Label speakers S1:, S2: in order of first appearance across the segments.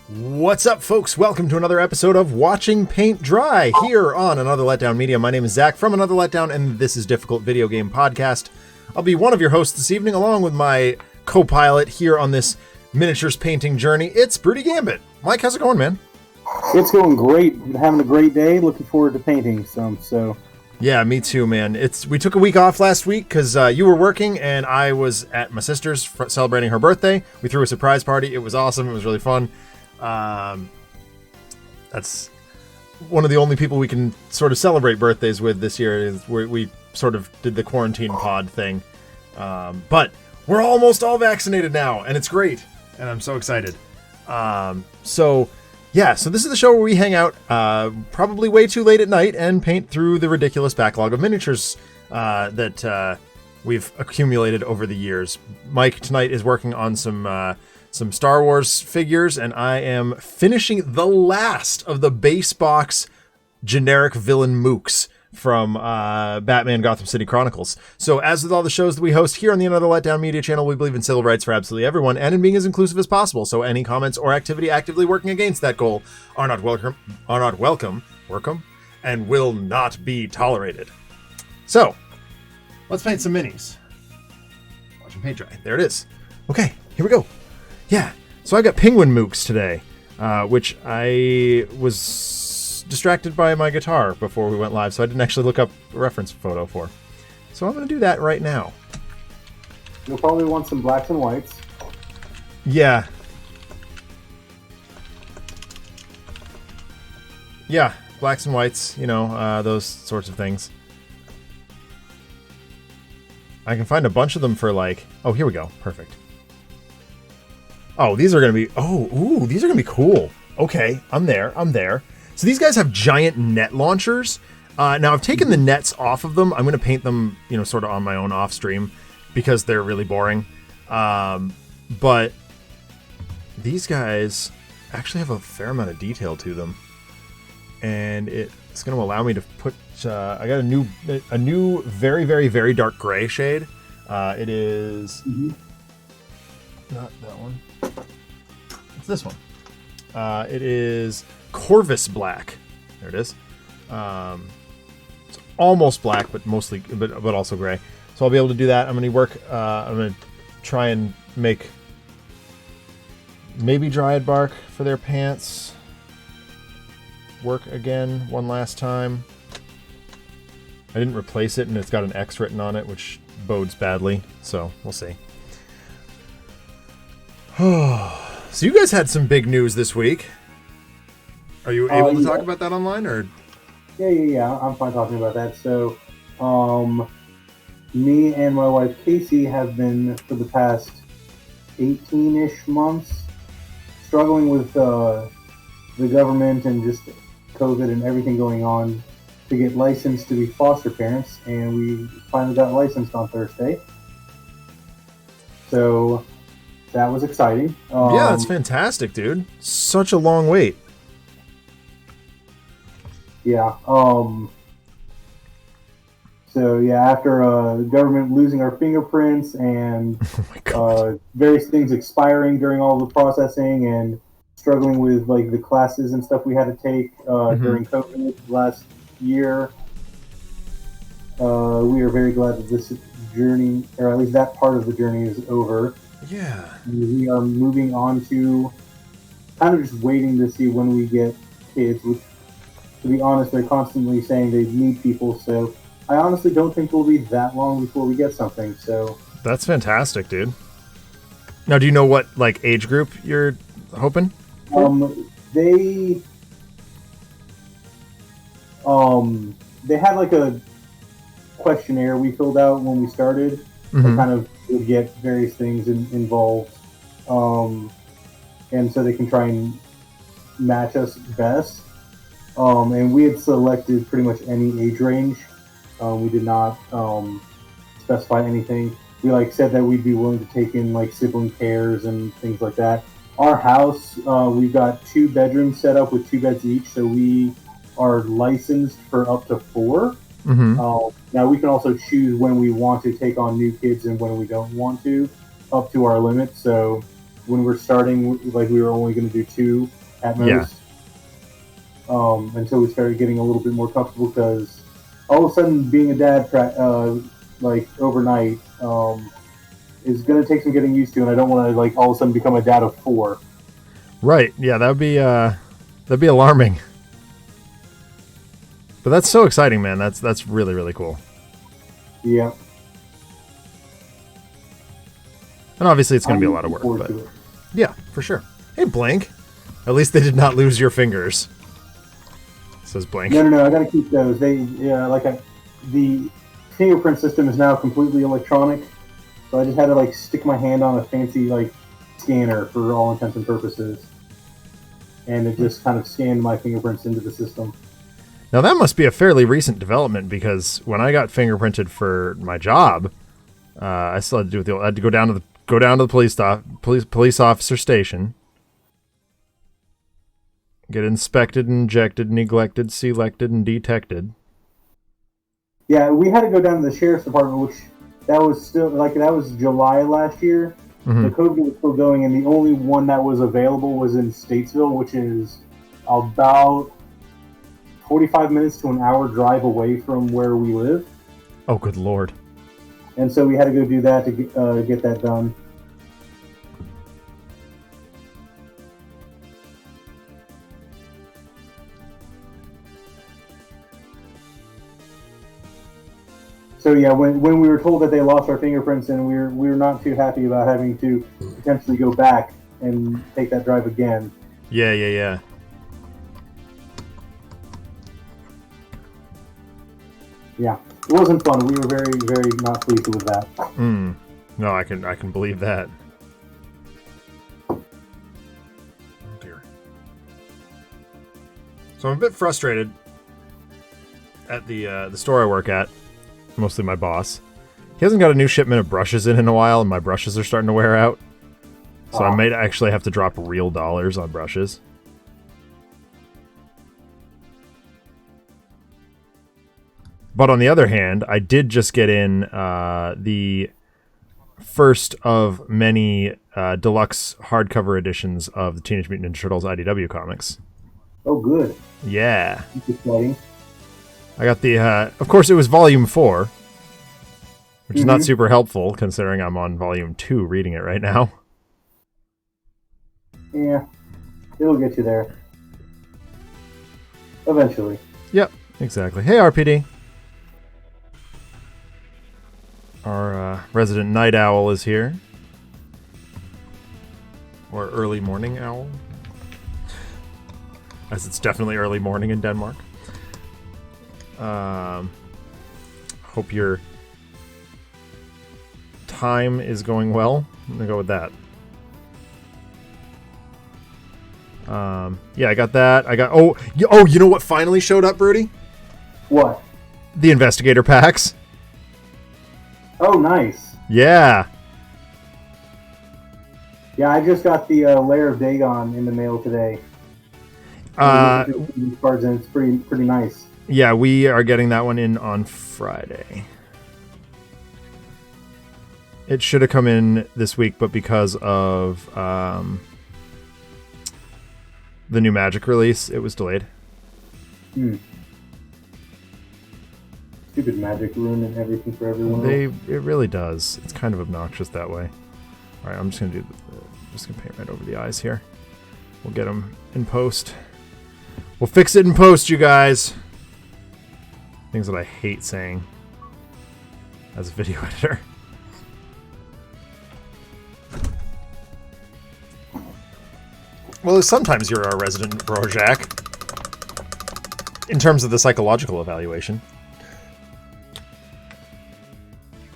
S1: What's up, folks? Welcome to another episode of Watching Paint Dry here on Another Letdown Media. My name is Zach from Another Letdown, and this is Difficult Video Game Podcast. I'll be one of your hosts this evening, along with my co-pilot here on this miniatures painting journey. It's Broody Gambit. Mike, how's it going, man?
S2: It's going great. I'm having a great day. Looking forward to painting some. So.
S1: Yeah, me too, man. We took a week off last week because you were working and I was at my sister's celebrating her birthday. We threw a surprise party. It was awesome. It was really fun. That's one of the only people we can sort of celebrate birthdays with this year. Is we sort of did the quarantine pod thing. But we're almost all vaccinated now, and it's great. And I'm so excited. So this is the show where we hang out probably way too late at night and paint through the ridiculous backlog of miniatures that we've accumulated over the years. Mike tonight is working on some Star Wars figures, and I am finishing the last of the base box generic villain mooks from Batman Gotham City Chronicles. So as with all the shows that we host here on the Another Letdown Media channel, we believe in civil rights for absolutely everyone and in being as inclusive as possible. So any comments or activity actively working against that goal are not welcome, and will not be tolerated. So let's paint some minis. Watching paint dry. There it is. Okay, here we go. Yeah, so I got penguin mooks today, which I was distracted by my guitar before we went live, so I didn't actually look up a reference photo for. So I'm going to do that right now.
S2: You'll probably want some blacks and whites.
S1: Yeah. Yeah, blacks and whites, those sorts of things. I can find a bunch of them for oh, here we go. Perfect. Oh, these are going to be, these are going to be cool. Okay, I'm there. So these guys have giant net launchers. Now I've taken the nets off of them. I'm going to paint them, sort of on my own off stream because they're really boring. But these guys actually have a fair amount of detail to them. And it's going to allow me to put, I got a new very, very, very dark gray shade. It is not that one. It's this one. It is Corvus Black. There it is. It's almost black, but but also gray. So I'll be able to do that. I'm going to work. I'm going to try and make maybe Dryad Bark for their pants work again one last time. I didn't replace it, and it's got an X written on it, which bodes badly. So we'll see. So you guys had some big news this week. Are you able to talk about that online, or?
S2: Yeah. I'm fine talking about that. So, me and my wife Casey have been for the past 18-ish months struggling with the government and just COVID and everything going on to get licensed to be foster parents, and we finally got licensed on Thursday. So that was exciting.
S1: Yeah, that's fantastic, dude. Such a long wait.
S2: Yeah. So yeah, after the government losing our fingerprints and various things expiring during all the processing and struggling with the classes and stuff we had to take during COVID last year, we are very glad that this journey, or at least that part of the journey, is over.
S1: Yeah.
S2: We are moving on to kind of just waiting to see when we get kids, which, to be honest, they're constantly saying they need people, so I honestly don't think it'll be that long before we get something, so...
S1: That's fantastic, dude. Now, do you know what, age group you're hoping?
S2: They had, a questionnaire we filled out when we started, that kind of would get various things involved, and so they can try and match us best. And we had selected pretty much any age range. We did not specify anything. We said that we'd be willing to take in sibling cares and things like that. Our house, we've got 2 bedrooms set up with 2 beds each, so we are licensed for up to 4. Now we can also choose when we want to take on new kids and when we don't want to, up to our limit. So when we're starting, like we were only going to do 2 at most. Until we started getting a little bit more comfortable, because all of a sudden being a dad, like overnight, is going to take some getting used to, and I don't want to like all of a sudden become a dad of 4.
S1: Right. Yeah, that'd be alarming. But that's so exciting, man. That's really, really cool.
S2: Yeah.
S1: And obviously it's going to be a lot of work, but yeah, for sure. Hey, Blank. At least they did not lose your fingers. Says Blank.
S2: No. I got to keep those. The fingerprint system is now completely electronic, so I just had to like stick my hand on a fancy like scanner for all intents and purposes, and it just kind of scanned my fingerprints into the system.
S1: Now that must be a fairly recent development, because when I got fingerprinted for my job, I still had to do I had to go down to the police officer station, get inspected, injected, neglected, selected, and detected.
S2: Yeah, we had to go down to the sheriff's department, which that was July last year.
S1: Mm-hmm.
S2: The COVID was still going, and the only one that was available was in Statesville, which is about 45 minutes to an hour drive away from where we live.
S1: Oh, good Lord.
S2: And so we had to go do that to get that done. So yeah, when we were told that they lost our fingerprints, and we were not too happy about having to potentially go back and take that drive again.
S1: Yeah.
S2: Yeah, it wasn't fun. We were very, very not pleased with that.
S1: No, I can believe that. Oh dear. So I'm a bit frustrated at the store I work at. Mostly my boss. He hasn't got a new shipment of brushes in a while, and my brushes are starting to wear out. So I may actually have to drop real dollars on brushes. But on the other hand, I did just get in the first of many deluxe hardcover editions of the Teenage Mutant Ninja Turtles IDW comics.
S2: Oh, good.
S1: Yeah.
S2: That's exciting.
S1: I got the, of course it was volume 4, which is not super helpful considering I'm on volume 2 reading it right now.
S2: Yeah, it'll get you there. Eventually.
S1: Yep, exactly. Hey, RPD. Our resident night owl is here. Or early morning owl. As it's definitely early morning in Denmark. Hope your time is going well. I'm gonna go with that. Yeah, I got that. You know what finally showed up, Broody?
S2: What?
S1: The investigator packs.
S2: Oh, nice.
S1: Yeah.
S2: Yeah, I just got the Lair of Dagon in the mail today. These cards, and it's pretty nice.
S1: Yeah, we are getting that one in on Friday. It should have come in this week, but because of the new Magic release, it was delayed.
S2: Stupid Magic ruining everything for everyone.
S1: It really does. It's kind of obnoxious that way. All right, I'm just gonna paint right over the eyes here. We'll get them in post. We'll fix it in post, you guys. Things that I hate saying as a video editor. Well, sometimes you're our resident Rorschach. In terms of the psychological evaluation.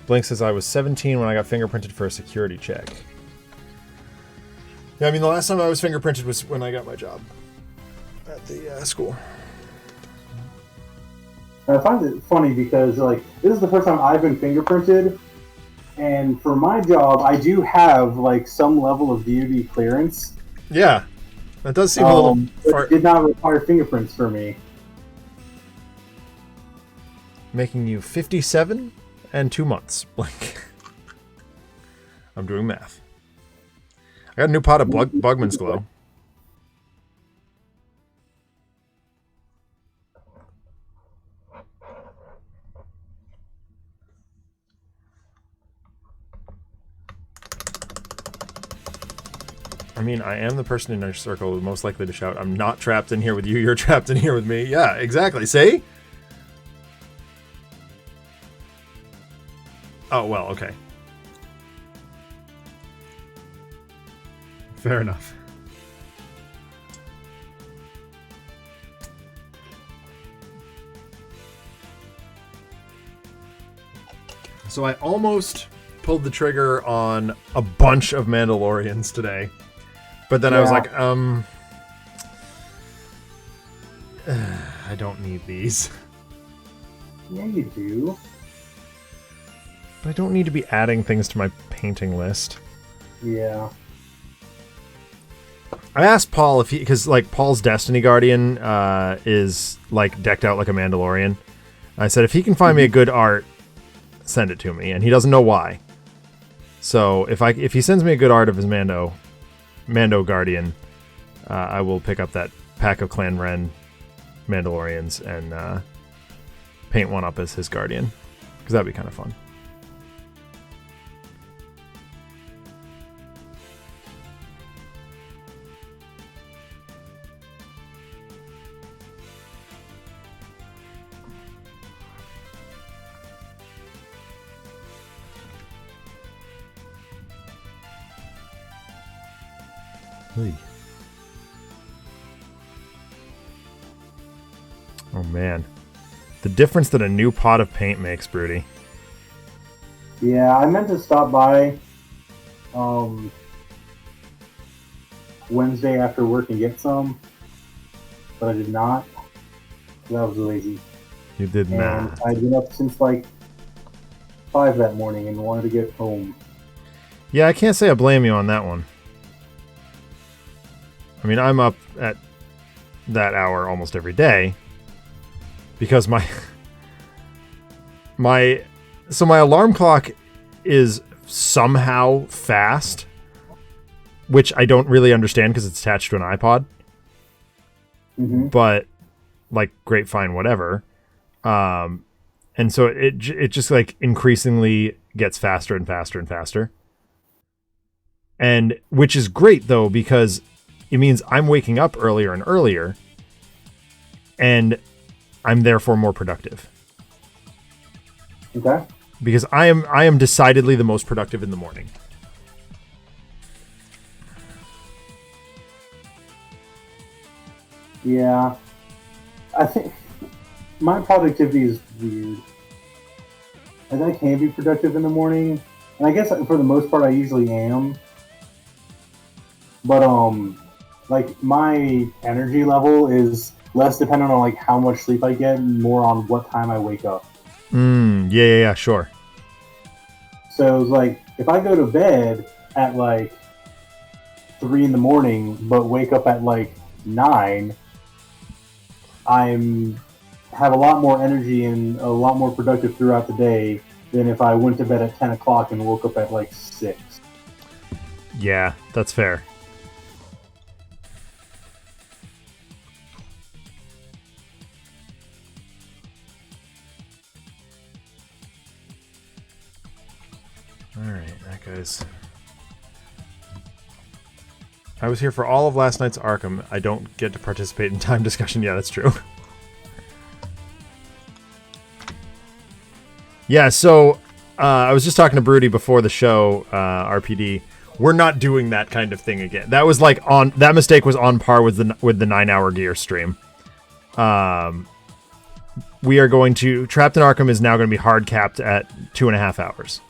S1: Blink says, I was 17 when I got fingerprinted for a security check. Yeah, I mean, the last time I was fingerprinted was when I got my job at the school.
S2: I find it funny because, like, this is the first time I've been fingerprinted, and for my job, I do have, like, some level of DoD clearance.
S1: Yeah, that does seem a little...
S2: But it did not require fingerprints for me.
S1: Making you 57 and 2 months, Blink. I'm doing math. I got a new pot of Bugman's Glow. I mean, I am the person in our circle most likely to shout, I'm not trapped in here with you, you're trapped in here with me. Yeah, exactly. See? Oh, well, okay. Fair enough. So I almost pulled the trigger on a bunch of Mandalorians today. But then I was like, I don't need these.
S2: Yeah, you do.
S1: But I don't need to be adding things to my painting list.
S2: Yeah.
S1: I asked Paul if he, because like Paul's Destiny Guardian is like decked out like a Mandalorian. I said if he can find me a good art, send it to me, and he doesn't know why. So if he sends me a good art of his Mando Guardian, I will pick up that pack of Clan Ren Mandalorians and paint one up as his Guardian, because that'd be kind of fun. Oh man, the difference that a new pot of paint makes, Broody.
S2: Yeah, I meant to stop by Wednesday after work and get some, but I did not. I was lazy.
S1: You did not.
S2: I'd been up since like 5 that morning and wanted to get home.
S1: Yeah, I can't say I blame you on that one. I mean, I'm up at that hour almost every day because my alarm clock is somehow fast, which I don't really understand because it's attached to an iPod.
S2: Mm-hmm.
S1: But like, great, fine, whatever. And so it just like increasingly gets faster and faster and faster. And which is great though, because it means I'm waking up earlier and earlier, and I'm therefore more productive.
S2: Okay.
S1: Because I am decidedly the most productive in the morning.
S2: Yeah. I think my productivity is weird. And I can be productive in the morning, and I guess for the most part I usually am. But like my energy level is less dependent on like how much sleep I get and more on what time I wake up.
S1: Yeah, sure.
S2: So it's like if I go to bed at like 3 in the morning but wake up at like 9, have a lot more energy and a lot more productive throughout the day than if I went to bed at 10 o'clock and woke up at like 6.
S1: Yeah, that's fair. Alright, that guy's... I was here for all of last night's Arkham. I don't get to participate in time discussion. Yeah, that's true. Yeah, so I was just talking to Broody before the show, RPD. We're not doing that kind of thing again. That was like that mistake was on par with the 9-hour Gear stream. We are going to Trapped in Arkham is now going to be hard capped at 2.5 hours.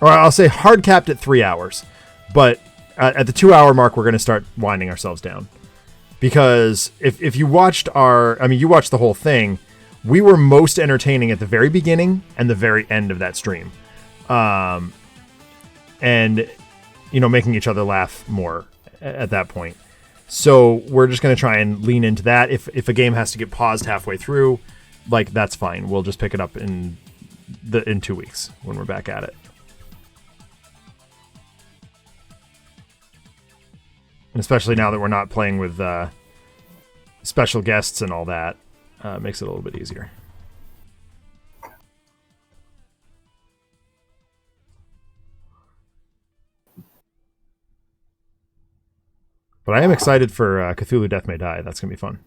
S1: Or I'll say hard capped at 3 hours, but at the 2-hour mark, we're going to start winding ourselves down. Because if you watched you watched the whole thing, we were most entertaining at the very beginning and the very end of that stream. And, making each other laugh more at that point. So we're just going to try and lean into that. If a game has to get paused halfway through, like, that's fine. We'll just pick it up in 2 weeks when we're back at it. especially now that we're not playing with special guests and all that, makes it a little bit easier. But I am excited for Cthulhu Death May Die. That's going to be fun.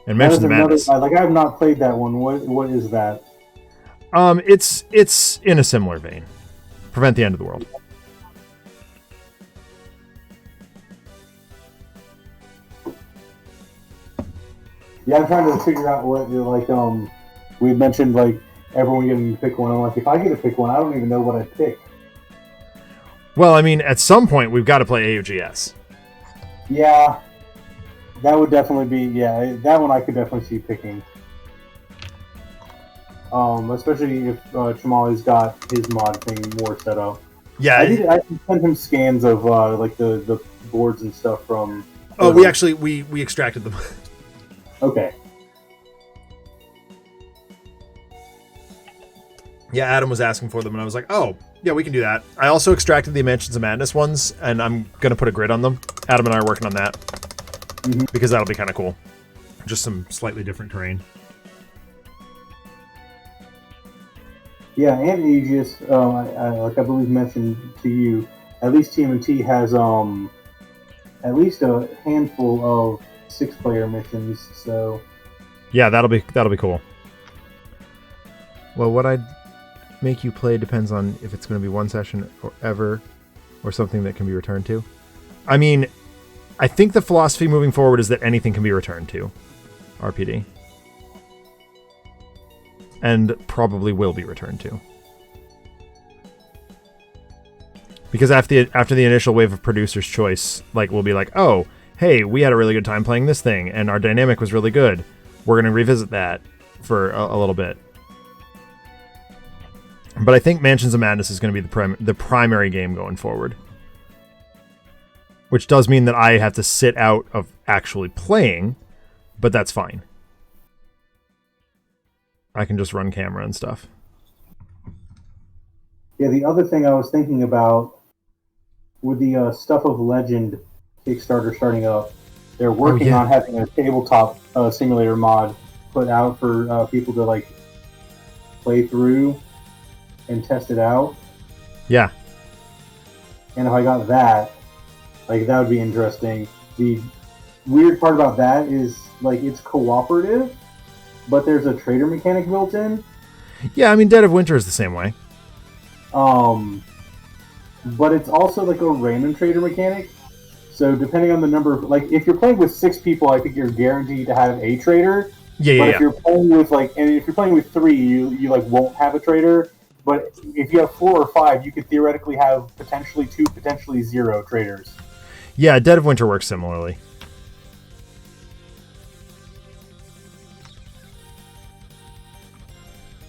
S1: And Mansions of Madness.
S2: I have not played that one. What is that?
S1: It's in a similar vein. Prevent the End of the World.
S2: Yeah, I'm trying to figure out what, we mentioned, everyone getting to pick one. I'm like, if I get to pick one, I don't even know what I'd pick.
S1: Well, I mean, at some point, we've got to play AOGS.
S2: Yeah, that would definitely be, that one I could definitely see picking. Especially if Chamali's got his mod thing more set up.
S1: Yeah.
S2: I sent him scans of, the boards and stuff from...
S1: Oh, we extracted them.
S2: Okay.
S1: Yeah, Adam was asking for them, and I was like, oh, yeah, we can do that. I also extracted the Mansions of Madness ones, and I'm going to put a grid on them. Adam and I are working on that, because that'll be kind of cool. Just some slightly different terrain.
S2: Yeah, and Aegis, I believe mentioned to you, at least TMNT has at least a handful of 6-player missions, so...
S1: Yeah, that'll be cool. Well, what I'd make you play depends on if it's going to be one session or ever, or something that can be returned to. I mean, I think the philosophy moving forward is that anything can be returned to RPD. And probably will be returned to. Because after the initial wave of producer's choice, we'll be like, oh, hey, we had a really good time playing this thing, and our dynamic was really good. We're going to revisit that for a little bit. But I think Mansions of Madness is going to be the primary game going forward. Which does mean that I have to sit out of actually playing, but that's fine. I can just run camera and stuff.
S2: Yeah, the other thing I was thinking about with the Stuff of Legend Kickstarter starting up, they're working on having a tabletop simulator mod put out for people to play through and test it out.
S1: Yeah.
S2: And if I got that, that would be interesting. The weird part about that is it's cooperative, but there's a trader mechanic built in.
S1: Yeah, I mean, Dead of Winter is the same way.
S2: But it's also a random trader mechanic. So depending on the number of, if you're playing with 6 people, I think you're guaranteed to have a trader. But if you're playing with and if you're playing with 3, you won't have a trader. But if you have 4 or 5, you could theoretically have potentially 2, potentially 0 traders.
S1: Yeah, Dead of Winter works similarly.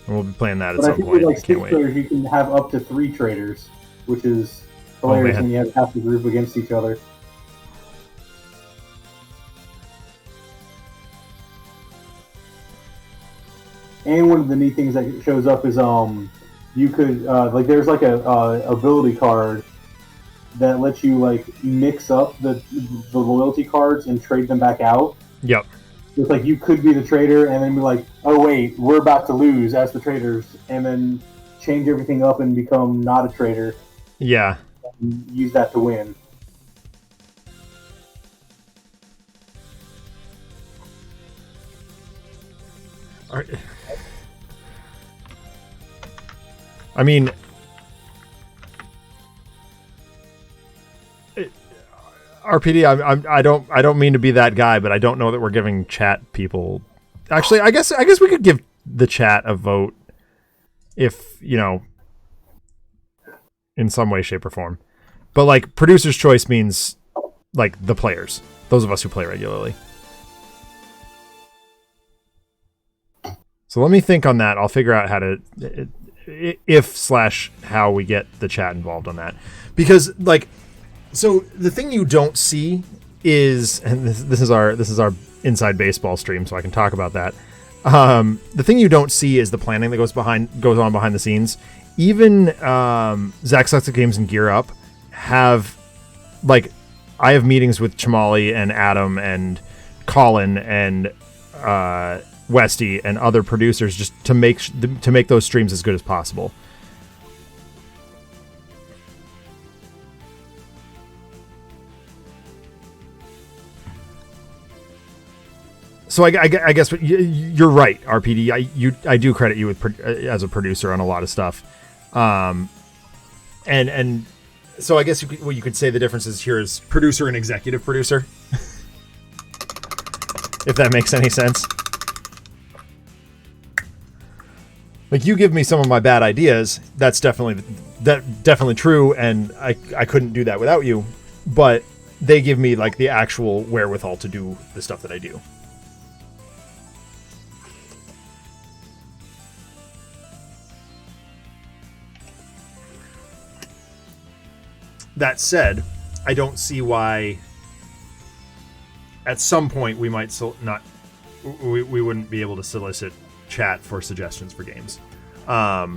S1: And we'll be playing that at some point.
S2: With 6 players, you can have up to 3 traders, which is hilarious when you have half the group against each other. And one of the neat things that shows up is you could there's a ability card that lets you mix up the loyalty cards and trade them back out.
S1: Yep.
S2: It's you could be the trader and then be like, oh wait, we're about to lose as the traders, and then change everything up and become not a trader.
S1: Yeah.
S2: And use that to win.
S1: I mean, RPD. I don't mean to be that guy, but I don't know that we're giving chat people. Actually, I guess we could give the chat a vote, if in some way, shape, or form. But producer's choice means the players, those of us who play regularly. So let me think on that. I'll figure out how to. How we get the chat involved on that, because so the thing you don't see is, and this is our inside baseball stream, so I can talk about that. The thing you don't see is the planning that goes on behind the scenes. Even Zach Sucks at Games and Gear Up have like I have meetings with Chamali and Adam and Colin and Westy and other producers just to make those streams as good as possible. So I guess you're right, RPD. I do credit you with as a producer on a lot of stuff, and so I guess what you could say the differences here is producer and executive producer, if that makes any sense. Like, you give me some of my bad ideas. That's definitely true, and I couldn't do that without you. But they give me like the actual wherewithal to do the stuff that I do. That said, I don't see why at some point we might we wouldn't be able to solicit chat for suggestions for games. Trapped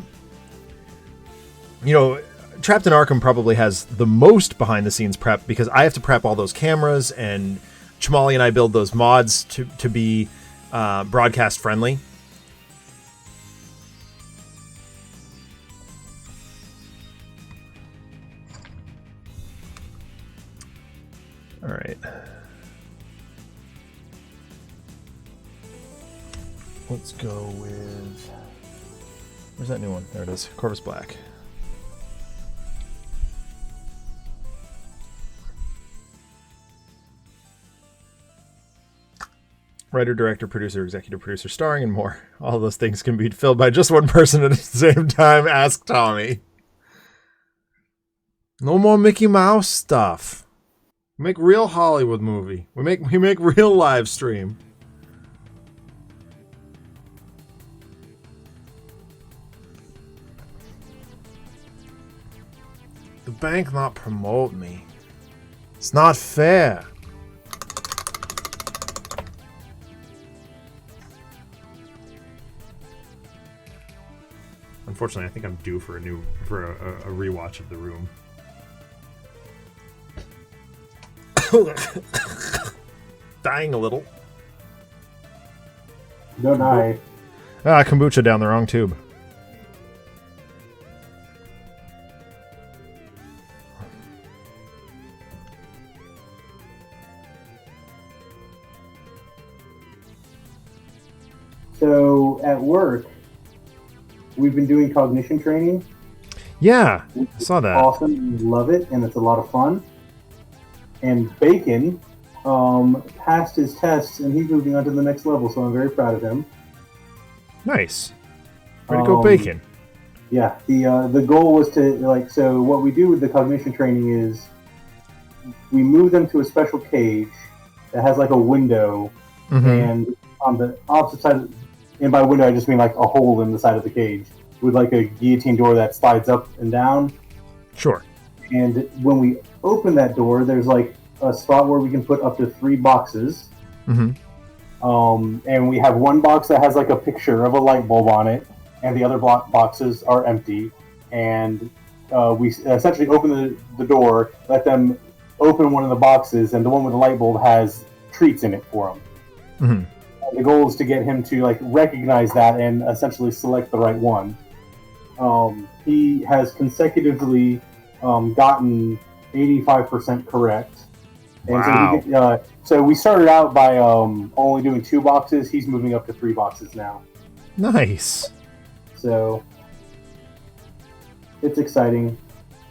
S1: in Arkham probably has the most behind the scenes prep because I have to prep all those cameras, and Chamali and I build those mods to be broadcast friendly. All right. Let's go with... Where's that new one? There it is. Corvus Black. Writer, director, producer, executive producer, starring, and more. All those things can be filled by just one person at the same time. Ask Tommy. No more Mickey Mouse stuff. We make real Hollywood movie. We make real live stream. The bank not promote me. It's not fair. Unfortunately, I think I'm due for a rewatch of The Room. Dying a little.
S2: Don't die.
S1: Kombucha down the wrong tube.
S2: So at work, we've been doing cognition training.
S1: Yeah, I saw that.
S2: Awesome, love it, and it's a lot of fun. And Bacon passed his tests, and he's moving on to the next level, so I'm very proud of him.
S1: Nice. Way to go, Bacon.
S2: Yeah, the goal was to, so what we do with the cognition training is we move them to a special cage that has, a window, and on the opposite side, and by window I just mean, a hole in the side of the cage, with, a guillotine door that slides up and down.
S1: Sure.
S2: And when we open that door, there's a spot where we can put up to 3 boxes. And we have one box that has a picture of a light bulb on it, and the other boxes are empty. And we essentially open the door, let them open one of the boxes, and the one with the light bulb has treats in it for them. And the goal is to get him to recognize that and essentially select the right one. He has consecutively gotten 85% correct. And
S1: wow.
S2: So we started out by only doing 2 boxes. He's moving up to 3 boxes now.
S1: Nice.
S2: So it's exciting.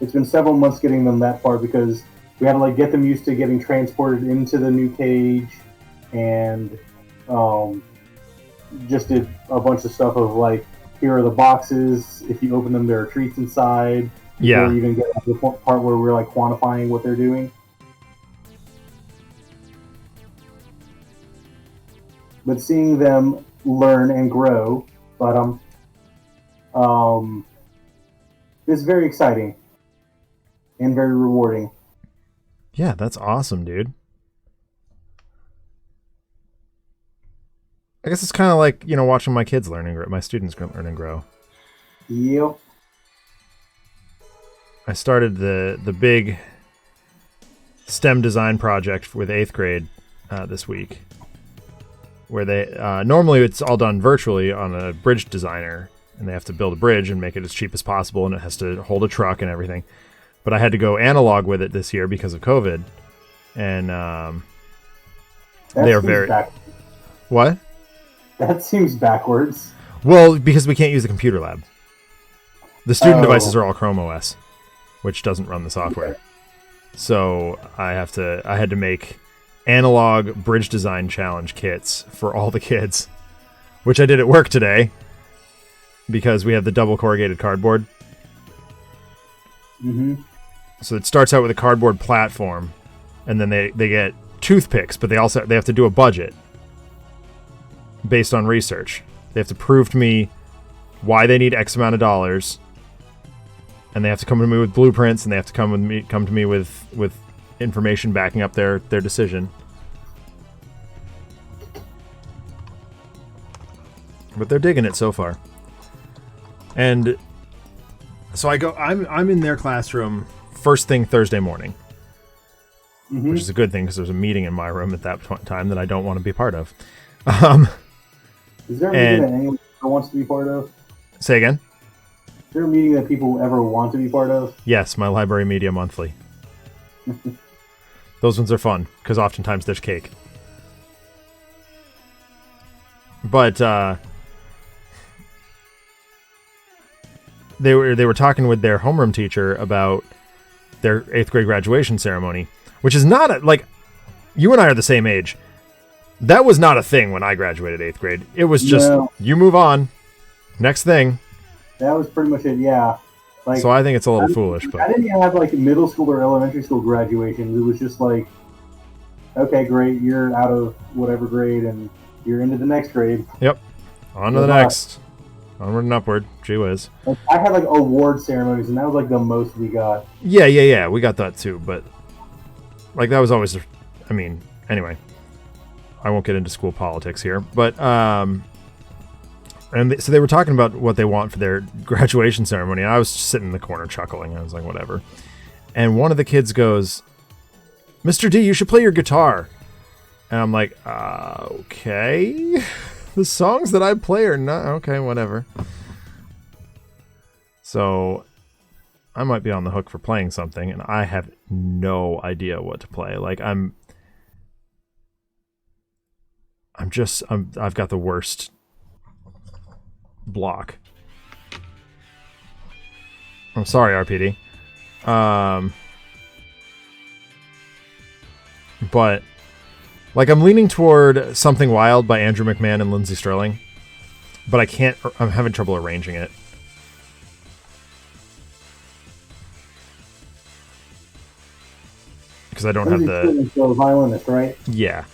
S2: It's been several months getting them that far because we had to get them used to getting transported into the new cage, and just did a bunch of stuff of here are the boxes. If you open them, there are treats inside.
S1: Yeah.
S2: Or even get to the part where we're quantifying what they're doing. But seeing them learn and grow, is very exciting and very rewarding.
S1: Yeah, that's awesome, dude. I guess it's kind of like, watching my kids learn and grow, my students learn and grow.
S2: Yep.
S1: I started the big STEM design project with 8th grade this week, where they normally it's all done virtually on a bridge designer, and they have to build a bridge and make it as cheap as possible, and it has to hold a truck and everything. But I had to go analog with it this year because of COVID, and they are very what?
S2: That seems backwards.
S1: Well, because we can't use the computer lab. The student devices are all Chrome OS, which doesn't run the software. So I had to make analog bridge design challenge kits for all the kids, which I did at work today because we have the double corrugated cardboard.
S2: Mm-hmm.
S1: So it starts out with a cardboard platform, and then they get toothpicks, but they have to do a budget based on research. They have to prove to me why they need X amount of dollars, and they have to come to me with blueprints, and they have to come to me with information backing up their decision. But they're digging it so far. And so I'm in their classroom first thing Thursday morning, which is a good thing because there's a meeting in my room at that time that I don't want to be part of.
S2: Is there a meeting that anyone wants to be part of?
S1: Say again?
S2: Is there a meeting that people ever want to be part of?
S1: Yes, my library media monthly. Those ones are fun because oftentimes there's cake. But they were talking with their homeroom teacher about their 8th grade graduation ceremony, which is not like you and I are the same age. That was not a thing when I graduated 8th grade. It was just you move on, next thing.
S2: That was pretty much it. Yeah. Like,
S1: so I think it's a little foolish, but
S2: I didn't even have like middle school or elementary school graduations. It was just like, okay, great, you're out of whatever grade and you're into the next grade.
S1: Yep. On to the next. Onward and upward. Gee whiz.
S2: Like, I had like award ceremonies, and that was like the most we got.
S1: Yeah. We got that too, but like that was always. I mean, anyway, I won't get into school politics here, but so they were talking about what they want for their graduation ceremony, and I was just sitting in the corner chuckling. I was like, whatever. And one of the kids goes, "Mr. D, you should play your guitar." And I'm like, okay. The songs that I play are not... Okay, whatever. So, I might be on the hook for playing something, and I have no idea what to play. Like, I've got the worst block. I'm sorry, RPD. But... like, I'm leaning toward Something Wild by Andrew McMahon and Lindsey Sterling, but I'm having trouble arranging it. Because I don't have the
S2: violinist, right?
S1: Yeah.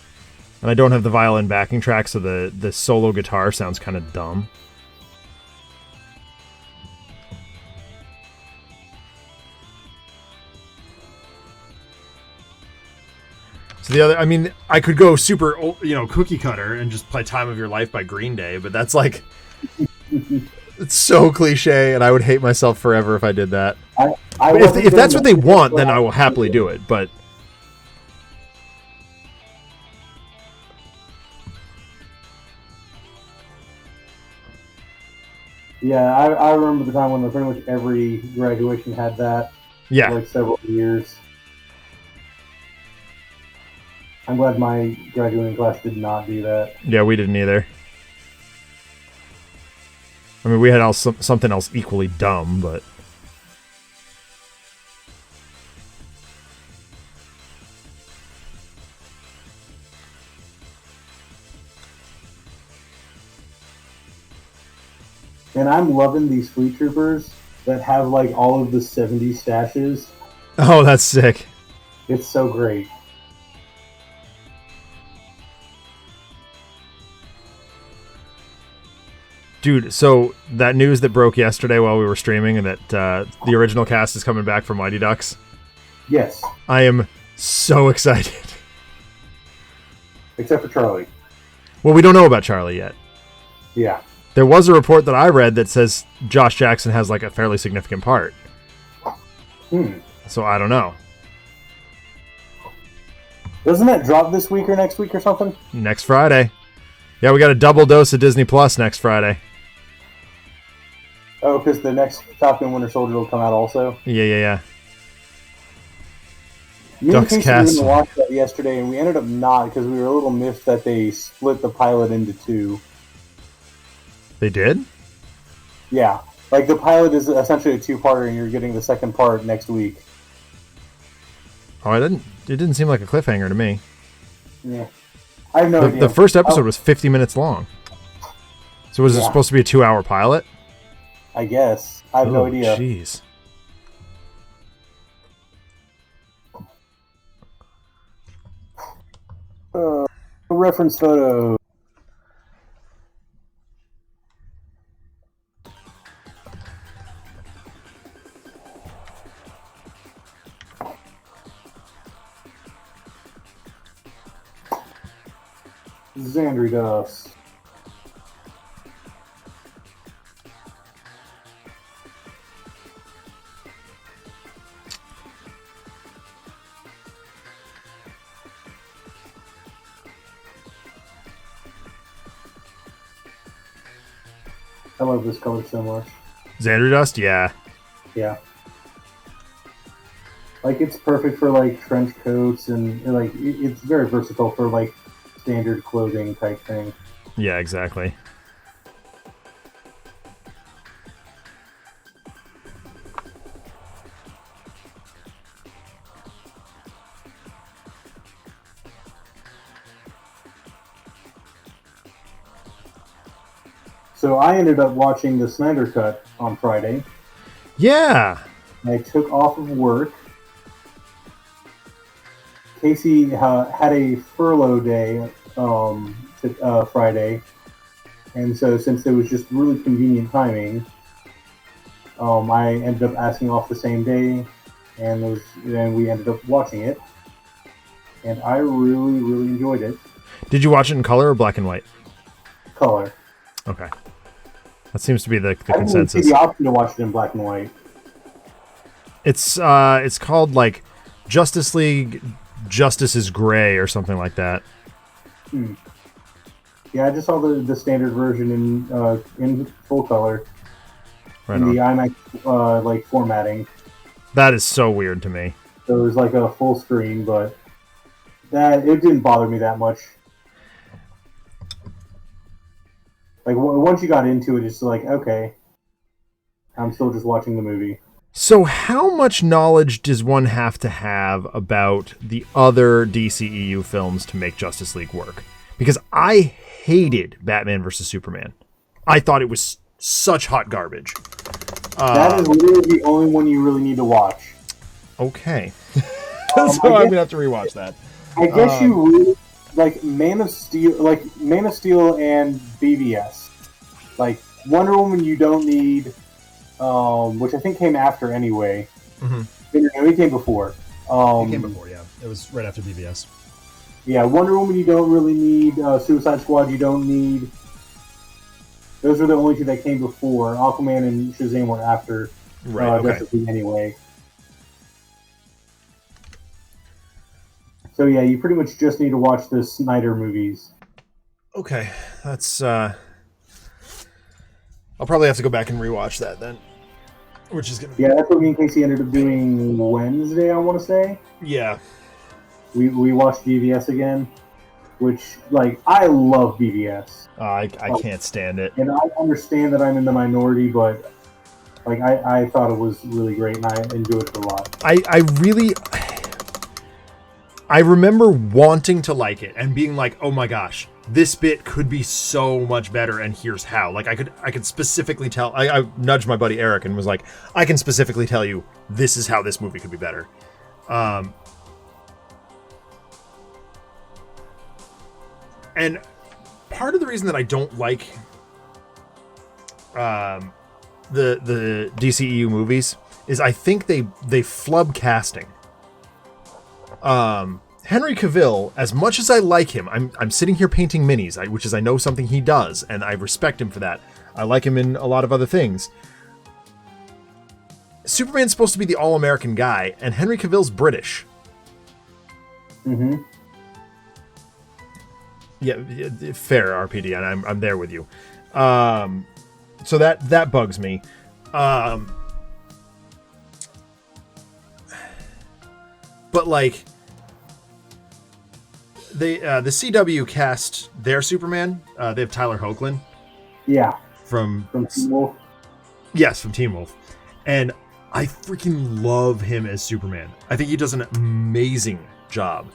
S1: And I don't have the violin backing track, so the solo guitar sounds kind of dumb. So I could go super, cookie cutter and just play Time of Your Life by Green Day, but that's like, it's so cliche, and I would hate myself forever if I did that. If that's what they want, then I will happily do it, but...
S2: Yeah, I remember the time when pretty much every graduation had that.
S1: Yeah.
S2: For like several years. I'm glad my graduating class did not do that.
S1: Yeah, we didn't either. I mean, we had something else equally dumb, but...
S2: And I'm loving these Fleet Troopers that have like all of the 70s stashes.
S1: Oh, that's sick.
S2: It's so great.
S1: Dude, so that news that broke yesterday while we were streaming and that the original cast is coming back for Mighty Ducks.
S2: Yes.
S1: I am so excited.
S2: Except for Charlie.
S1: Well, we don't know about Charlie yet.
S2: Yeah.
S1: There was a report that I read that says Josh Jackson has like a fairly significant part. So I don't know.
S2: Doesn't that drop this week or next week or something?
S1: Next Friday. Yeah, we got a double dose of Disney Plus next Friday.
S2: Oh, because the next Falcon Winter Soldier will come out also?
S1: Yeah.
S2: Me and Casey were
S1: Castle.
S2: going to watch that yesterday, and we ended up not because we were a little miffed that they split the pilot into two.
S1: They did?
S2: Yeah. Like, the pilot is essentially a two-parter, and you're getting the second part next week.
S1: Oh, it didn't seem like a cliffhanger to me.
S2: Yeah. I have no idea.
S1: The first episode was 50 minutes long. So was it supposed to be a 2-hour pilot?
S2: I guess. I have no idea.
S1: Jeez.
S2: Reference photo. Xandri dust. I love this color so much.
S1: Xandri dust? Yeah.
S2: Yeah. Like, it's perfect for, like, trench coats and, like, it's very versatile for, like, standard clothing type thing.
S1: Yeah, exactly.
S2: So I ended up watching the Snyder Cut on Friday.
S1: Yeah.
S2: I took off of work. Casey had a furlough day Friday, and so since it was just really convenient timing, I ended up asking off the same day, and we ended up watching it, and I really, really enjoyed it.
S1: Did you watch it in color or black and white?
S2: Color.
S1: Okay. That seems to be the
S2: I
S1: consensus.
S2: didn't see the option to watch it in black and white.
S1: It's called like Justice League Justice is Gray or something like that.
S2: Yeah, I just saw the standard version in full color.
S1: Right
S2: in
S1: on.
S2: the IMAX like formatting.
S1: That is so weird to me.
S2: So it was like a full screen, but it didn't bother me that much. Like, once you got into it, it's like, okay, I'm still just watching the movie.
S1: So how much knowledge does one have to have about the other DCEU films to make Justice League work? Because I hated Batman vs. Superman. I thought it was such hot garbage.
S2: That is literally the only one you really need to watch.
S1: Okay. So I'm going to have to rewatch that.
S2: I guess you really... Like Man of Steel and BVS. Like Wonder Woman, you don't need, which I think came after anyway.
S1: Mm-hmm.
S2: It came before.
S3: It came before, yeah. It was right after BVS.
S2: Yeah, Wonder Woman, you don't really need. Suicide Squad, you don't need. Those are the only two that came before. Aquaman and Shazam were after.
S1: Right. Okay.
S2: Justice League anyway. So yeah, you pretty much just need to watch the Snyder movies.
S1: Okay, that's. I'll probably have to go back and rewatch that then. Which is gonna.
S2: Yeah, that's what me and Casey ended up doing Wednesday, I want to say.
S1: Yeah.
S2: We watched BVS again, which, like, I love BVS.
S1: I can't stand it.
S2: And I understand that I'm in the minority, but, like, I thought it was really great, and I enjoyed it a lot.
S1: I remember wanting to like it and being like, oh my gosh, this bit could be so much better, and here's how. Like, I could specifically tell. I nudged my buddy Eric and was like, I can specifically tell you this is how this movie could be better. And part of the reason that I don't like the DCEU movies is I think they flub casting. Henry Cavill, as much as I like him, I'm sitting here painting minis, which is I know something he does, and I respect him for that. I like him in a lot of other things. Superman's supposed to be the all-American guy, and Henry Cavill's British.
S2: Mm-hmm.
S1: Yeah, fair RPD, and I'm there with you. So that bugs me. But like the CW cast their Superman. They have Tyler Hoechlin.
S2: Yeah.
S1: From
S2: Teen Wolf.
S1: Yes, from Teen Wolf, and I freaking love him as Superman. I think he does an amazing job.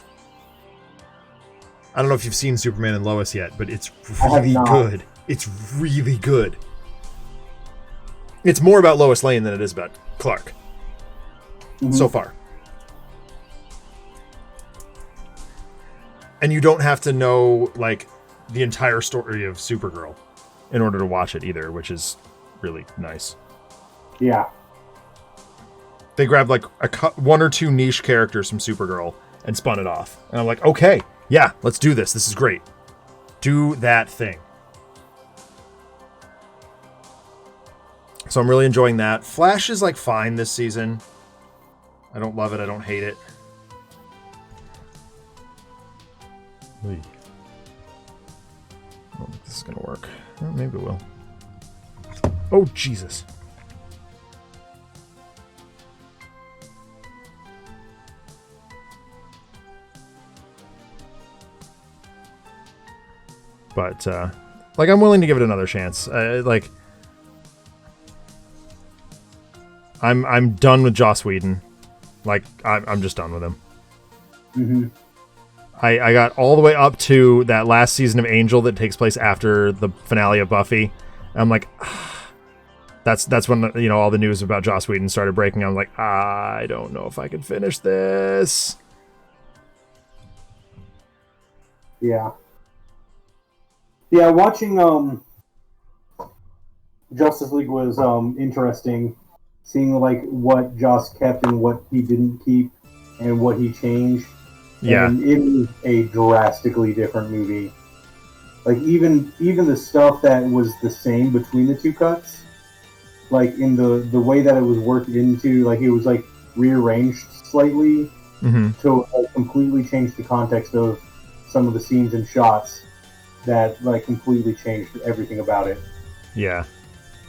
S1: I don't know if you've seen Superman and Lois yet, but it's really good. It's really good. It's more about Lois Lane than it is about Clark. So far. And you don't have to know, like, the entire story of Supergirl in order to watch it either, which is really nice.
S2: Yeah.
S1: They grabbed, like, one or two niche characters from Supergirl and spun it off. And I'm like, okay, yeah, let's do this. This is great. Do that thing. So I'm really enjoying that. Flash is, like, fine this season. I don't love it. I don't hate it. I don't think this is going to work. Well, maybe it will. Oh, Jesus. But, like, I'm willing to give it another chance. Like, I'm done with Joss Whedon. Like, I'm just done with him.
S2: Mm-hmm.
S1: I got all the way up to that last season of Angel that takes place after the finale of Buffy. I'm like, that's when, you know, all the news about Joss Whedon started breaking. I'm like, I don't know if I can finish this.
S2: Yeah. Yeah, watching Justice League was interesting. Seeing, like, what Joss kept and what he didn't keep and what he changed.
S1: Yeah.
S2: And it was a drastically different movie. Like, even the stuff that was the same between the two cuts, like, in the way that it was worked into, like, it was, like, rearranged slightly to, like, completely change the context of some of the scenes and shots that, like, completely changed everything about it.
S1: Yeah.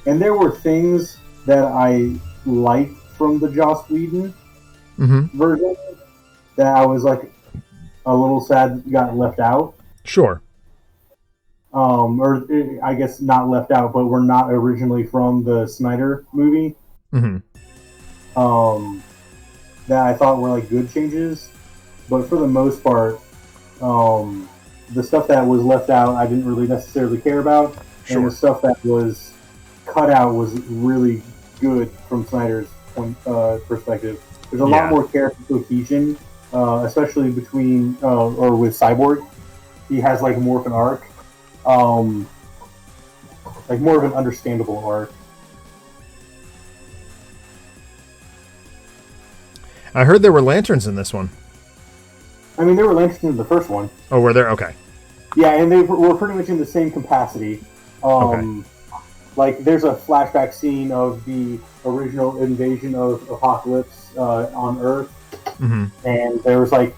S2: And there were things that I liked from the Joss Whedon version that I was, like, a little sad got left out.
S1: Sure.
S2: Or I guess not left out, but were not originally from the Snyder movie. That I thought were, like, good changes. But for the most part, the stuff that was left out I didn't really necessarily care about. Sure. And the stuff that was cut out was really good from Snyder's perspective. There's a lot more character cohesion, especially between or with Cyborg. He has, like, more of an arc, like more of an understandable arc.
S1: I heard there were lanterns in this one.
S2: I mean, there were lanterns in the first one.
S1: Oh, were there? Okay.
S2: Yeah, and they were pretty much in the same capacity. Okay. Like, there's a flashback scene of the original invasion of Apocalypse on Earth. And there was, like,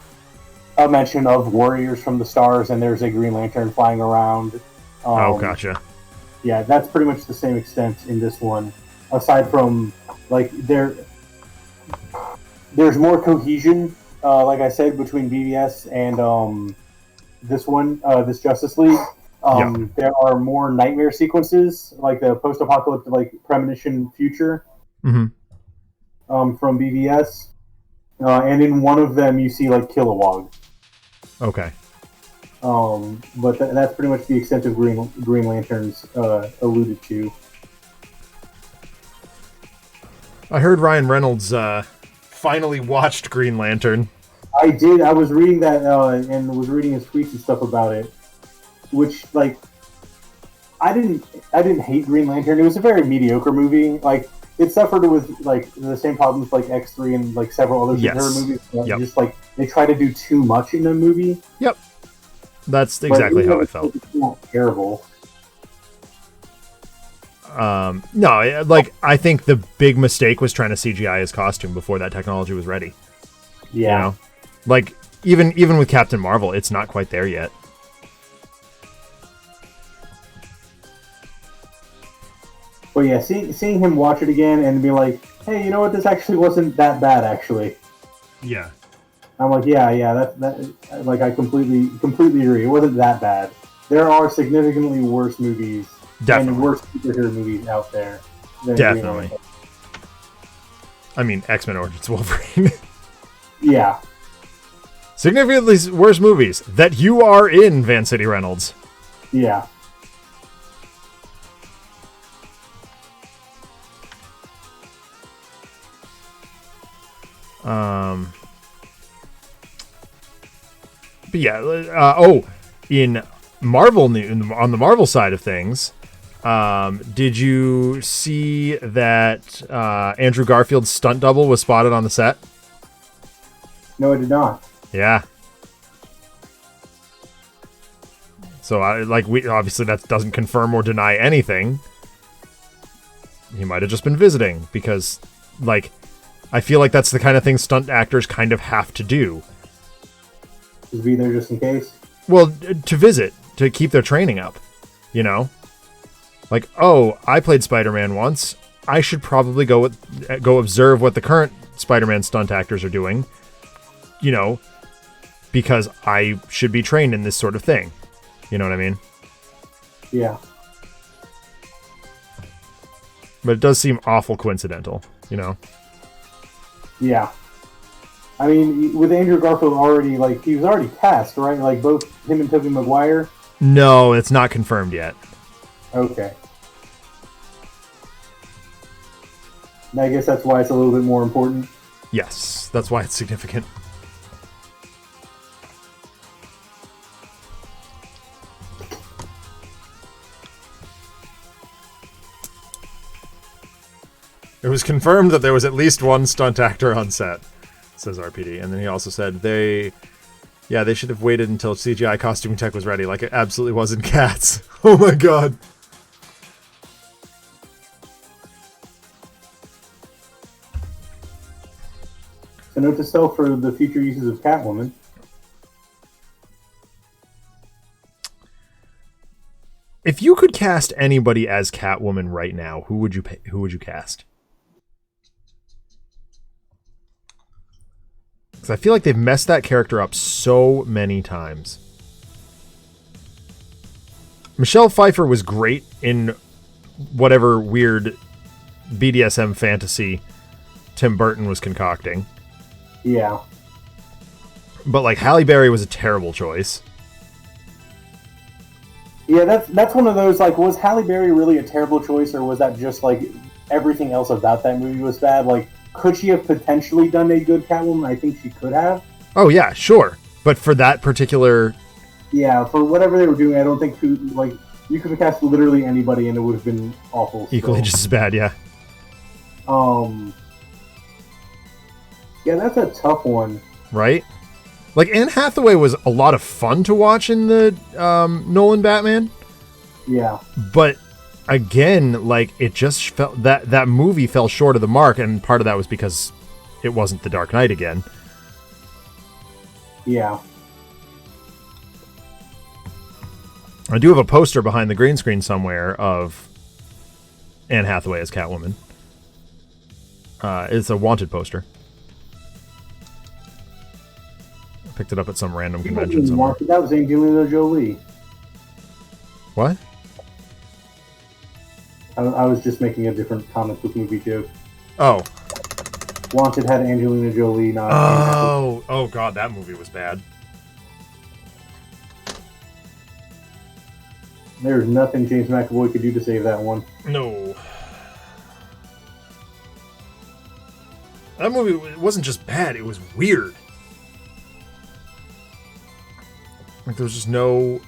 S2: a mention of warriors from the stars, and there's a Green Lantern flying around.
S1: Oh, gotcha.
S2: Yeah, that's pretty much the same extent in this one. Aside from, like, there's more cohesion, like I said, between BVS and this one, this Justice League. There are more nightmare sequences, like the post-apocalyptic, like, premonition future from BVS. And in one of them, you see, like, Kilowog.
S1: Okay.
S2: But that's pretty much the extent of Green Lantern's alluded to.
S1: I heard Ryan Reynolds finally watched Green Lantern.
S2: I did. I was reading that and was reading his tweets and stuff about it. Which, like, I didn't hate Green Lantern. It was a very mediocre movie. Like, it suffered with, like, the same problems like X3 and, like, several other superhero movies. Just, like, they try to do too much in a movie.
S1: Yep. That's exactly how I felt.
S2: It's not terrible.
S1: No, like, I think the big mistake was trying to CGI his costume before that technology was ready.
S2: Yeah.
S1: You know? Like, even with Captain Marvel, it's not quite there yet.
S2: But yeah, seeing him watch it again and be like, hey, you know what? This actually wasn't that bad, actually.
S1: Yeah.
S2: I'm like, yeah, that like I completely agree. It wasn't that bad. There are significantly worse movies and worse superhero movies out there.
S1: Definitely. I mean, X-Men Origins Wolverine.
S2: Yeah.
S1: Significantly worse movies that you are in, Van City Reynolds.
S2: Yeah.
S1: But yeah, in Marvel news, on the Marvel side of things, did you see that Andrew Garfield's stunt double was spotted on the set?
S2: No, I did not.
S1: Yeah. So we obviously that doesn't confirm or deny anything. He might have just been visiting because, I feel like that's the kind of thing stunt actors kind of have to do.
S2: Just be there just in case?
S1: Well, to visit, to keep their training up, you know? Like, oh, I played Spider-Man once. I should probably go observe what the current Spider-Man stunt actors are doing, you know, because I should be trained in this sort of thing. You know what I mean?
S2: Yeah.
S1: But it does seem awful coincidental, you know?
S2: Yeah. I mean, with Andrew Garfield already, he was already cast, right? Like, both him and Tobey Maguire?
S1: No, it's not confirmed yet.
S2: Okay. And I guess that's why it's a little bit more important.
S1: Yes, that's why it's significant. It was confirmed that there was at least one stunt actor on set, says RPD. And then he also said they should have waited until CGI costume tech was ready, like it absolutely was in Cats. Oh my god.
S2: So note to self for the future uses of Catwoman.
S1: If you could cast anybody as Catwoman right now, who would you cast? Because I feel like they've messed that character up so many times. Michelle Pfeiffer was great in whatever weird BDSM fantasy Tim Burton was concocting.
S2: Yeah.
S1: But Halle Berry was a terrible choice.
S2: Yeah, that's one of those, was Halle Berry really a terrible choice, or was that just, everything else about that movie was bad? Could she have potentially done a good Catwoman? I think she could have.
S1: Oh, yeah, sure. But for that particular...
S2: Yeah, for whatever they were doing, I don't think, you could have cast literally anybody and it would have been awful.
S1: Equally just as bad, yeah.
S2: Yeah, that's a tough one.
S1: Right? Anne Hathaway was a lot of fun to watch in the Nolan Batman.
S2: Yeah.
S1: But again, it just felt that movie fell short of the mark, and part of that was because it wasn't The Dark Knight again.
S2: Yeah.
S1: I do have a poster behind the green screen somewhere of Anne Hathaway as Catwoman. It's a wanted poster. I picked it up at some random convention somewhere.
S2: That was Angelina Jolie.
S1: What?
S2: I was just making a different comic book movie joke.
S1: Oh.
S2: Wanted had Angelina Jolie, not...
S1: Oh god, that movie was bad.
S2: There's nothing James McAvoy could do to save that one.
S1: No. That movie wasn't just bad, it was weird. There was just there's no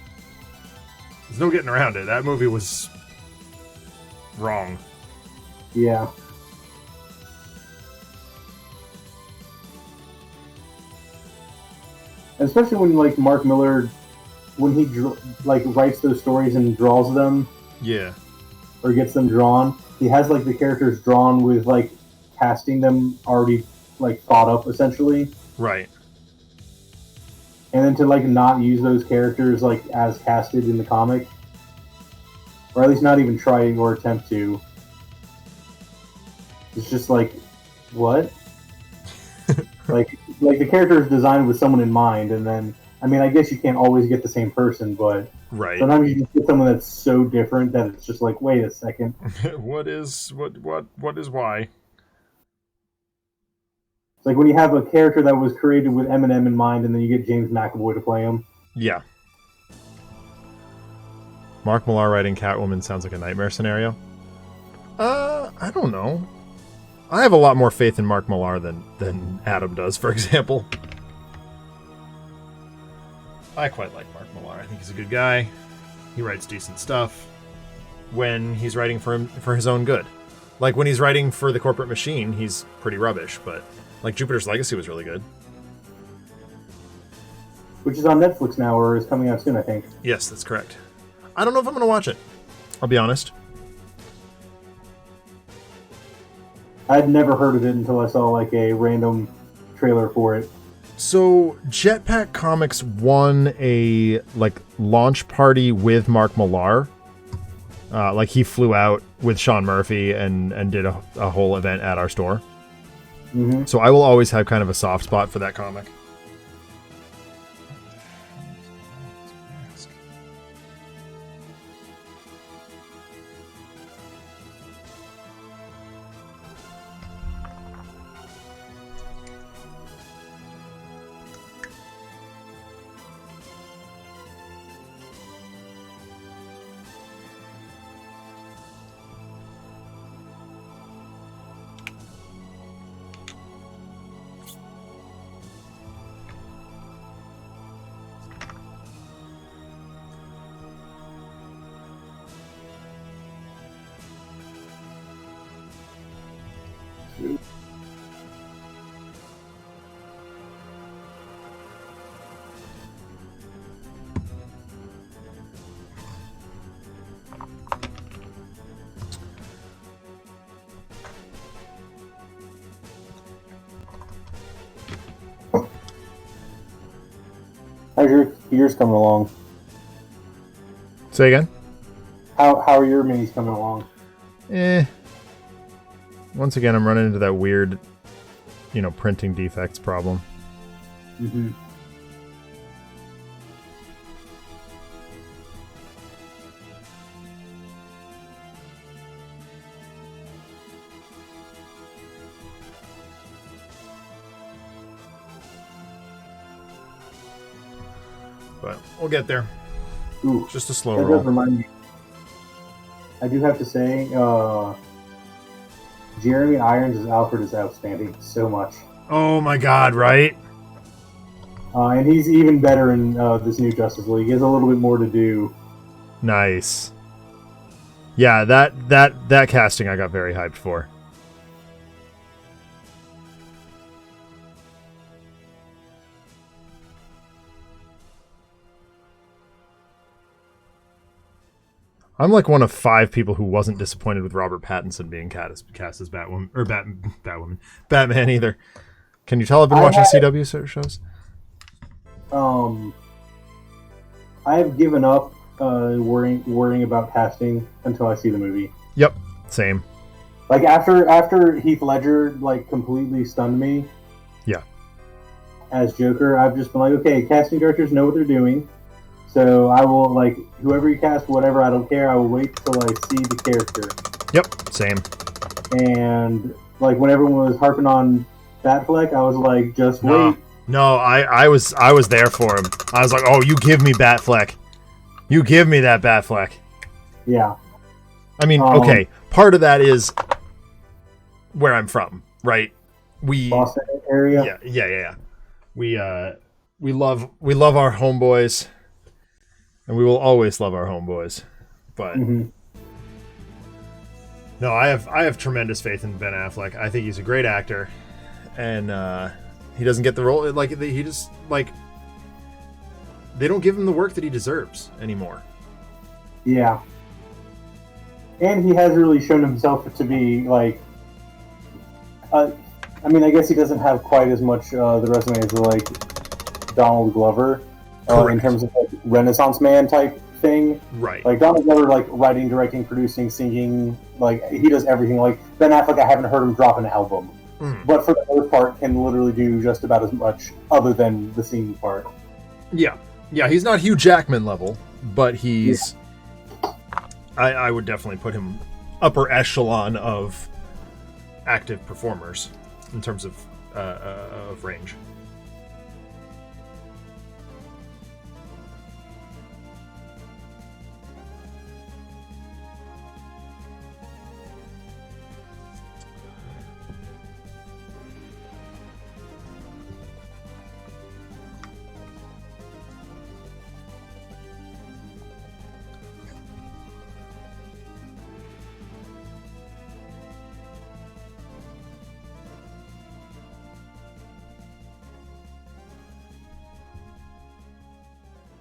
S1: getting around it. That movie was wrong.
S2: Yeah. Especially when Mark Miller, when he writes those stories and draws them.
S1: Yeah.
S2: Or gets them drawn, he has the characters drawn with casting them already thought up essentially.
S1: Right.
S2: And then to not use those characters as casted in the comic, or at least not even try or attempt to, It's just like, what? like the character is designed with someone in mind, and then I mean, I guess you can't always get the same person, but
S1: Right.
S2: sometimes you just get someone that's so different that it's just like, wait a second.
S1: What is why?
S2: It's like when you have a character that was created with Eminem in mind, and then you get James McAvoy to play him.
S1: Yeah. Mark Millar writing Catwoman sounds like a nightmare scenario. I don't know. I have a lot more faith in Mark Millar than Adam does, for example. I quite like Mark Millar. I think he's a good guy. He writes decent stuff when he's writing for his own good. Like when he's writing for the corporate machine, he's pretty rubbish, but like Jupiter's Legacy was really good.
S2: Which is on Netflix now, or is coming out soon, I think.
S1: Yes, that's correct. I don't know if I'm going to watch it. I'll be honest.
S2: I'd never heard of it until I saw like a random trailer for it.
S1: So Jetpack Comics won a like launch party with Mark Millar. Like he flew out with Sean Murphy and did a whole event at our store.
S2: Mm-hmm.
S1: So I will always have kind of a soft spot for that comic.
S2: How's your years coming along?
S1: Say again?
S2: How are your minis coming along?
S1: Once again, I'm running into that weird, printing defects problem.
S2: Mm-hmm.
S1: But we'll get there.
S2: Ooh,
S1: Just a slow
S2: that
S1: roll.
S2: does remind me. I do have to say, Jeremy Irons as Alfred is outstanding so much.
S1: Oh my god, right?
S2: And he's even better in this new Justice League. He has a little bit more to do.
S1: Nice. Yeah, that casting I got very hyped for. I'm like one of 5 people who wasn't disappointed with Robert Pattinson being cast as Batwoman or Batman either. Can you tell I've been watching CW shows?
S2: I have given up worrying about casting until I see the movie.
S1: Yep, same.
S2: Like after Heath Ledger like completely stunned me.
S1: Yeah.
S2: As Joker, I've just been like, okay, casting directors know what they're doing. So I will, like, whoever you cast, whatever, I don't care. I will wait till I see the character.
S1: Yep, same.
S2: And, like, when everyone was harping on Batfleck, I was like, just wait.
S1: No, I was there for him. I was like, oh, you give me Batfleck. You give me that Batfleck.
S2: Yeah.
S1: I mean, okay, part of that is where I'm from, right?
S2: Boston area?
S1: Yeah. We love our homeboys. And we will always love our homeboys, but no, I have tremendous faith in Ben Affleck. I think he's a great actor, and he doesn't get the role. Like he just like they don't give him the work that he deserves anymore.
S2: Yeah, and he has really shown himself to be like. I mean, I guess he doesn't have quite as much the resume as like Donald Glover. In terms of like Renaissance man type thing.
S1: Right.
S2: Like Donald Glover, like writing, directing, producing, singing, like he does everything. Like Ben Affleck, I haven't heard him drop an album, but for the most part, can literally do just about as much, other than the singing part.
S1: Yeah, he's not Hugh Jackman level, but he's. Yeah. I would definitely put him upper echelon of active performers in terms of range.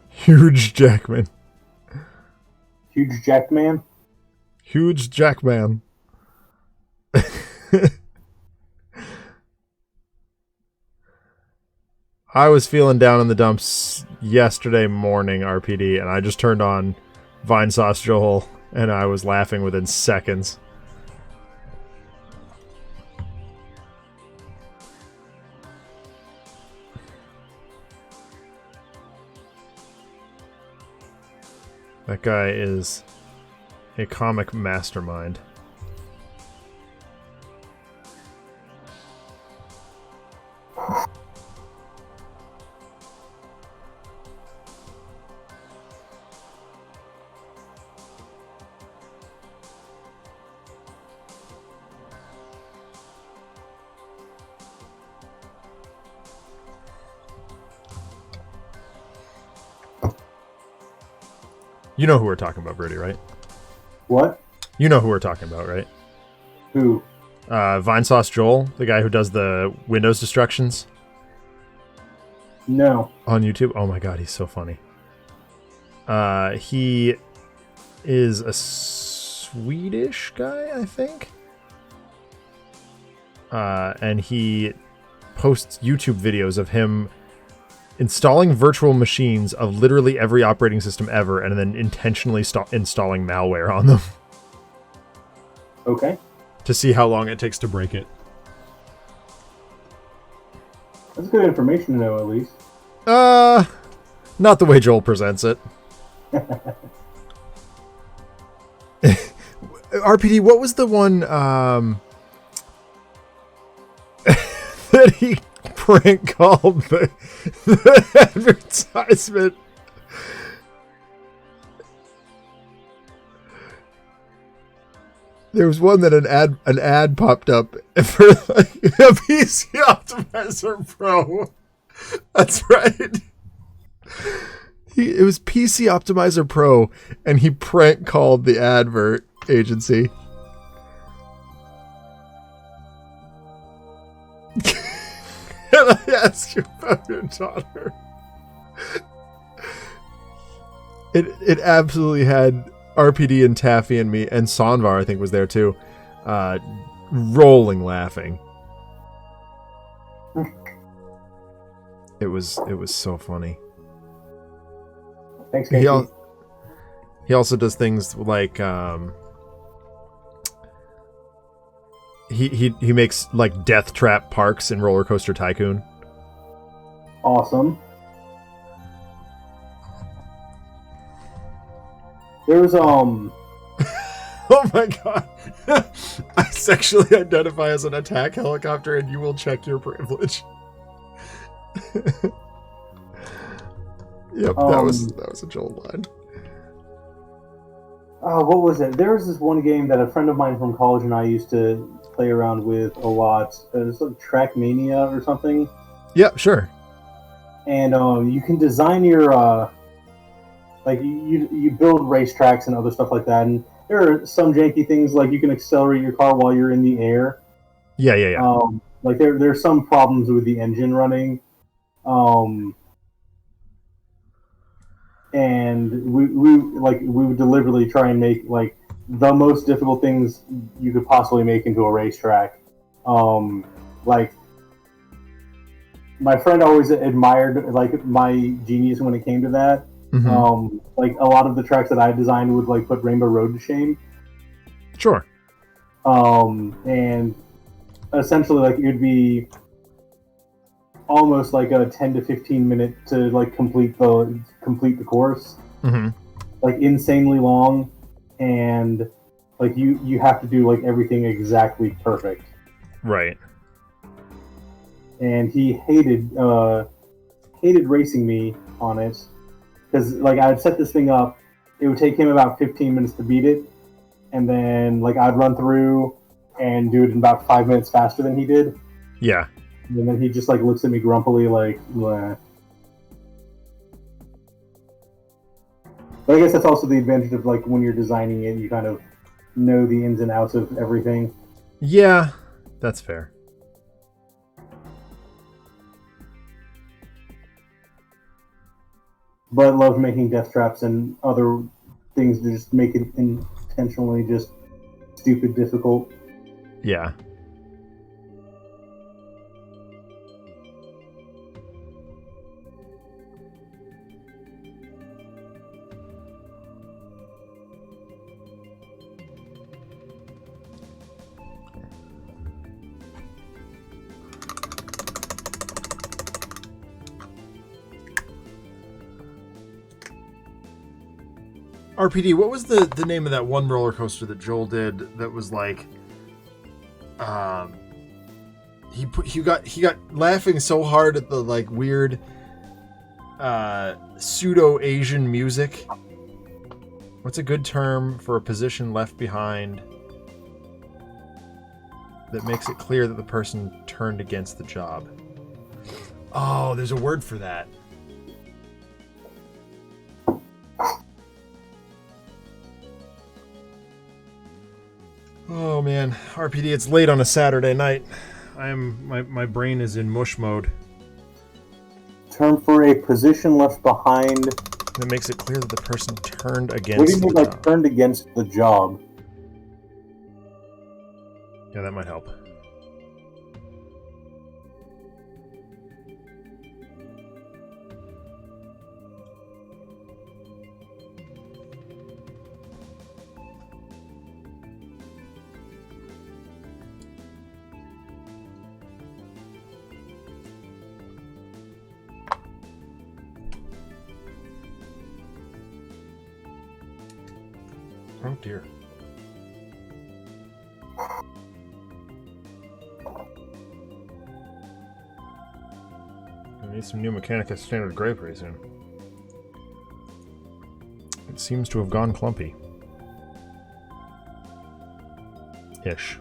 S1: Huge Jackman.
S2: Huge Jackman?
S1: Huge Jackman. I was feeling down in the dumps yesterday morning, RPD, and I just turned on Vine Sauce Joel, and I was laughing within seconds. That guy is a comic mastermind. You know who we're talking about, Brody, right?
S2: What?
S1: You know who we're talking about, right?
S2: Who?
S1: Vine Sauce Joel, the guy who does the Windows destructions.
S2: No.
S1: On YouTube? Oh my god, he's so funny. He is a Swedish guy, I think. And he posts YouTube videos of him installing virtual machines of literally every operating system ever, and then intentionally installing malware on them.
S2: Okay.
S1: To see how long it takes to break it.
S2: That's good information to know, at least.
S1: Not the way Joel presents it. RPD, what was the one that he prank called the advertisement? There was one that an ad popped up for like a PC Optimizer Pro. That's right. It was PC Optimizer Pro, and he prank called the advert agency. And I asked you about your daughter. It absolutely had RPD and Taffy and me, and Sonvar I think was there too, rolling laughing. It was so funny.
S2: Thanks, Casey.
S1: He also does things like he makes like death trap parks in Roller Coaster Tycoon.
S2: Awesome. There's
S1: Oh my god. I sexually identify as an attack helicopter, and you will check your privilege. Yep, that was a Joel line.
S2: What was it? There was this one game that a friend of mine from college and I used to play around with a lot. It was like Track Mania or something.
S1: Yeah, sure.
S2: And you can design your like you build racetracks and other stuff like that. And there are some janky things like you can accelerate your car while you're in the air.
S1: Yeah.
S2: Like there's some problems with the engine running. And we would deliberately try and make like the most difficult things you could possibly make into a racetrack. Like my friend always admired like my genius when it came to that. Like a lot of the tracks that I designed would like put Rainbow Road to shame.
S1: Sure.
S2: And essentially, like it would be almost like a 10 to 15 minute to like complete the course. Like insanely long, and like you have to do like everything exactly perfect.
S1: Right.
S2: And he hated racing me on it because like I'd set this thing up. It would take him about 15 minutes to beat it, and then like I'd run through and do it in about 5 minutes faster than he did.
S1: Yeah.
S2: And then he just like looks at me grumpily like, bleh. But I guess that's also the advantage of like when you're designing it, you kind of know the ins and outs of everything.
S1: Yeah, that's fair.
S2: But I love making death traps and other things to just make it intentionally just stupid difficult.
S1: Yeah. RPD, what was the name of that one roller coaster that Joel did that was like he got laughing so hard at the like weird pseudo Asian music. What's a good term for a position left behind that makes it clear that the person turned against the job? Oh, there's a word for that. Oh man, RPD, it's late on a Saturday night. My brain is in mush mode.
S2: Term for a position left behind.
S1: That makes it clear that the person turned against.
S2: What do you mean, like
S1: job.
S2: turned against the job?
S1: Yeah, that might help. Oh dear. I need some new Mechanica Standard Gray pretty soon. It seems to have gone clumpy. Ish.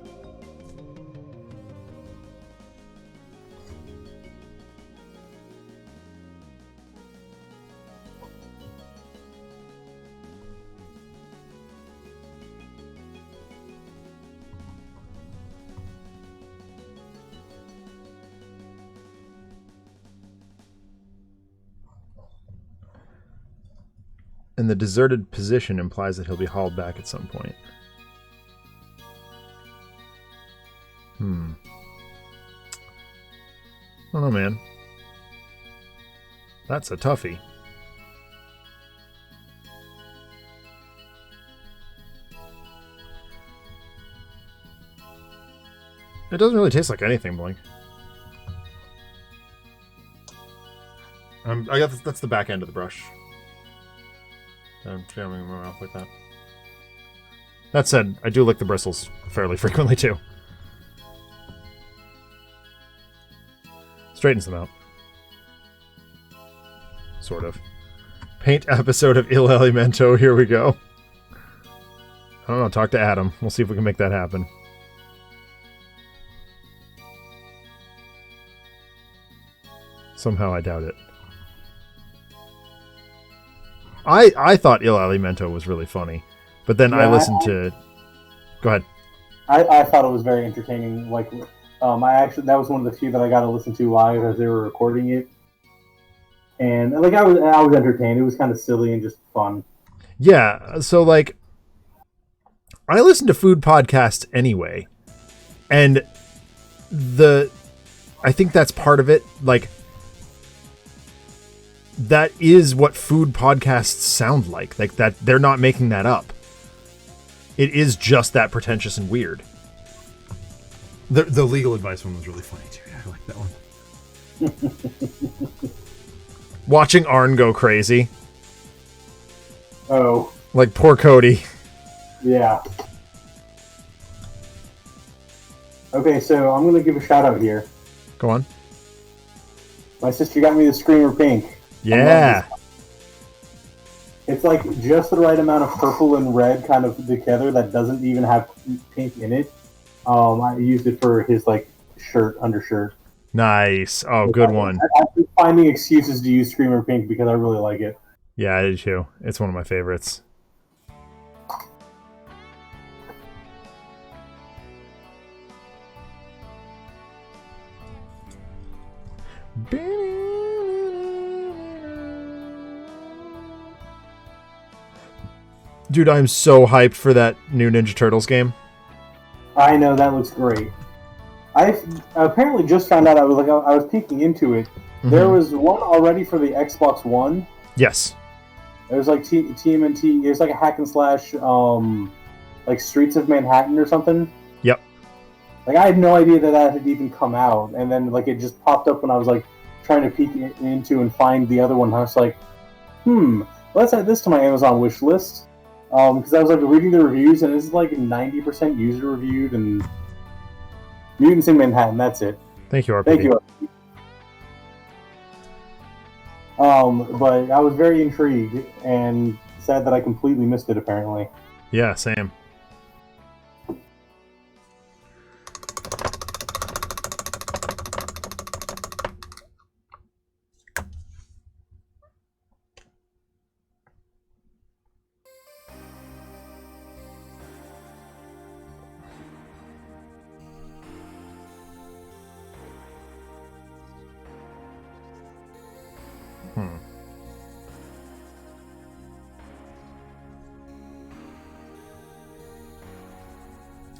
S1: And the deserted position implies that he'll be hauled back at some point. I don't know, man. That's a toughie. It doesn't really taste like anything, Blink. I got that's the back end of the brush. I'm jamming my mouth like that. That said, I do lick the bristles fairly frequently too. Straightens them out. Sort of. Paint episode of Il Alimento, here we go. I don't know, talk to Adam. We'll see if we can make that happen. Somehow I doubt it. I thought Il Alimento was really funny, but then I listened to... Go ahead.
S2: I thought it was very entertaining. Like, that was one of the few that I got to listen to live as they were recording it, and like I was entertained. It was kind of silly and just fun.
S1: Yeah, so like, I listen to food podcasts anyway, and I think that's part of it. Like, that is what food podcasts sound like. Like that, they're not making that up. It is just that pretentious and weird.
S3: The legal advice one was really funny too. I like that one.
S1: Watching Arn go crazy.
S2: Oh.
S1: Like poor Cody.
S2: Yeah. Okay, so I'm gonna give a shout out here.
S1: Go on.
S2: My sister got me the Screamer Pink.
S1: Yeah.
S2: It's like just the right amount of purple and red kind of together that doesn't even have pink in it. I used it for his like undershirt.
S1: Nice. Oh, good one.
S2: I've been finding excuses to use Screamer Pink because I really like it.
S1: Yeah, I do too. It's one of my favorites. Dude, I'm so hyped for that new Ninja Turtles game.
S2: I know, that looks great. I apparently just found out, I was peeking into it. Mm-hmm. There was one already for the Xbox One.
S1: Yes.
S2: It was like TMNT. It was like a hack and slash, like Streets of Manhattan or something.
S1: Yep.
S2: Like, I had no idea that had even come out, and then like it just popped up when I was like trying to peek into and find the other one. I was like, let's add this to my Amazon wish list. Because I was like reading the reviews, and it's like 90% user reviewed, and Mutants in Manhattan. That's it.
S1: Thank you, RPD.
S2: Thank you, RPD. But I was very intrigued and sad that I completely missed it. Apparently.
S1: Yeah, same.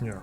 S1: Yeah.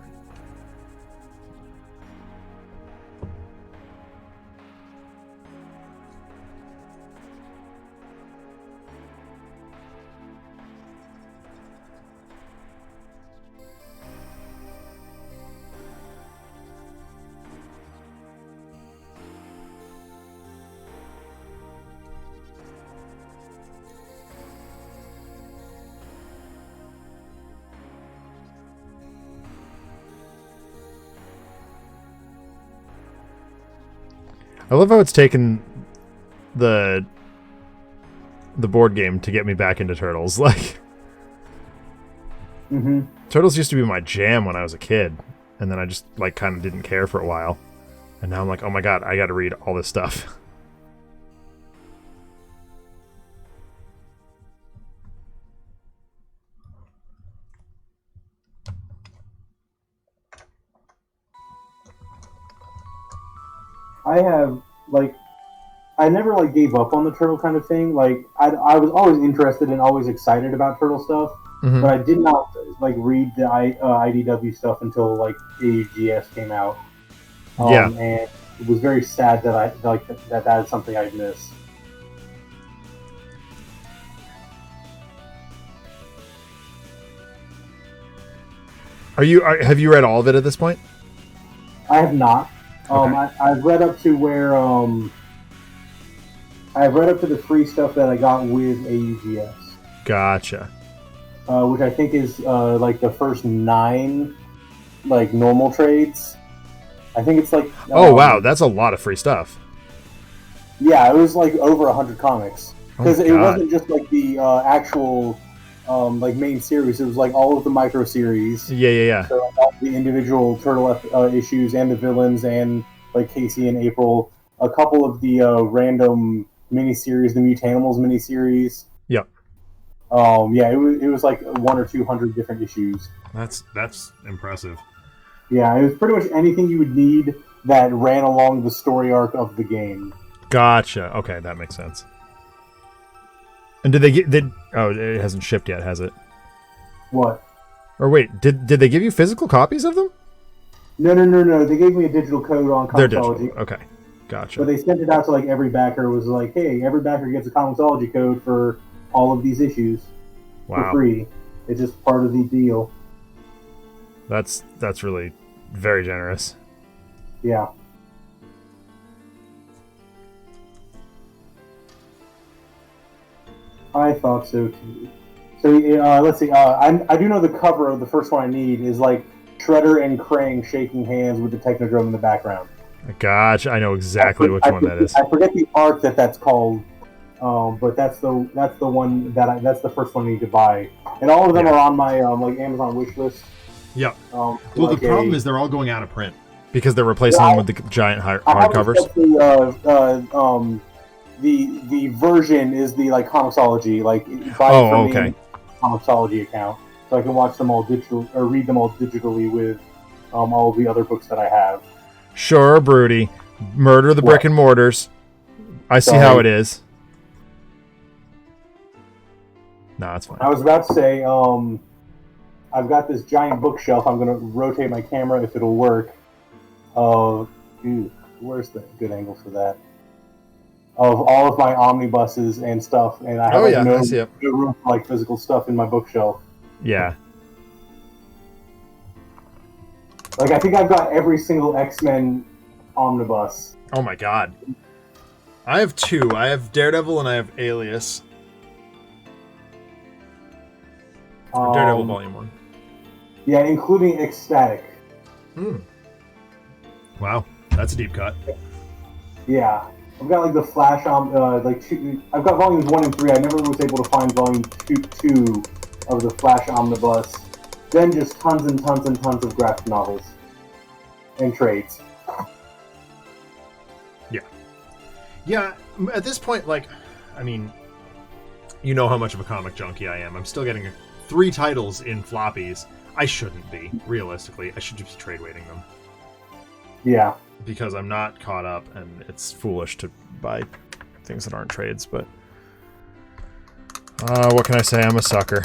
S1: I love how it's taken the board game to get me back into Turtles. Like, Turtles used to be my jam when I was a kid, and then I just like kind of didn't care for a while, and now I'm like, oh my god, I got to read all this stuff.
S2: I have, like, I never, like, gave up on the Turtle kind of thing. Like, I was always interested and always excited about Turtle stuff, but I did not, like, read the IDW stuff until, like, AGS came out. And it was very sad that that is something I'd missed.
S1: Have you read all of it at this point?
S2: I have not.
S1: Okay.
S2: I've read up to where I've read up to the free stuff that I got with AUGS.
S1: Gotcha.
S2: Which I think is like the first 9 like normal trades. I think it's like
S1: oh wow, that's a lot of free stuff.
S2: Yeah, it was like over 100 comics because it wasn't just like the actual like main series. It was like all of the micro series.
S1: Yeah.
S2: So like, all the individual Turtle issues and the villains and like Casey and April. A couple of the random miniseries, the Mutanimals miniseries.
S1: Yep.
S2: Yeah, it was like 100 or 200 different issues.
S3: That's impressive.
S2: Yeah, it was pretty much anything you would need that ran along the story arc of the game.
S1: Gotcha. Okay, that makes sense. And did they get? Oh, it hasn't shipped yet, has it?
S2: What?
S1: Or wait, did they give you physical copies of them?
S2: No. They gave me a digital code on Comixology.
S1: They're digital. Okay, Gotcha.
S2: But they sent it out to like every backer. It was like, hey, every backer gets a Comixology code for all of these issues for free. It's just part of the deal.
S1: That's really very generous.
S2: Yeah. I thought so too. So let's see. I do know the cover of the first one I need is like Shredder and Krang shaking hands with the Technodrome in the background.
S1: Gotcha. I know exactly which one that is.
S2: I forget the art that's called, but that's the one that's the first one I need to buy. And all of them are on my like Amazon wish list.
S3: Yep. Well, like the problem is they're all going out of print
S1: because they're replacing them with the giant hardcovers.
S2: The version is the like Comixology, like buy it from the Comixology account, so I can watch them all digital or read them all digitally with all of the other books that I have.
S1: Sure, Broody. Murder the brick and mortars. I see how it is. Nah, it's fine.
S2: I was about to say, I've got this giant bookshelf. I'm going to rotate my camera if it'll work. Where's the good angle for that? Of all of my omnibuses and stuff, and I have no room for like physical stuff in my bookshelf.
S1: Yeah.
S2: Like I think I've got every single X-Men omnibus.
S1: Oh my god. I have two. I have Daredevil and I have Alias. Daredevil Volume 1.
S2: Yeah, including Ecstatic.
S3: Wow, that's a deep cut.
S2: Yeah. I've got like the Flash I've got volumes 1 and 3. I never was able to find volume 2 of the Flash Omnibus. Then just tons and tons and tons of graphic novels and trades.
S3: Yeah, at this point, like, I mean, you know how much of a comic junkie I am. I'm still getting 3 titles in floppies. I shouldn't be, realistically. I should just be trade weighting them.
S2: Yeah.
S1: Because I'm not caught up, and it's foolish to buy things that aren't trades, but what can I say? I'm a sucker.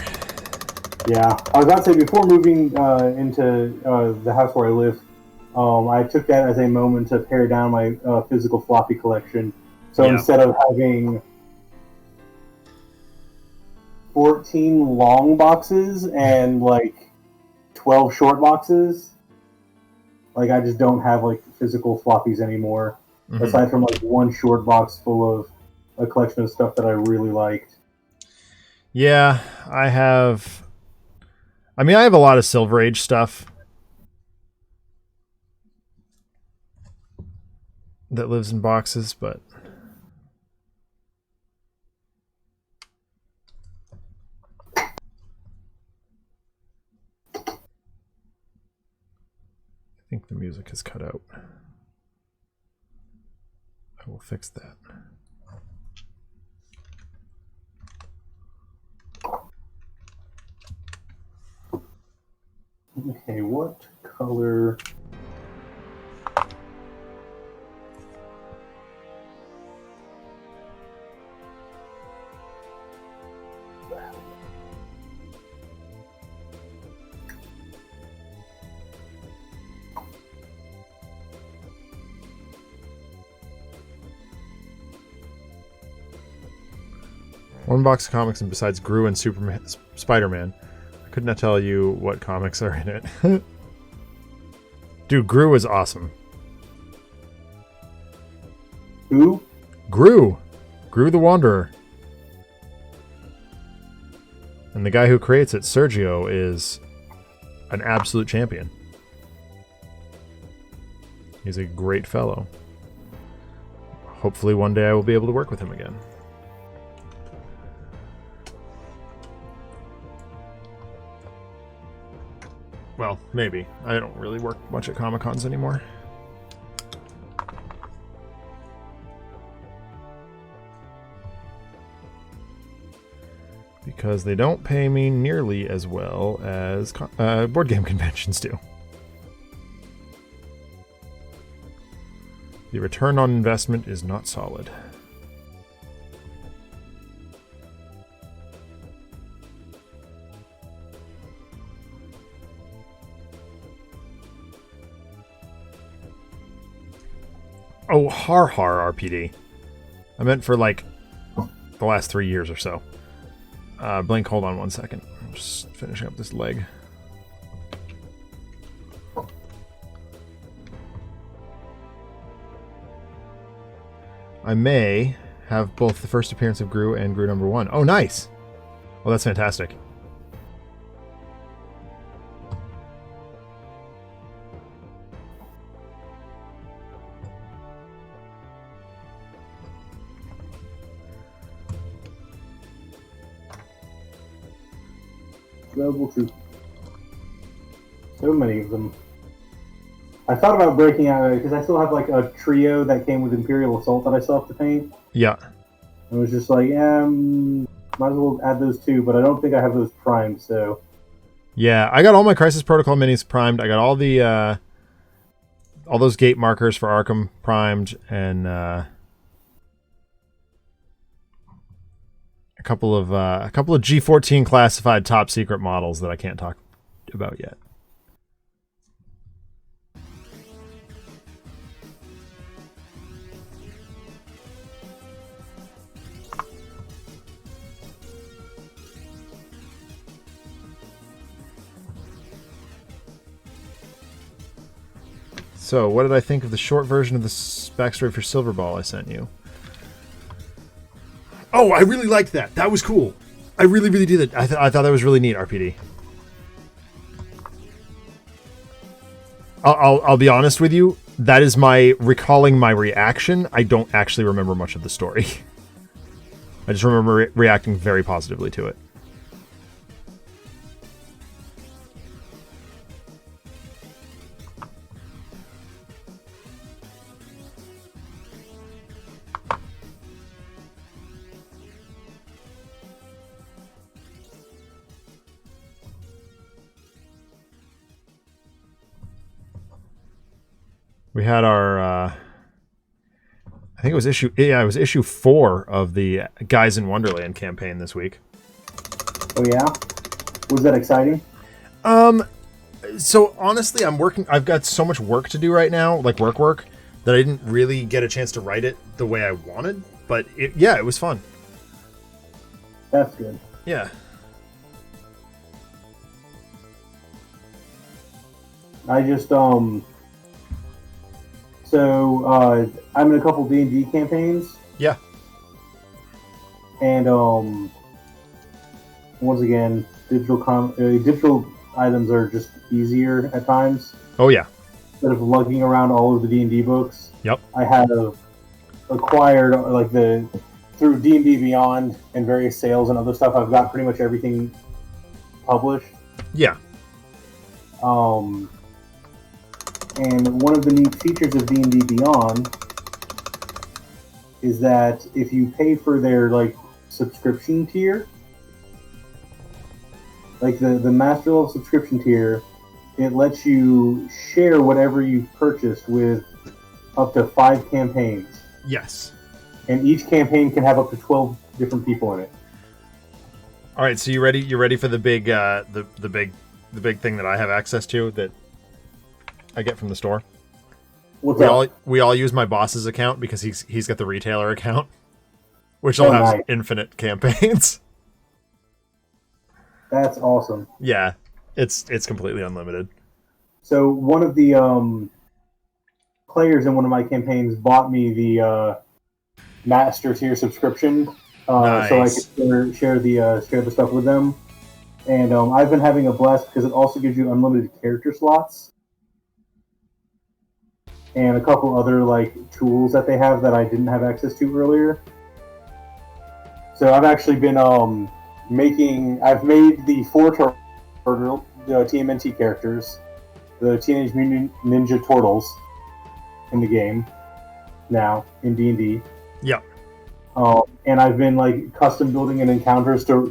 S2: Yeah. I was about to say, before moving into the house where I live, I took that as a moment to pare down my physical floppy collection. So instead of having 14 long boxes and like 12 short boxes, like I just don't have like physical floppies anymore. Aside from like one short box full of a collection of stuff that I really liked.
S1: Yeah, I have a lot of Silver Age stuff that lives in boxes, but I think the music is cut out. I will fix that.
S2: Okay, what color?
S1: One box of comics, and besides Gru and Superman, Spider-Man, I could not tell you what comics are in it. Dude, Gru is awesome.
S2: Who?
S1: Gru the Wanderer. And the guy who creates it, Sergio, is an absolute champion. He's a great fellow. Hopefully one day I will be able to work with him again. Well, maybe. I don't really work much at Comic-Cons anymore. Because they don't pay me nearly as well as board game conventions do. The return on investment is not solid. Oh, Har RPD. I meant for like the last 3 years or so. Blink, hold on 1 second. I'm just finishing up this leg. I may have both the first appearance of Gru and Gru number 1. Oh, nice! Well, that's fantastic.
S2: Rebel Troop. So many of them. I thought about breaking out because I still have like a trio that came with Imperial Assault that I still have to paint.
S1: Yeah.
S2: I was just like, might as well add those two, but I don't think I have those primed, so.
S1: Yeah, I got all my Crisis Protocol minis primed. I got all the all those gate markers for Arkham primed, and a couple of G14 classified top secret models that I can't talk about yet. So, what did I think of the short version of the backstory for Silver Ball I sent you?
S3: Oh, I really liked that. That was cool. I really, really did.
S1: I thought that was really neat, RPD. I'll be honest with you. That is my recalling my reaction. I don't actually remember much of the story. I just remember reacting very positively to it. We had our, I think it was issue 4 of the Guys in Wonderland campaign this week.
S2: Oh yeah? Was that exciting?
S1: So honestly, I've got so much work to do right now, like work, that I didn't really get a chance to write it the way I wanted, but it was fun.
S2: That's good.
S1: Yeah.
S2: I just, So, I'm in a couple D&D campaigns.
S1: Yeah.
S2: And, once again, digital items are just easier at times.
S1: Oh, yeah.
S2: Instead of lugging around all of the D&D books.
S1: Yep.
S2: I have acquired, through D&D Beyond and various sales and other stuff, I've got pretty much everything published.
S1: Yeah.
S2: And one of the neat features of D&D Beyond is that if you pay for their subscription tier, like the Master Level subscription tier, it lets you share whatever you've purchased with up to 5 campaigns.
S1: Yes.
S2: And each campaign can have up to 12 different people in it.
S1: All right, so you ready? You ready for the big the big thing that I have access to that I get from the store?
S2: What's up?
S1: We all use my boss's account because he's got the retailer account, which will have infinite campaigns.
S2: That's awesome.
S1: Yeah, it's completely unlimited.
S2: So one of the players in one of my campaigns bought me the master tier subscription,
S1: Nice.
S2: so I could share the stuff with them. And I've been having a blast because it also gives you unlimited character slots and a couple other tools that they have that I didn't have access to earlier. So I've actually been I've made the 4 turtle TMNT characters, the Teenage Mutant Ninja Turtles in the game now in D&D.
S1: Yep.
S2: And I've been custom building an encounters to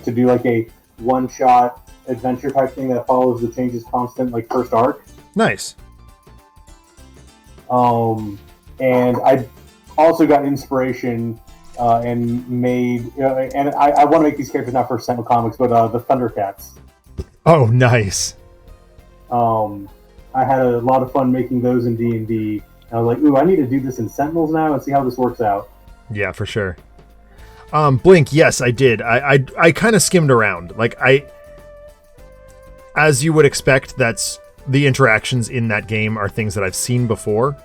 S2: to do a one-shot adventure type thing that follows the changes constant first arc.
S1: Nice.
S2: And I also got inspiration and made and I want to make these characters not for Sentinel Comics, but the Thundercats.
S1: Oh, nice.
S2: I had a lot of fun making those in D&D, I was like, ooh, I need to do this in Sentinels now and see how this works out.
S1: Yeah, for sure. Blink, yes, I did. I kind of skimmed around. Like, as you would expect, that's the interactions in that game are things that I've seen before.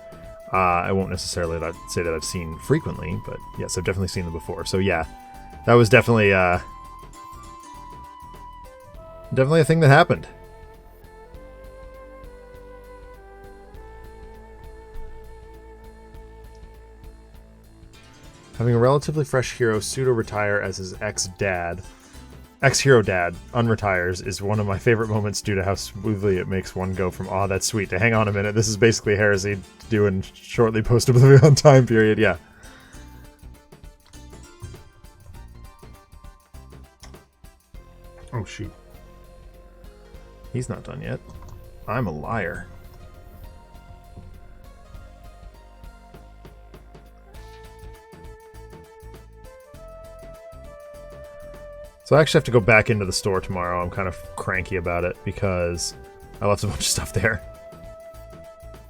S1: I won't necessarily say that I've seen frequently, but yes, I've definitely seen them before. So yeah, that was definitely a thing that happened. Having a relatively fresh hero pseudo-retire as his ex-hero dad unretires is one of my favorite moments due to how smoothly it makes one go from, "Aw, that's sweet," to "hang on a minute, this is basically heresy," doing shortly post-Oblivion time period, yeah. Oh, shoot. He's not done yet. I'm a liar. So I actually have to go back into the store tomorrow. I'm kind of cranky about it because I left a bunch of stuff there.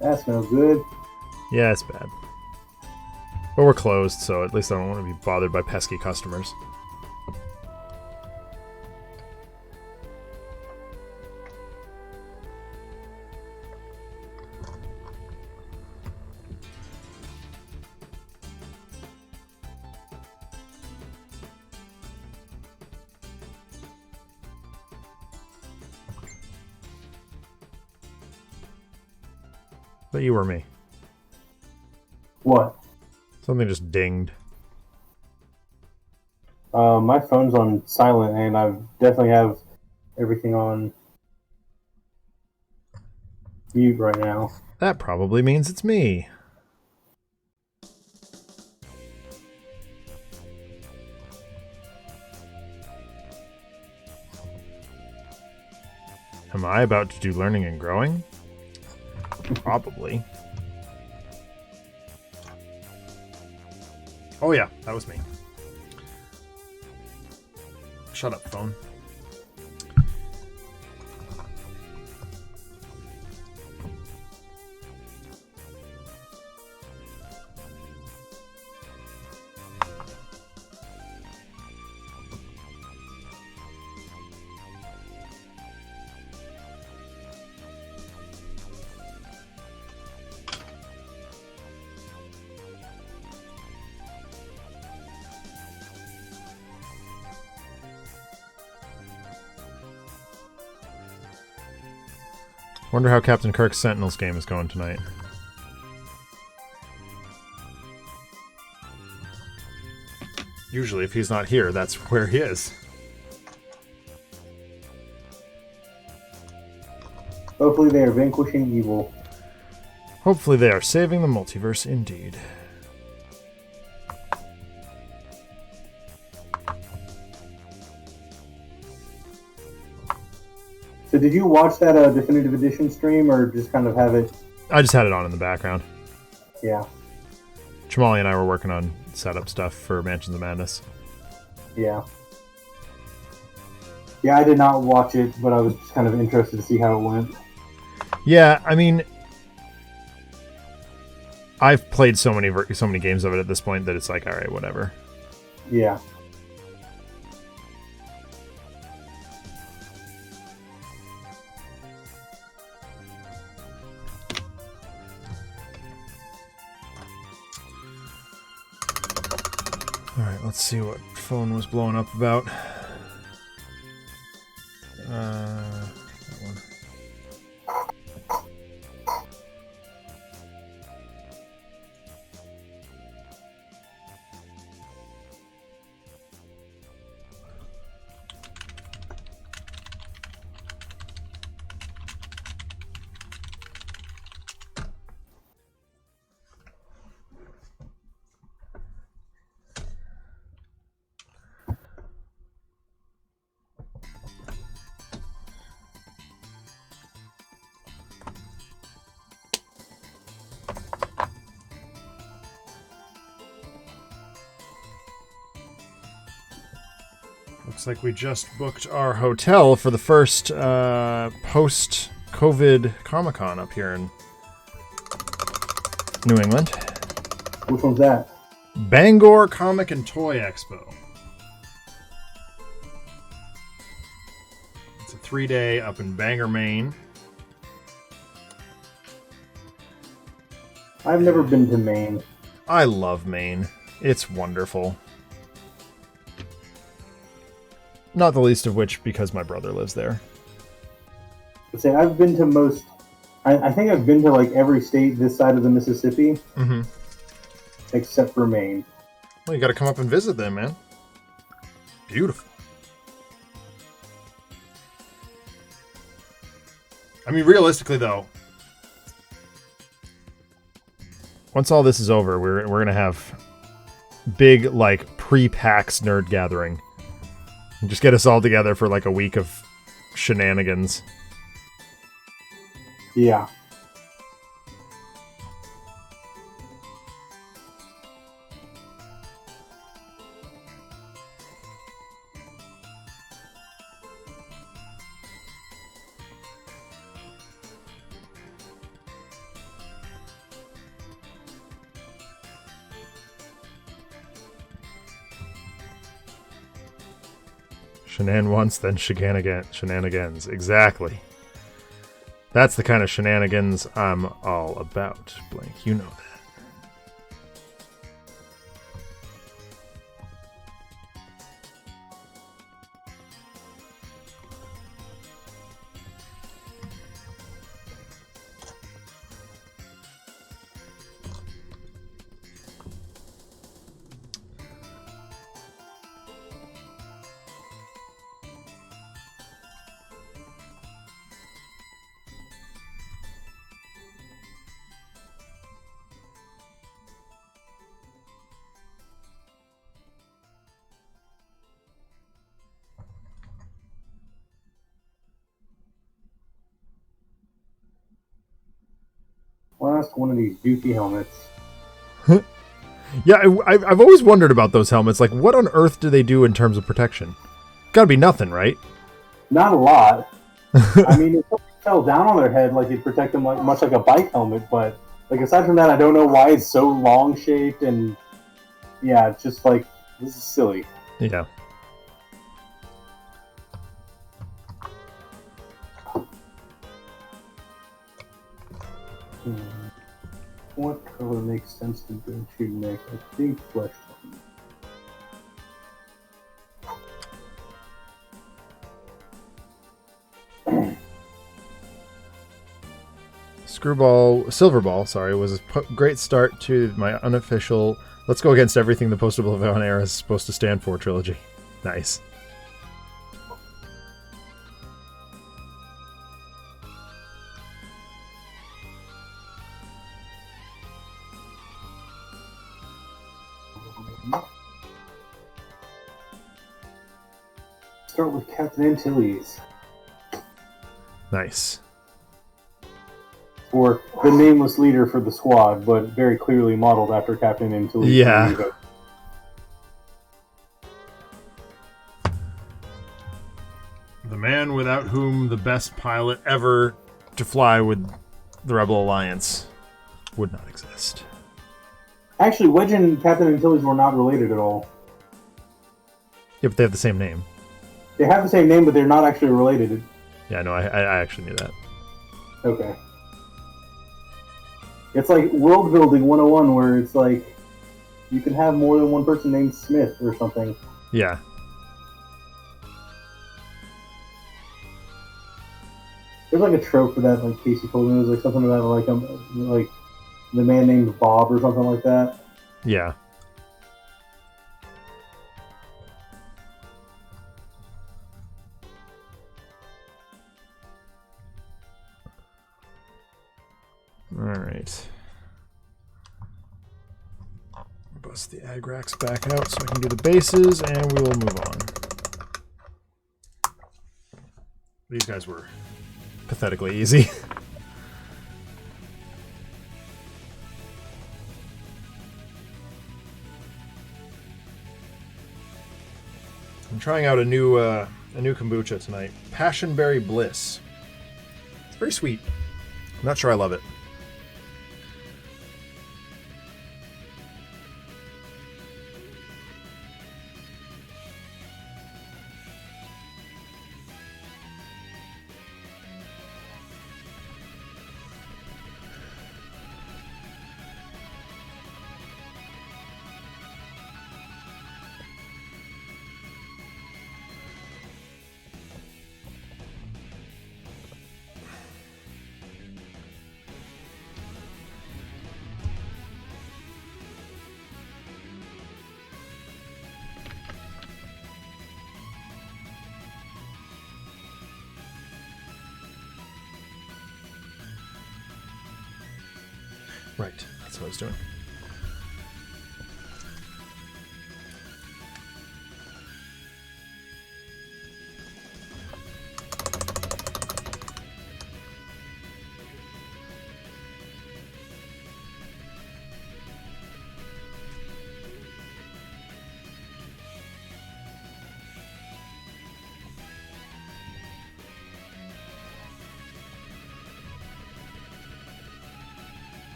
S2: That smells good.
S1: Yeah, it's bad. But we're closed, so at least I don't want to be bothered by pesky customers. But you or me.
S2: What?
S1: Something just dinged.
S2: My phone's on silent, and I definitely have everything on mute right now.
S1: That probably means it's me. Am I about to do learning and growing? Probably. Oh yeah, that was me. Shut up, phone. Wonder how Captain Kirk's Sentinels game is going tonight. Usually, if he's not here, that's where he is.
S2: Hopefully they are vanquishing evil.
S1: Hopefully they are saving the multiverse indeed.
S2: So did you watch that Definitive Edition stream, or just kind of have it?
S1: I just had it on in the background.
S2: Yeah.
S1: Chamali and I were working on setup stuff for Mansions of Madness.
S2: Yeah. Yeah, I did not watch it, but I was just kind of interested to see how it went.
S1: Yeah, I mean, I've played so many games of it at this point that it's like, all right, whatever.
S2: Yeah.
S1: Alright, let's see what phone was blowing up about. That one. Looks like we just booked our hotel for the first post-COVID Comic-Con up here in New England.
S2: Which one's that?
S3: Bangor Comic and Toy Expo. It's a 3-day up in Bangor, Maine.
S2: I've never been to Maine.
S1: I love Maine. It's wonderful. Not the least of which because my brother lives there.
S2: I'd say I've been to most... I think I've been to like every state this side of the Mississippi.
S1: Mm-hmm.
S2: Except for Maine.
S1: Well, you got to come up and visit them, man. Beautiful.
S3: I mean, realistically, though,
S1: once all this is over, we're gonna have big like pre-PAX nerd gathering. And just get us all together for like a week of shenanigans.
S2: Yeah.
S1: Shenan once, then shenanigans. Exactly. That's the kind of shenanigans I'm all about. Blank, you know that.
S2: Last one of these Dookie helmets.
S1: Yeah, I've always wondered about those helmets. Like, what on earth do they do in terms of protection? Gotta be nothing, right?
S2: Not a lot. I mean, if something fell down on their head, like it'd protect them like much like a bike helmet. But like aside from that, I don't know why it's so long shaped and yeah, it's just like this is silly.
S1: Yeah.
S2: What color makes sense to make? I think flesh tone.
S1: Silverball, sorry, was a great start to my unofficial "Let's go against everything the Postable Von era is supposed to stand for" trilogy. Nice.
S2: Start with Captain Antilles.
S1: Nice.
S2: Or the nameless leader for the squad, but very clearly modeled after Captain Antilles.
S1: Yeah.
S3: the man without whom the best pilot
S1: Ever to fly with the Rebel Alliance would not exist.
S2: Actually, Wedge and Captain Antilles were not related at all.
S1: Yeah, but they have the same name.
S2: They have the same name, but they're not actually related.
S1: Yeah, no, I actually knew that.
S2: Okay. It's like world building 101, where it's like you can have more than one person named Smith or something.
S1: Yeah.
S2: There's like a trope for that, like Casey told me. It was like something about like the man named Bob or something like that.
S1: Yeah. All right. Bust the agrax back out so I can do the bases, and we will move on.
S3: These guys were
S1: Pathetically easy. I'm trying out a new kombucha tonight. Passionberry Bliss. It's very sweet. I'm not sure I love it. Right. That's what I was doing.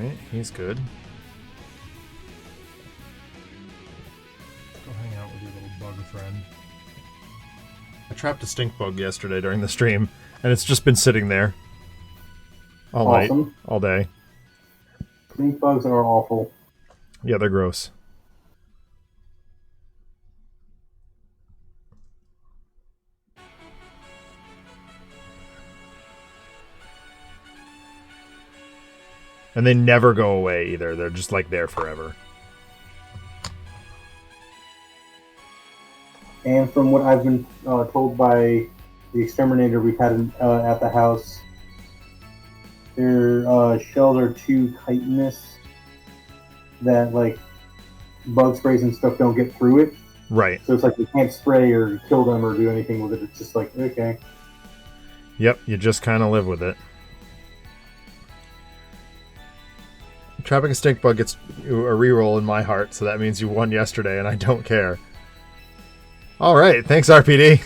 S1: Alright, he's good.
S3: Go hang out with your little bug friend.
S1: I trapped a stink bug yesterday during the stream, and it's just been sitting there all
S2: Awesome.
S1: night, all day.
S2: Stink bugs are awful.
S1: Yeah, they're gross. And they never go away either. They're just like there forever.
S2: And from what I've been told by the exterminator we've had at the house, their shells are too chitinous that like bug sprays and stuff don't get through it.
S1: Right.
S2: So it's like you can't spray or kill them or do anything with it. It's just like, okay.
S1: Yep, you just kind of live with it. Trapping a stink bug gets a reroll in my heart, so that means you won yesterday, and I don't care. Alright, thanks, RPD.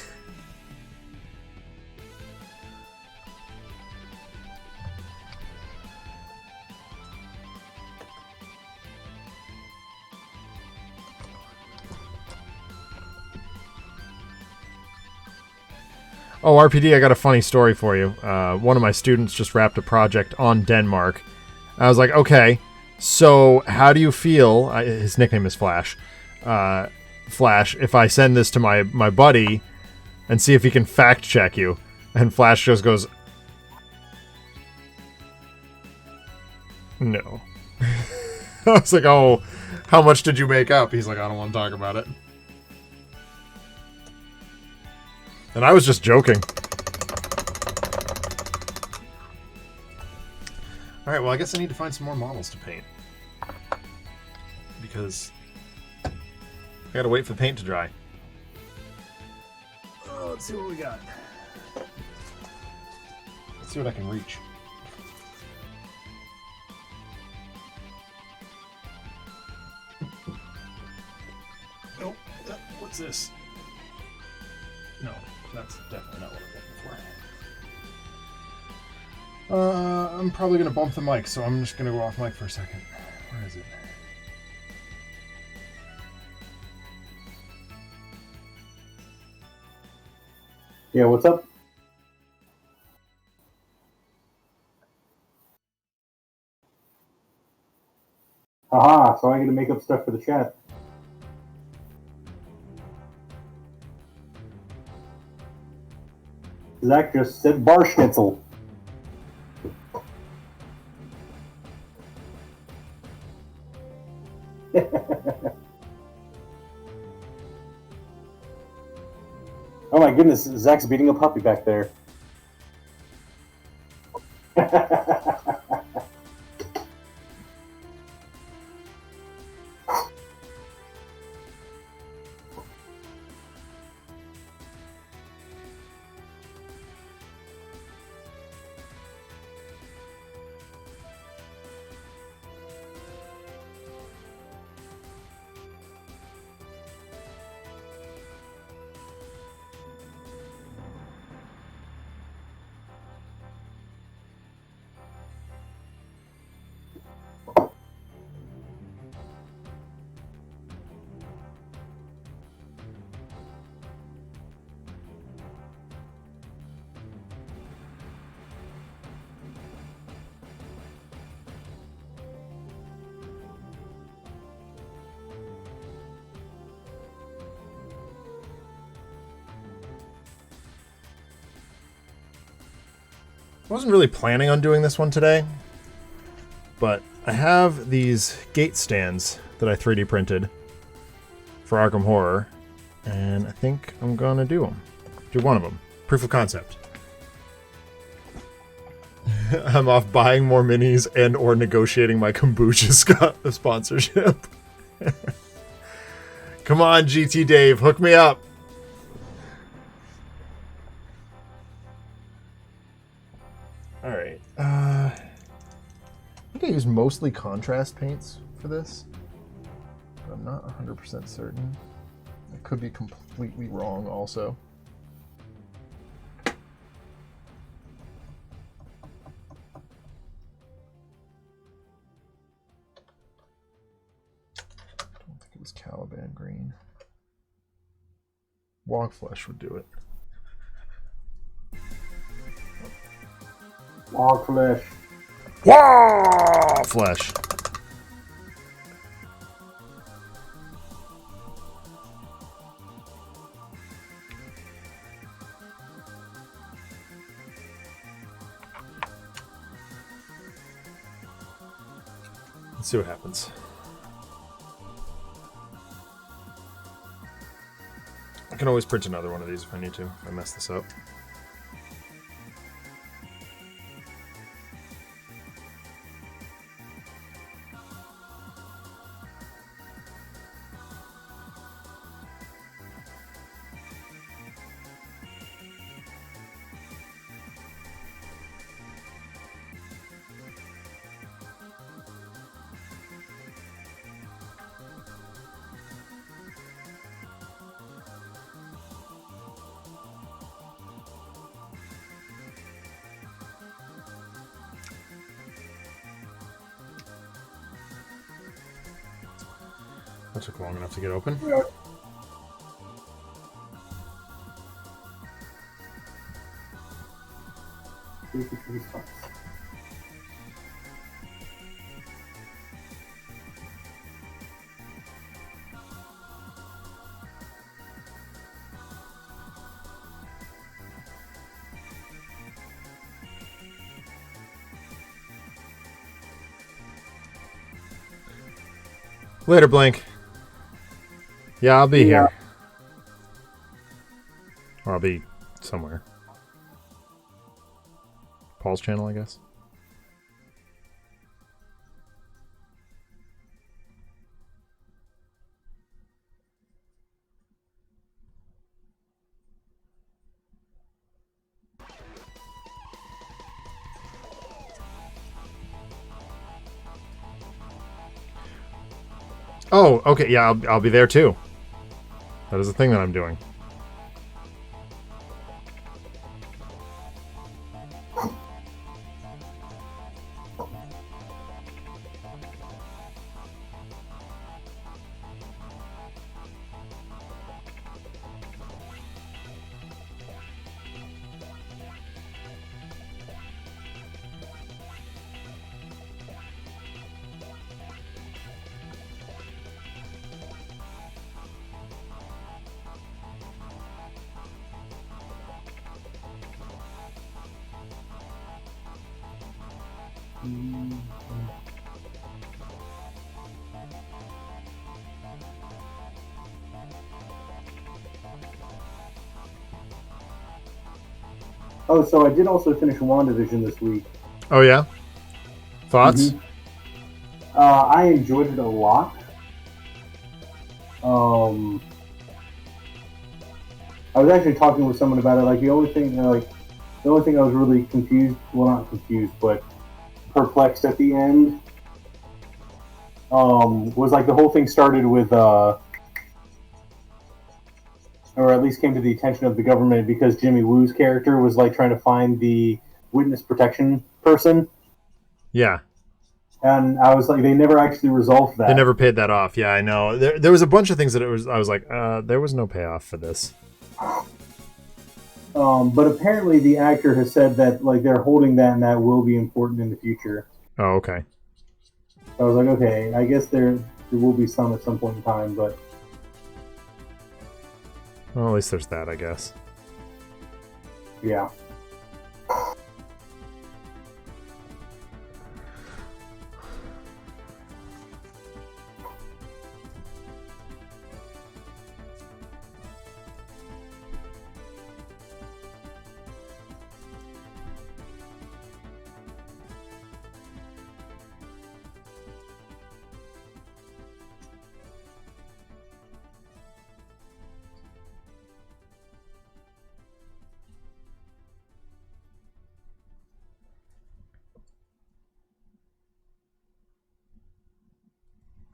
S1: Oh, RPD, I got a funny story for you. One of my students just wrapped a project on Denmark. I was like, okay, so how do you feel? His nickname is Flash. Flash, if I send this to my buddy and see if he can fact check you. And Flash just goes, no. I was like, oh, how much did you make up? He's like, I don't want to talk about it. And I was just joking. Alright, well, I guess I need to find some more models to paint. Because I gotta wait for the paint to dry. Oh, let's see what we got. Let's see what I can reach. Nope. What's this? No, that's definitely not what I'm looking for. I'm probably going to bump the mic, so I'm just going to go off mic for a second. Where is it?
S2: Yeah, what's up? Haha, so I get to make up stuff for the chat. Zach just said bar schnitzel. Oh my goodness, Zach's beating a puppy back there.
S1: I wasn't really planning on doing this one today, but I have these gate stands that I 3D printed for Arkham Horror, and I think I'm gonna do them. Do one of them. Proof of concept. I'm off buying more minis and or negotiating my kombucha sponsorship. Come on, GT Dave, hook me up. All right. I think I use mostly contrast paints for this, but I'm not 100% certain. I could be completely wrong also. Caliban green. Wog flesh would do it.
S2: Wog flesh.
S1: Wog flesh. Let's see what happens. I can always print another one of these if I need to, if I mess this up. That took long enough to get open.
S2: Yeah.
S1: Later, Blank. Yeah, I'll be here. Or I'll be somewhere. Paul's channel, I guess. Oh, okay. Yeah, I'll be there too. That is the thing that I'm doing.
S2: Oh, so I did also finish WandaVision this week.
S1: Oh, yeah? Thoughts?
S2: Mm-hmm. I enjoyed it a lot. I was actually talking with someone about it. Like the only thing I was really confused, well, not confused, but perplexed at the end, was like the whole thing started with, or at least came to the attention of the government because Jimmy Woo's character was like trying to find the witness protection person.
S1: Yeah.
S2: And I was like, they never actually resolved that.
S1: They never paid that off. Yeah, I know. There was a bunch of things that I was like, there was no payoff for this.
S2: But apparently the actor has said that like they're holding that and that will be important in the future.
S1: Oh, okay.
S2: So I was like, okay, I guess there will be some at some point in time, but
S1: Well, at least there's that, I guess.
S2: yeah.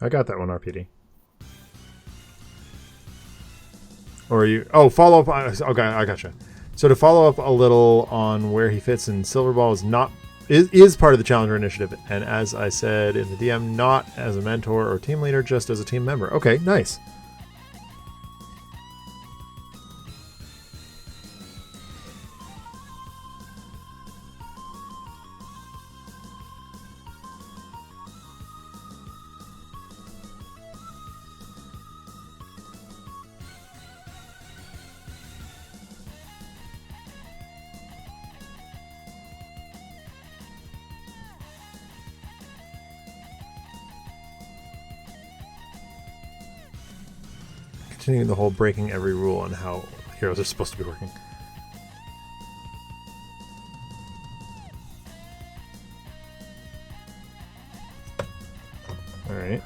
S1: I got that one, RPD. Or you... Oh, follow up on... Okay, I gotcha. So to follow up a little on where he fits in Silver Ball is part of the Challenger Initiative. And as I said in the DM, not as a mentor or team leader, just as a team member. Okay, nice. Continuing the whole breaking every rule on how heroes are supposed to be working. Alright.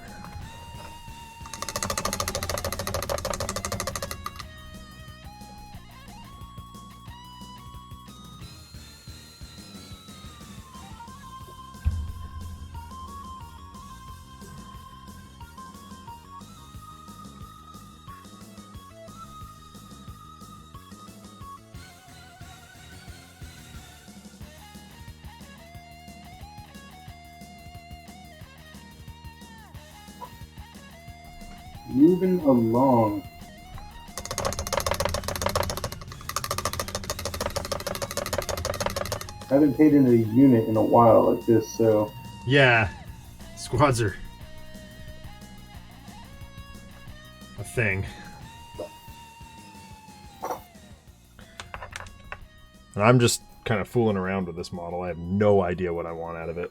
S2: Moving along. I haven't paid in a unit in a while like this, so...
S3: Yeah. Squads are a thing.
S1: And I'm just kind of fooling around with this model. I have no idea what I want out of it.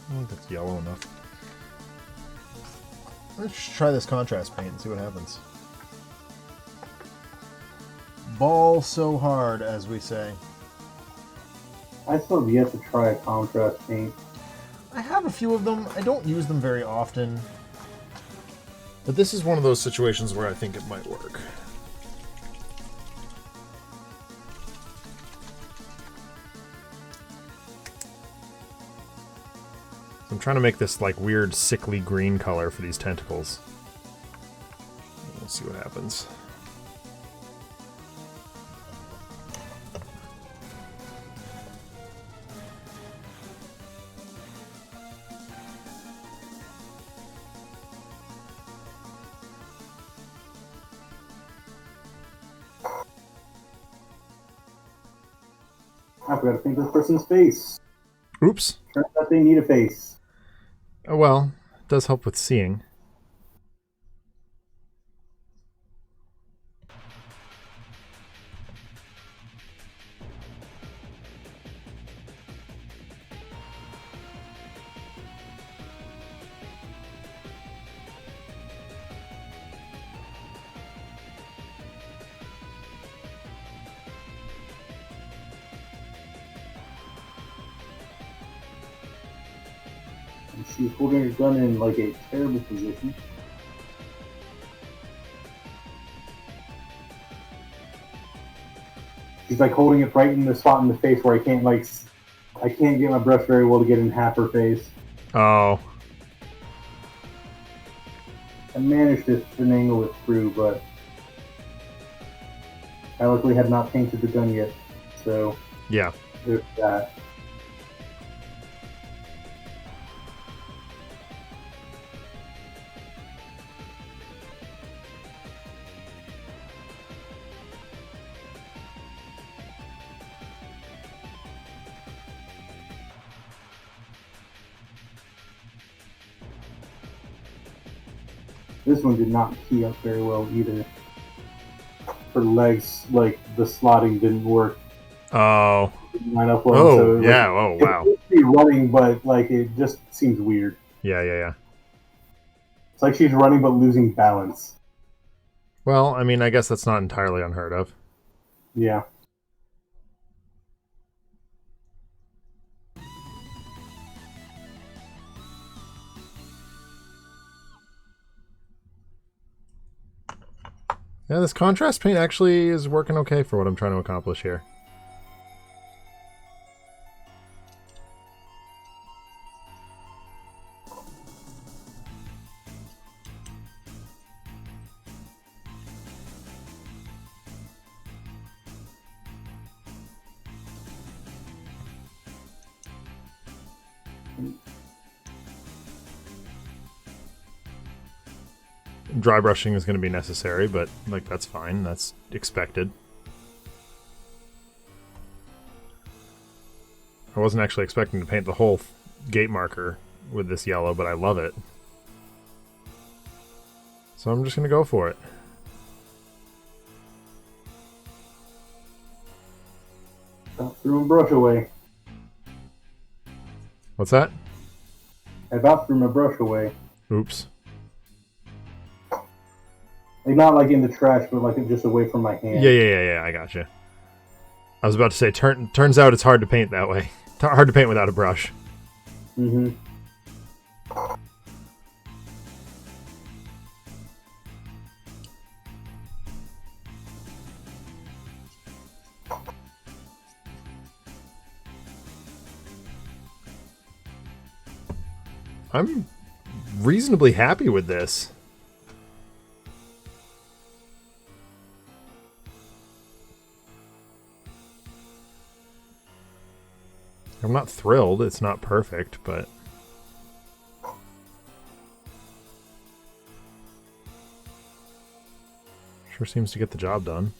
S1: I think that's yellow enough. Let's try this contrast paint and see what happens. Ball so hard, as we say.
S2: I still have yet to try a contrast paint.
S1: I have a few of them. I don't use them very often. But this is one of those situations where I think it might work. I'm trying to make this like weird sickly green color for these tentacles. We'll see what happens.
S2: I forgot to paint this person's face.
S1: Oops.
S2: Turns out they need a face.
S1: Oh well, it does help with seeing.
S2: She's holding her gun in like a terrible position. She's like holding it right in the spot in the face where I can't get my brush very well to get in half her face.
S1: Oh.
S2: I managed to finagle it through, but I luckily had not painted the gun yet, so
S1: Yeah.
S2: there's that. This one did not key up very well either. Her legs, like, the slotting didn't work.
S1: Oh.
S2: Didn't line up well.
S1: Oh,
S2: so,
S1: yeah.
S2: like,
S1: Oh, wow.
S2: It's be running, but, like, it just seems weird.
S1: Yeah.
S2: It's like she's running but losing balance.
S1: Well, I mean, I guess that's not entirely unheard of.
S2: Yeah.
S1: Yeah, this contrast paint actually is working okay for what I'm trying to accomplish here. Dry brushing is going to be necessary, but like that's fine. That's expected. I wasn't actually expecting to paint the whole gate marker with this yellow, but I love it. So I'm just going to go for it.
S2: About threw my brush away.
S1: What's that?
S2: I about threw my brush away.
S1: Oops.
S2: Like, not like in the trash, but like just away from my hand.
S1: Yeah, I gotcha. I was about to say, turns out it's hard to paint that way. Hard to paint without a brush.
S2: Mm-hmm.
S1: I'm reasonably happy with this. I'm not thrilled. It's not perfect, but sure seems to get the job done.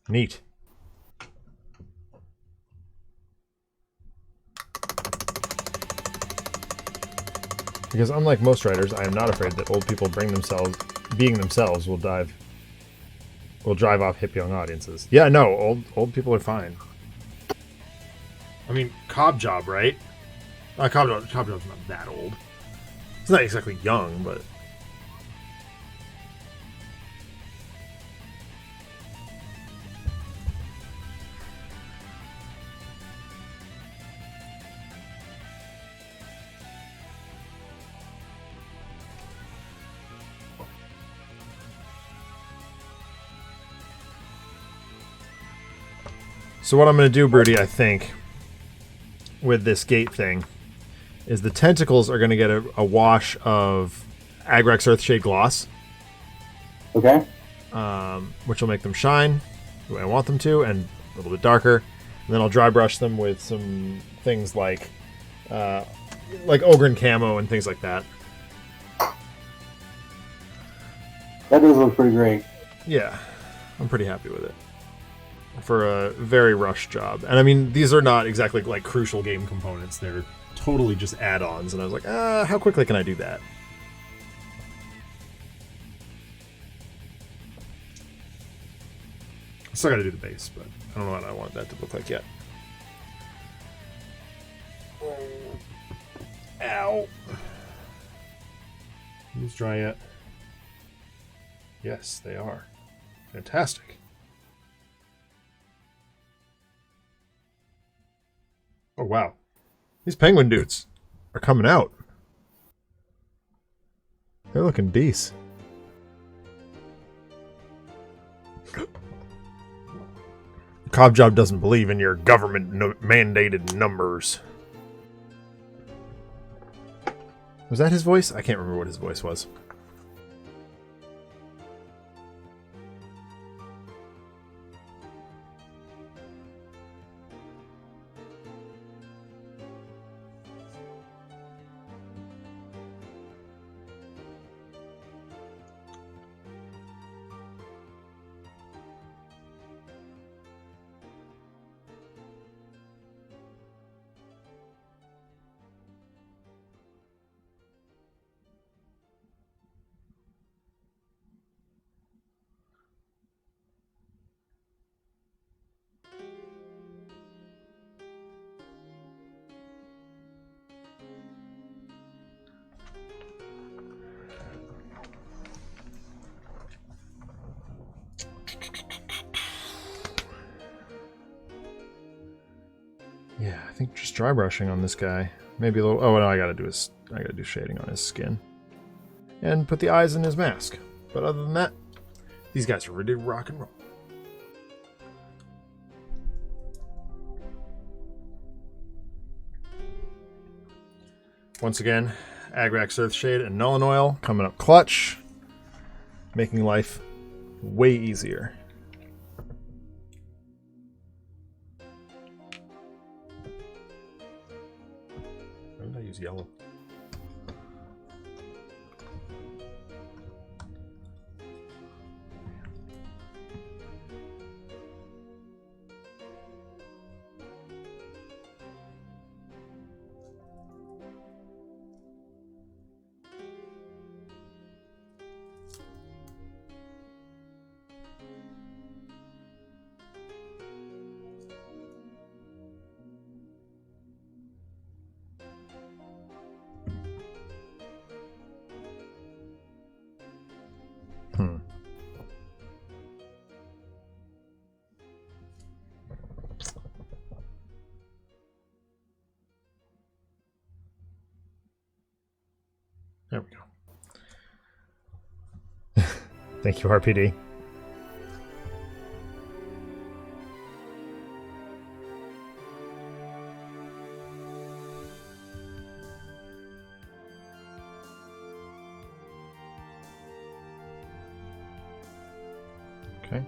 S1: Neat. Because unlike most writers, I am not afraid that old people being themselves will drive off hip young audiences. Yeah, no, old people are fine. I mean, Cobb Job, right? Cobb Job's not that old. It's not exactly young, but so what I'm going to do, Broody, I think, with this gate thing, is the tentacles are going to get a wash of Agrex Earthshade Gloss.
S2: Okay.
S1: Which will make them shine the way I want them to, and a little bit darker. And then I'll dry brush them with some things like Ogren Camo and things like that.
S2: That does look pretty great.
S1: Yeah, I'm pretty happy with it. For a very rushed job. And I mean, these are not exactly like crucial game components. They're totally just add-ons. And I was like, how quickly can I do that? I still gotta do the base, but I don't know what I want that to look like yet. Oh. Ow. These dry yet? Yes, they are. Fantastic. Oh, wow. These penguin dudes are coming out. They're looking decent. Cobb Job doesn't believe in your government-mandated numbers. Was that his voice? I can't remember what his voice was. think just dry brushing on this guy. Maybe a little. Oh no, I gotta do shading on his skin, and put the eyes in his mask. But other than that, these guys are ready to rock and roll. Once again, Agrax Earthshade and Nuln Oil coming up clutch, making life way easier. Why did I use yellow? There we go. Thank you, RPD. Okay.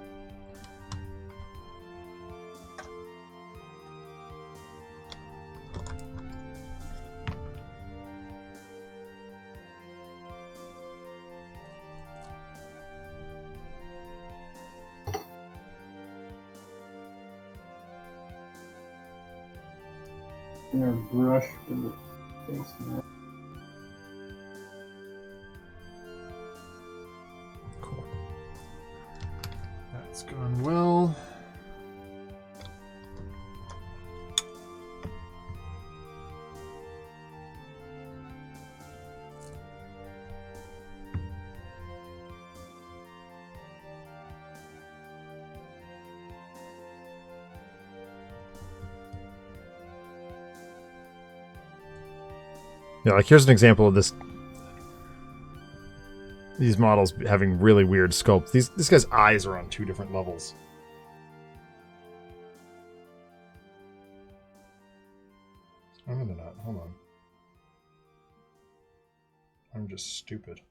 S2: Brush for the face now.
S3: Cool. That's gone well.
S1: Yeah, like here's an example of this. These models having really weird sculpt. This guy's eyes are on two different levels. Oh, no, they're not. Hold on. I'm just stupid.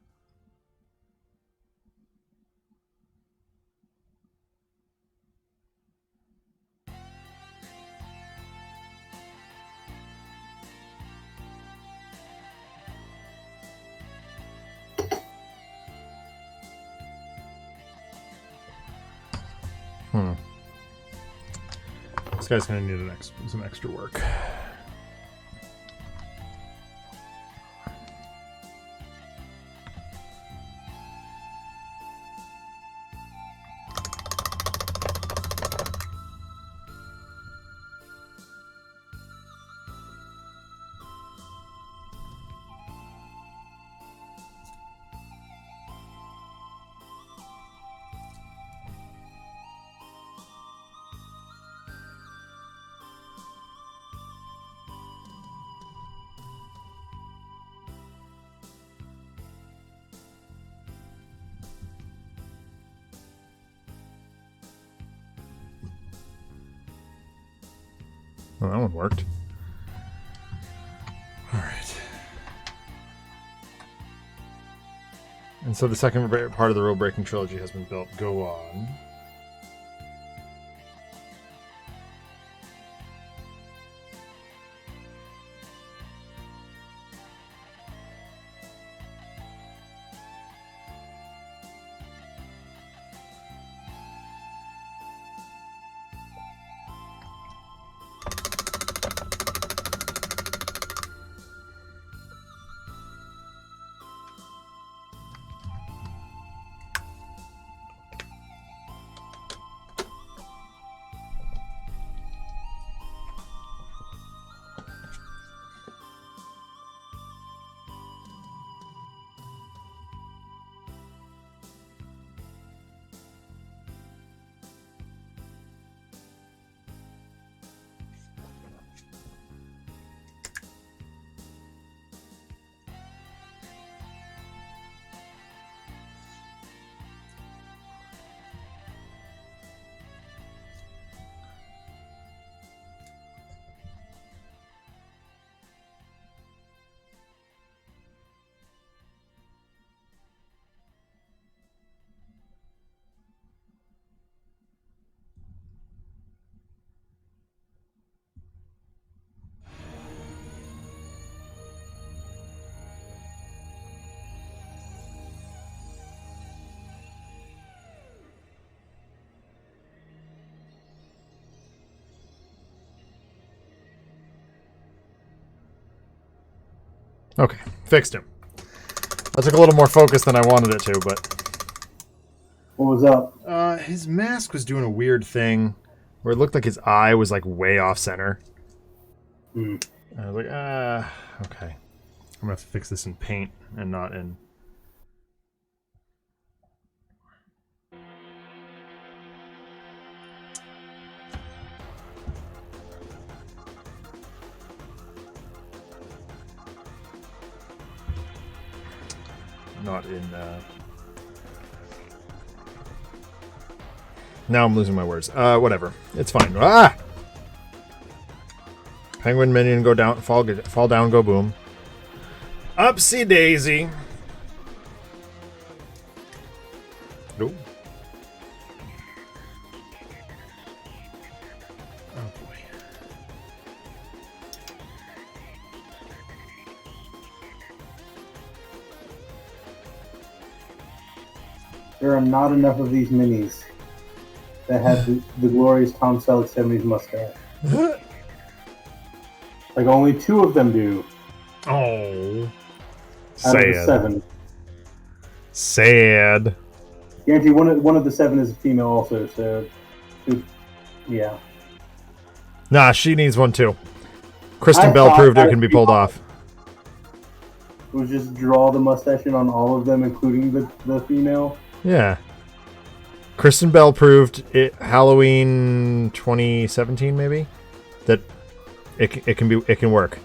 S1: This guy's gonna need some extra work. Well, that one worked. All right. And so the second part of the Rule Breaking Trilogy has been built. Go on. Okay, fixed him. That took a little more focus than I wanted it to, but...
S2: What was up?
S1: His mask was doing a weird thing where it looked like his eye was, like, way off center.
S2: Hmm.
S1: I was like, okay. I'm gonna have to fix this in paint and not in... Not in, Now I'm losing my words. Whatever. It's fine. Ah! Penguin minion go down, fall down, go boom. Upsy daisy. Nope. Oh boy.
S2: There are not enough of these minis that have the glorious Tom Selleck 70s mustache. Like, only 2 of them do.
S1: Oh.
S2: Out of the 7.
S1: Sad.
S2: Guarantee one of the 7 is a female also, so... Yeah.
S1: Nah, she needs one too. Kristen
S2: I
S1: Bell
S2: thought
S1: proved it
S2: that
S1: can be pulled off.
S2: It was just draw the mustache in on all of them, including the female.
S1: Yeah. Kristen Bell proved it Halloween 2017 maybe that it can work.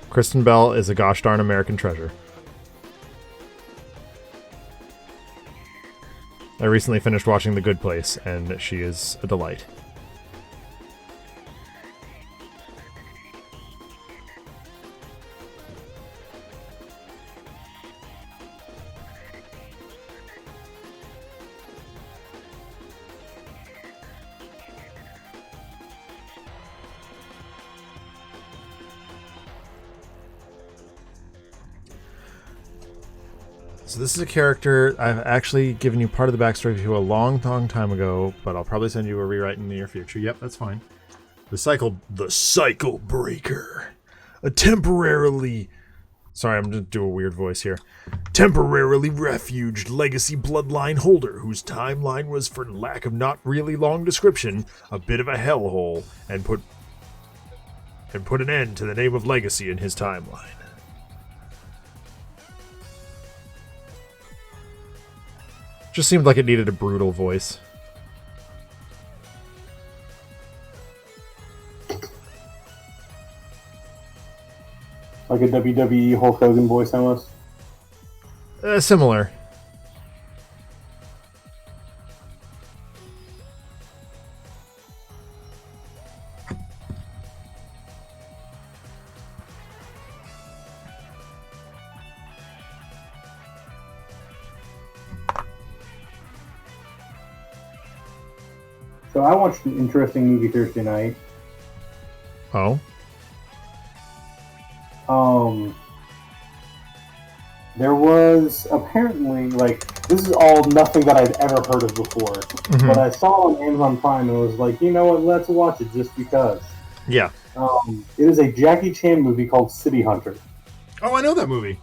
S1: Kristen Bell is a gosh darn American treasure. I recently finished watching The Good Place, and she is a delight. So this is a character I've actually given you part of the backstory to a long time ago, but I'll probably send you a rewrite in the near future. Yep, that's fine. The Cycle Breaker. A temporarily... Sorry, I'm going to do a weird voice here. Temporarily refuged legacy bloodline holder whose timeline was, for lack of not really long description, a bit of a hellhole, and put an end to the name of legacy in his timeline. Just seemed like it needed a brutal voice.
S2: Like a WWE Hulk Hogan voice almost.
S1: Similar.
S2: So I watched an interesting movie Thursday night.
S1: Oh?
S2: There was apparently, like, this is all nothing that I've ever heard of before, but I saw on Amazon Prime and was like, you know what, let's watch it just because.
S1: Yeah.
S2: It is a Jackie Chan movie called City Hunter.
S3: Oh, I know that movie.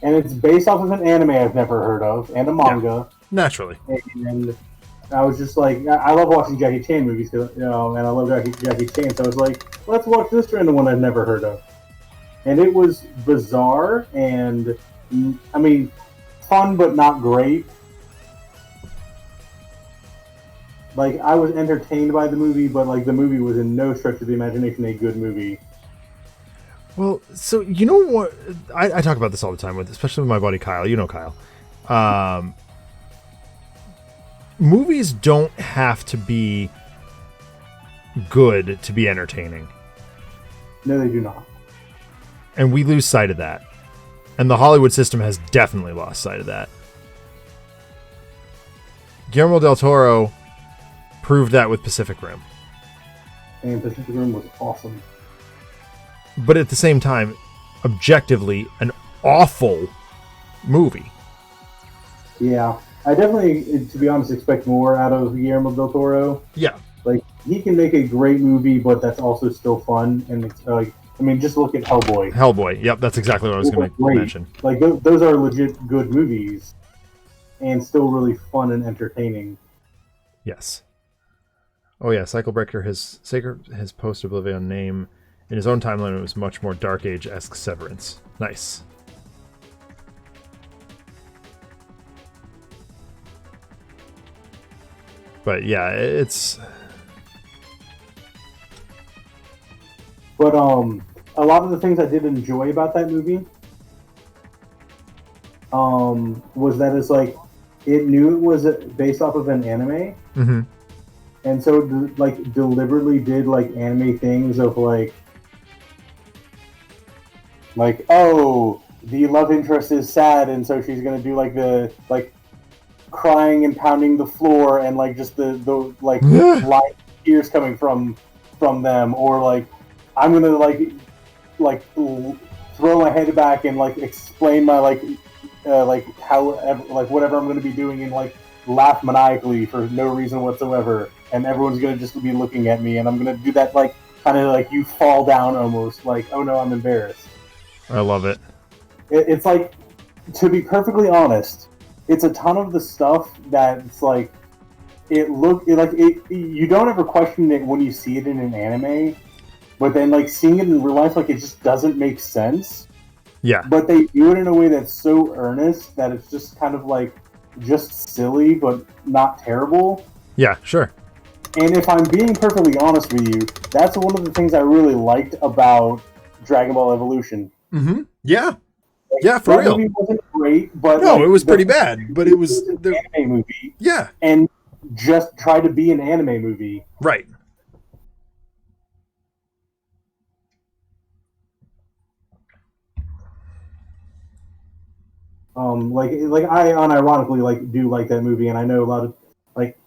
S2: And it's based off of an anime I've never heard of, and a manga.
S1: Yeah, naturally.
S2: And I was just like, I love watching Jackie Chan movies, you know, and I love Jackie Chan, so I was like, let's watch this random one I've never heard of. And it was bizarre and, I mean, fun but not great. Like, I was entertained by the movie, but, like, the movie was in no stretch of the imagination a good movie.
S1: Well, so, you know what? I talk about this all the time, especially with my buddy Kyle. You know Kyle. Movies don't have to be good to be entertaining.
S2: No, they do not.
S1: And we lose sight of that. And the Hollywood system has definitely lost sight of that. Guillermo del Toro proved that with Pacific Rim.
S2: And Pacific Rim was awesome.
S1: But at the same time, objectively, an awful movie.
S2: Yeah. I definitely, to be honest, expect more out of Guillermo del Toro.
S1: Yeah.
S2: Like, he can make a great movie, but that's also still fun. And it's like, I mean, just look at Hellboy.
S1: Hellboy. Yep, that's exactly what I was going to mention.
S2: Like those are legit good movies, and still really fun and entertaining.
S1: Yes. Oh yeah, Cyclebreaker his post Oblivion name in his own timeline. It was much more Dark Age-esque Severance. Nice. But yeah, it's.
S2: But a lot of the things I did enjoy about that movie, was that it's like it knew it was based off of an anime,
S1: Mm-hmm.
S2: and so like deliberately did like anime things of like oh, the love interest is sad, and so she's gonna do like the like crying and pounding the floor, and like just the like light tears coming from them, or like I'm gonna like throw my head back and like explain my like how like whatever I'm gonna be doing, and like laugh maniacally for no reason whatsoever, and everyone's gonna just be looking at me, and I'm gonna do that like kind of like you fall down almost like, oh no, I'm embarrassed.
S1: I love it.
S2: It's like, to be perfectly honest, it's a ton of the stuff that's like you don't ever question it when you see it in an anime, but then like seeing it in real life, like it just doesn't make sense.
S1: Yeah.
S2: But they do it in a way that's so earnest that it's just kind of like just silly but not terrible.
S1: Yeah, sure.
S2: And if I'm being perfectly honest with you, that's one of the things I really liked about Dragon Ball Evolution.
S1: Mm-hmm. Yeah.
S2: Like,
S1: yeah, for real.
S2: That movie wasn't great, but
S1: no,
S2: like,
S1: it was pretty bad. But it was
S2: an anime movie.
S1: Yeah.
S2: And just try to be an anime movie.
S1: Right.
S2: Like I unironically like do like that movie, and I know a lot of like,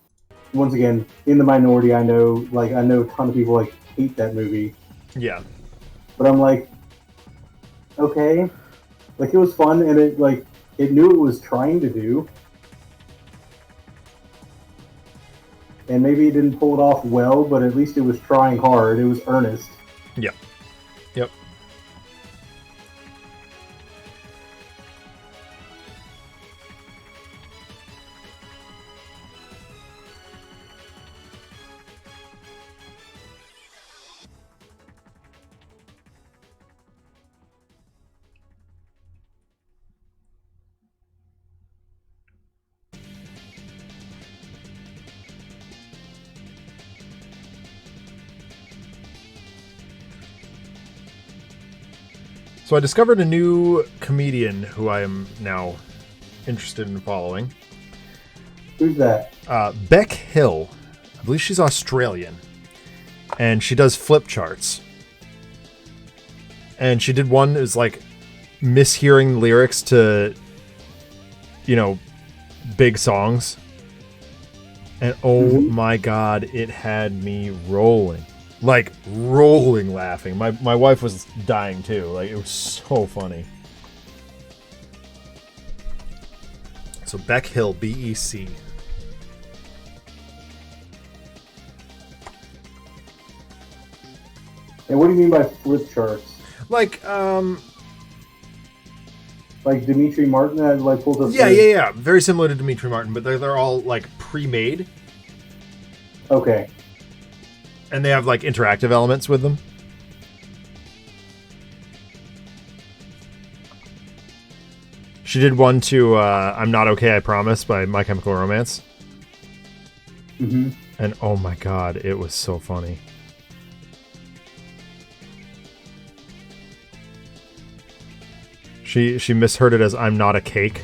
S2: once again, in the minority, I know a ton of people like hate that movie.
S1: Yeah.
S2: But I'm like, okay, like it was fun, and it knew it was trying to do, and maybe it didn't pull it off well, but at least it was trying hard. It was earnest.
S1: Yeah. Yep. So I discovered a new comedian who I am now interested in following.
S2: Who's that?
S1: Beck Hill. I believe she's Australian. And she does flip charts. And she did one that was like mishearing lyrics to, big songs. And oh my God, it had me rolling. Like, rolling laughing. My wife was dying, too. Like, it was so funny. So, Beck Hill, B-E-C.
S2: And what do you mean by flip charts?
S1: Like
S2: Dimitri Martin had pulled up.
S1: Yeah. Very similar to Dimitri Martin, but they're all, like, pre-made.
S2: Okay.
S1: And they have, like, interactive elements with them. She did one to I'm Not Okay, I Promise by My Chemical Romance.
S2: Mm-hmm.
S1: And oh my God, it was so funny. She misheard it as I'm Not a Cake.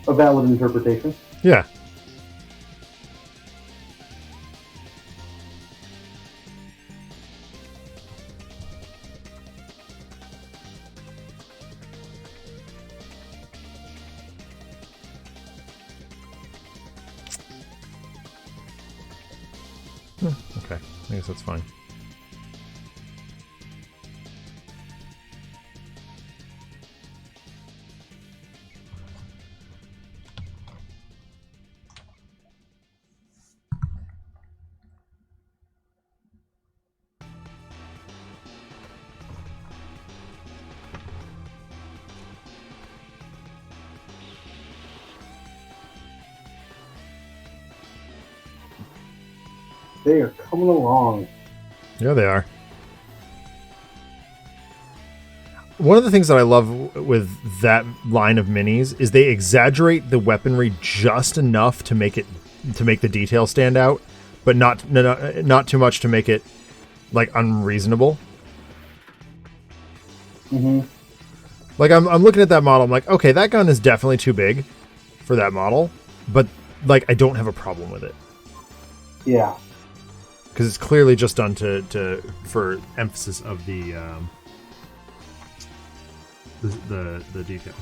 S2: A valid interpretation.
S1: Yeah. Okay, I guess that's fine.
S2: they are coming along.
S1: Yeah, they are. One of the things that I love with that line of minis is they exaggerate the weaponry just enough to make the detail stand out, but not too much to make it like unreasonable.
S2: Mm-hmm.
S1: Like I'm looking at that model, I'm like, okay, that gun is definitely too big for that model, but like I don't have a problem with it.
S2: Yeah.
S1: Because it's clearly just done for emphasis of the detail.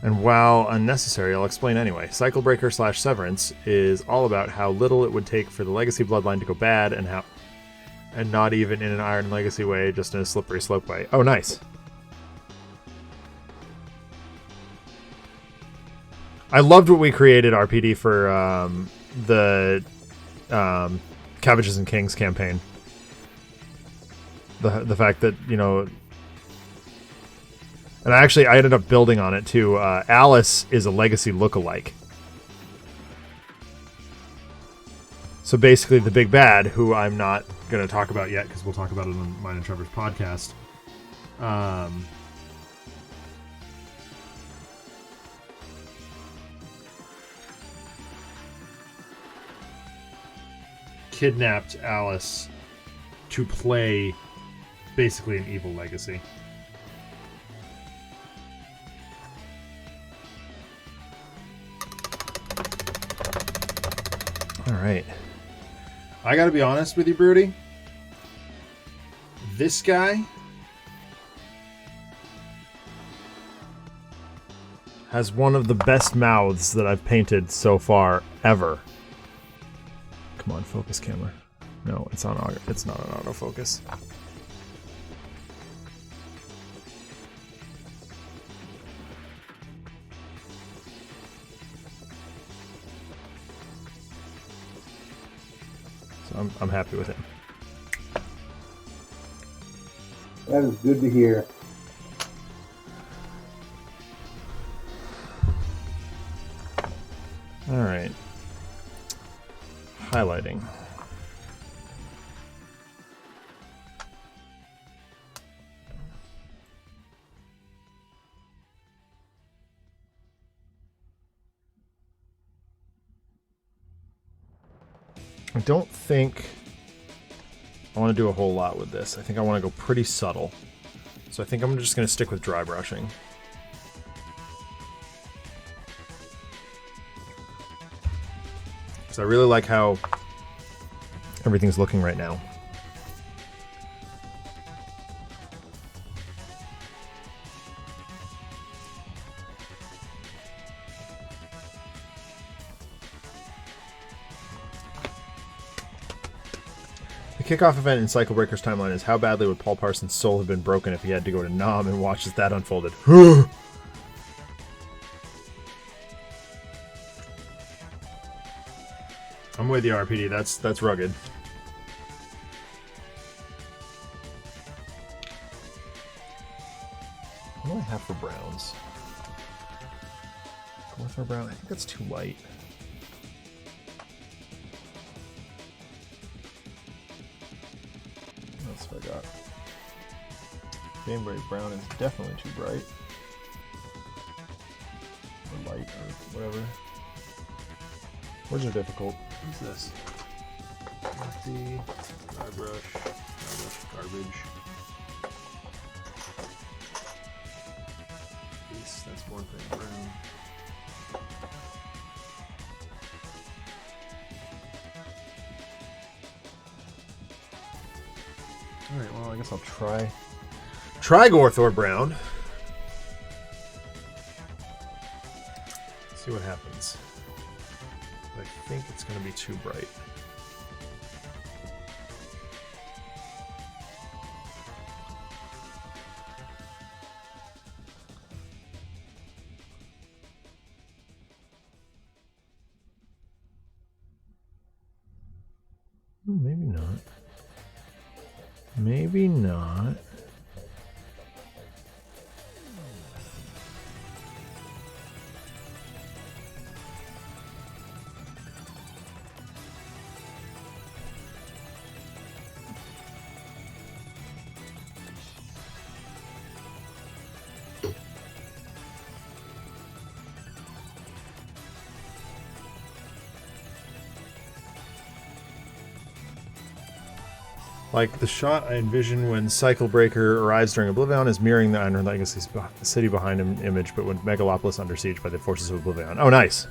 S1: And while unnecessary, I'll explain anyway. Cycle Breaker / Severance is all about how little it would take for the Legacy bloodline to go bad, and not even in an Iron Legacy way, just in a slippery slope way. Oh, nice. I loved what we created, RPD, for the Cabbages and Kings campaign. The fact that, you know... And I ended up building on it, too. Alice is a Legacy lookalike. So basically the big bad, who I'm not going to talk about yet, because we'll talk about it on mine and Trevor's podcast. Kidnapped Alice to play basically an evil Legacy. All right. I gotta be honest with you, Broody. This guy has one of the best mouths that I've painted so far ever. Come on, focus camera. No, it's not an autofocus. So I'm happy with it.
S2: That is good to hear.
S1: All right. Highlighting. I don't think I want to do a whole lot with this. I think I want to go pretty subtle. So I think I'm just going to stick with dry brushing. So I really like how everything's looking right now. The kickoff event in Cycle Breaker's timeline is how badly would Paul Parsons' soul have been broken if he had to go to Nam and watch as that unfolded. I'm with you, RPD. That's rugged. What do I have for browns? Gorthor brown? I think that's too light. What else have I got? Baneberry brown is definitely too bright. Or light, or whatever. Words are difficult. What's this? Empty, dry brush, garbage. That's one thing, brown. Alright, well, I guess I'll try Gorthor brown. See what happens. I think it's going to be too bright. Maybe not. Like the shot I envision when Cycle Breaker arrives during Oblivion is mirroring the Iron Legacy's city behind him image, but when Megalopolis under siege by the forces of Oblivion. Oh, nice.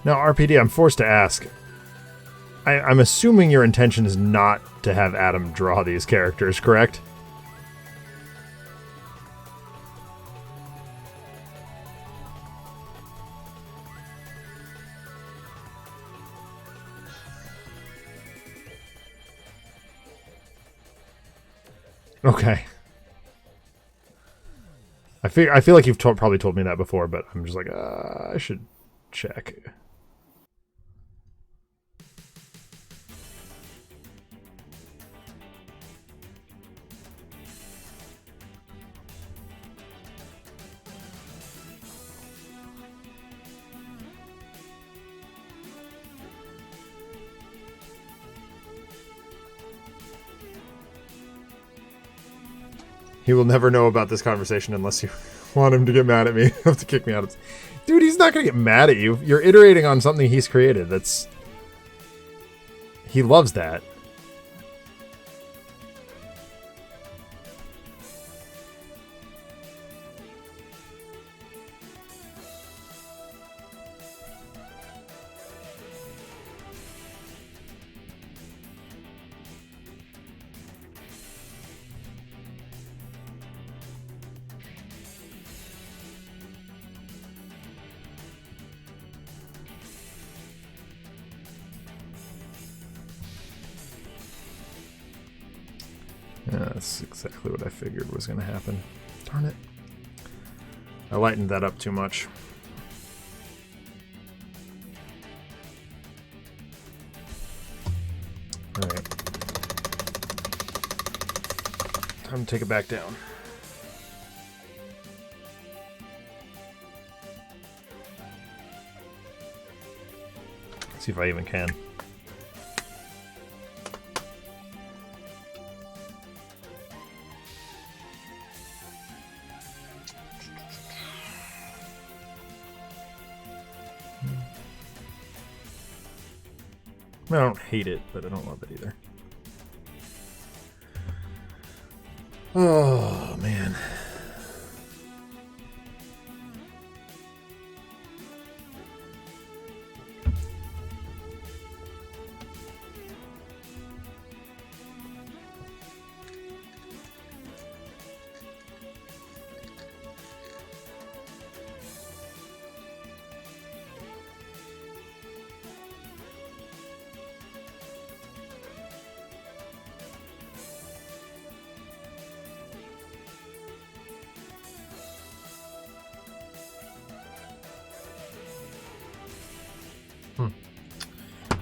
S1: Now, RPD, I'm forced to ask. I'm assuming your intention is not to have Adam draw these characters, correct? Okay. I feel like you've probably told me that before, but I'm just like, I should check. He will never know about this conversation unless you want him to get mad at me. Have to kick me out of... Dude, he's not going to get mad at you. You're iterating on something he's created. That's... He loves that. Yeah, that's exactly what I figured was going to happen. Darn it. I lightened that up too much. Alright. Time to take it back down. See if I even can. I don't hate it, but I don't love it either. Oh, man.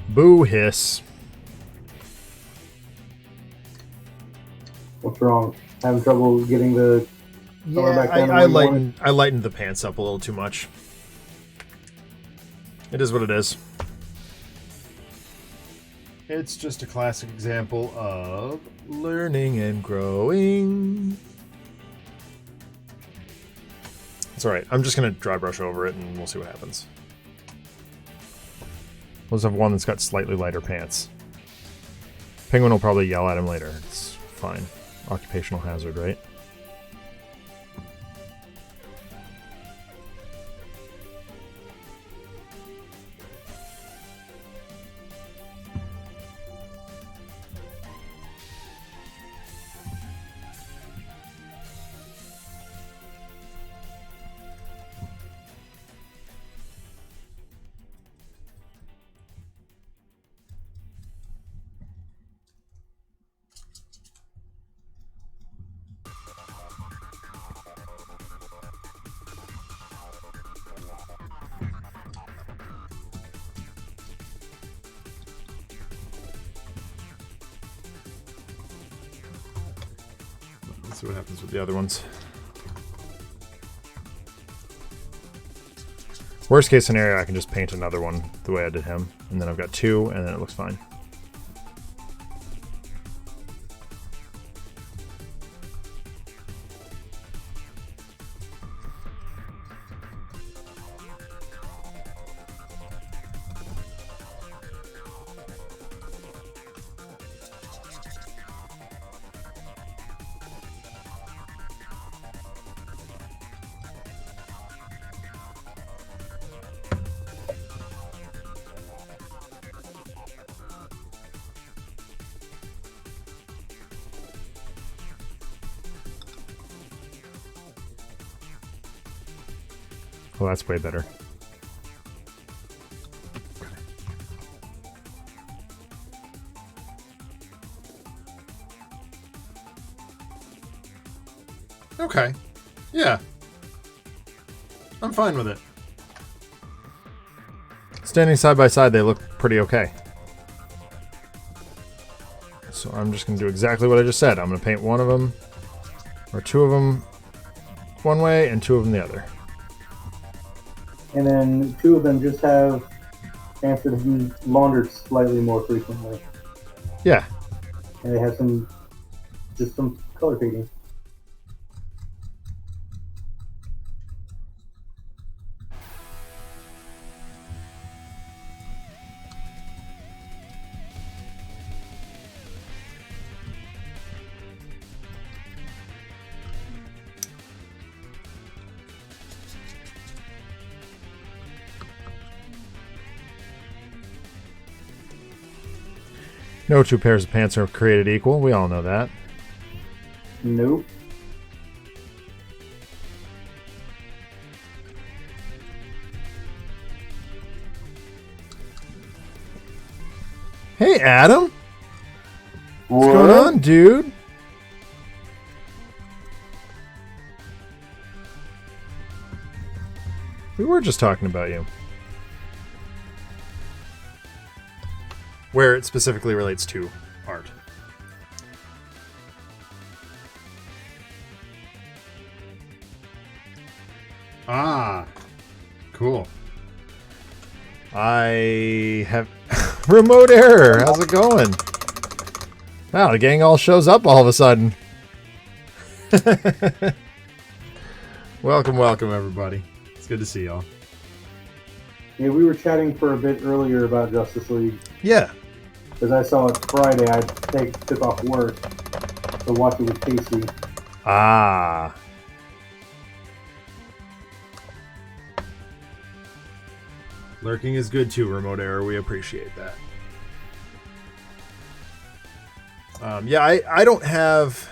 S1: Boo hiss.
S2: What's wrong? Having trouble getting the color back down?
S1: I lightened the pants up a little too much. It is what it is. It's just a classic example of learning and growing. It's That's all right. I'm just going to dry brush over it, and we'll see what happens. We'll just have one that's got slightly lighter pants. Penguin will probably yell at him later. It's fine. Occupational hazard, right? Let's see what happens with the other ones. Worst case scenario, I can just paint another one the way I did him, and then I've got two, and then it looks fine. Well, that's way better.
S3: Okay. Yeah. I'm fine with it.
S1: Standing side by side, they look pretty okay. So I'm just going to do exactly what I just said. I'm going to paint one of them, or two of them one way, and two of them the other.
S2: And then two of them just have pants that have been laundered slightly more frequently.
S1: Yeah.
S2: And they have some color fading.
S1: No two pairs of pants are created equal. We all know that.
S2: Nope.
S1: Hey, Adam.
S2: What?
S1: What's going on, dude? We were just talking about you.
S3: Where it specifically relates to art. Ah, cool.
S1: I have remote error. How's it going? Wow, the gang all shows up all of a sudden.
S3: Welcome, everybody. It's good to see y'all.
S2: Yeah, we were chatting for a bit earlier about Justice League.
S1: Yeah.
S2: Because I saw it Friday, I took off work to watch it with Casey.
S1: Ah.
S3: Lurking is good too, remote error. We appreciate that.
S1: Yeah, I don't have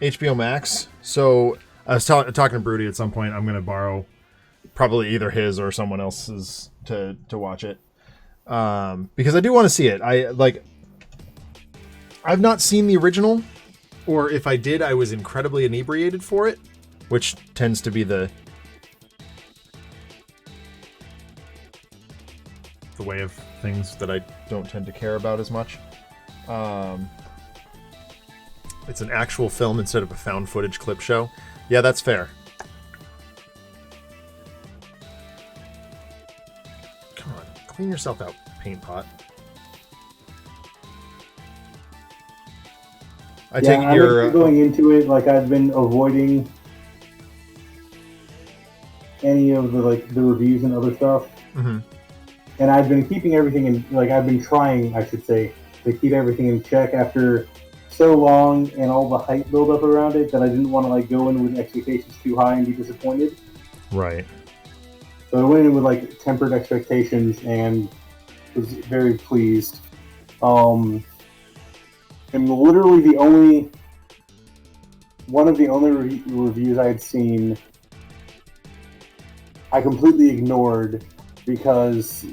S1: HBO Max, so I was talking to Broody at some point. I'm going to borrow probably either his or someone else's to watch it. Because I do want to see it. I've not seen the original, or if I did, I was incredibly inebriated for it, which tends to be the way of things that I don't tend to care about as much. It's an actual film instead of a found footage clip show. Yeah, that's fair. Come on, clean yourself out, paint pot. I take it
S2: I'm
S1: you're
S2: going into it like I've been avoiding any of the reviews and other stuff.
S1: Mm-hmm.
S2: And I've been keeping everything in, I've been trying, I should say, to keep everything in check after so long and all the hype build up around it that I didn't want to go in with expectations too high and be disappointed.
S1: Right.
S2: So I went in with tempered expectations and was very pleased. And literally one of the only reviews I had seen, I completely ignored because,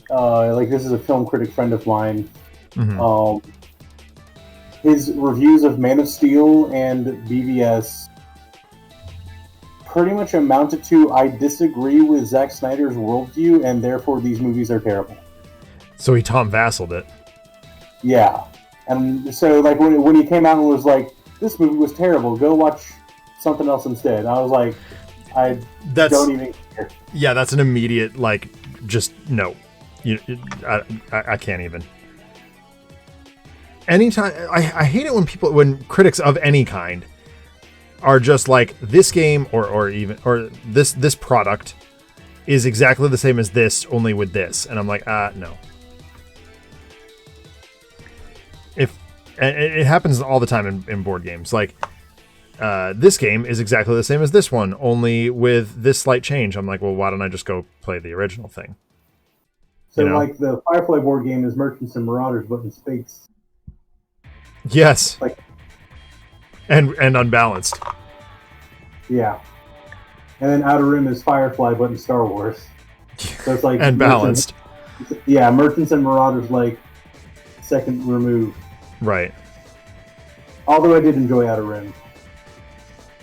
S2: this is a film critic friend of mine.
S1: Mm-hmm.
S2: His reviews of Man of Steel and BVS pretty much amounted to, I disagree with Zack Snyder's worldview, and therefore these movies are terrible.
S1: So he Tom Vasseled it.
S2: Yeah. And so, when he came out and was like, this movie was terrible, go watch something else instead. I was like, don't even care.
S1: Yeah, that's an immediate, just no. I can't even. Anytime, I hate it when critics of any kind are just like, this game or this product is exactly the same as this, only with this. And I'm like, no. And it happens all the time in board games. This game is exactly the same as this one, only with this slight change. I'm like, well, why don't I just go play the original thing?
S2: So, the Firefly board game is Merchants and Marauders, but in space.
S1: Yes. And unbalanced.
S2: Yeah. And then Outer Rim is Firefly, but in Star Wars. So it's
S1: and balanced.
S2: Merchants and Marauders, second remove.
S1: Right.
S2: Although I did enjoy Outer Rim.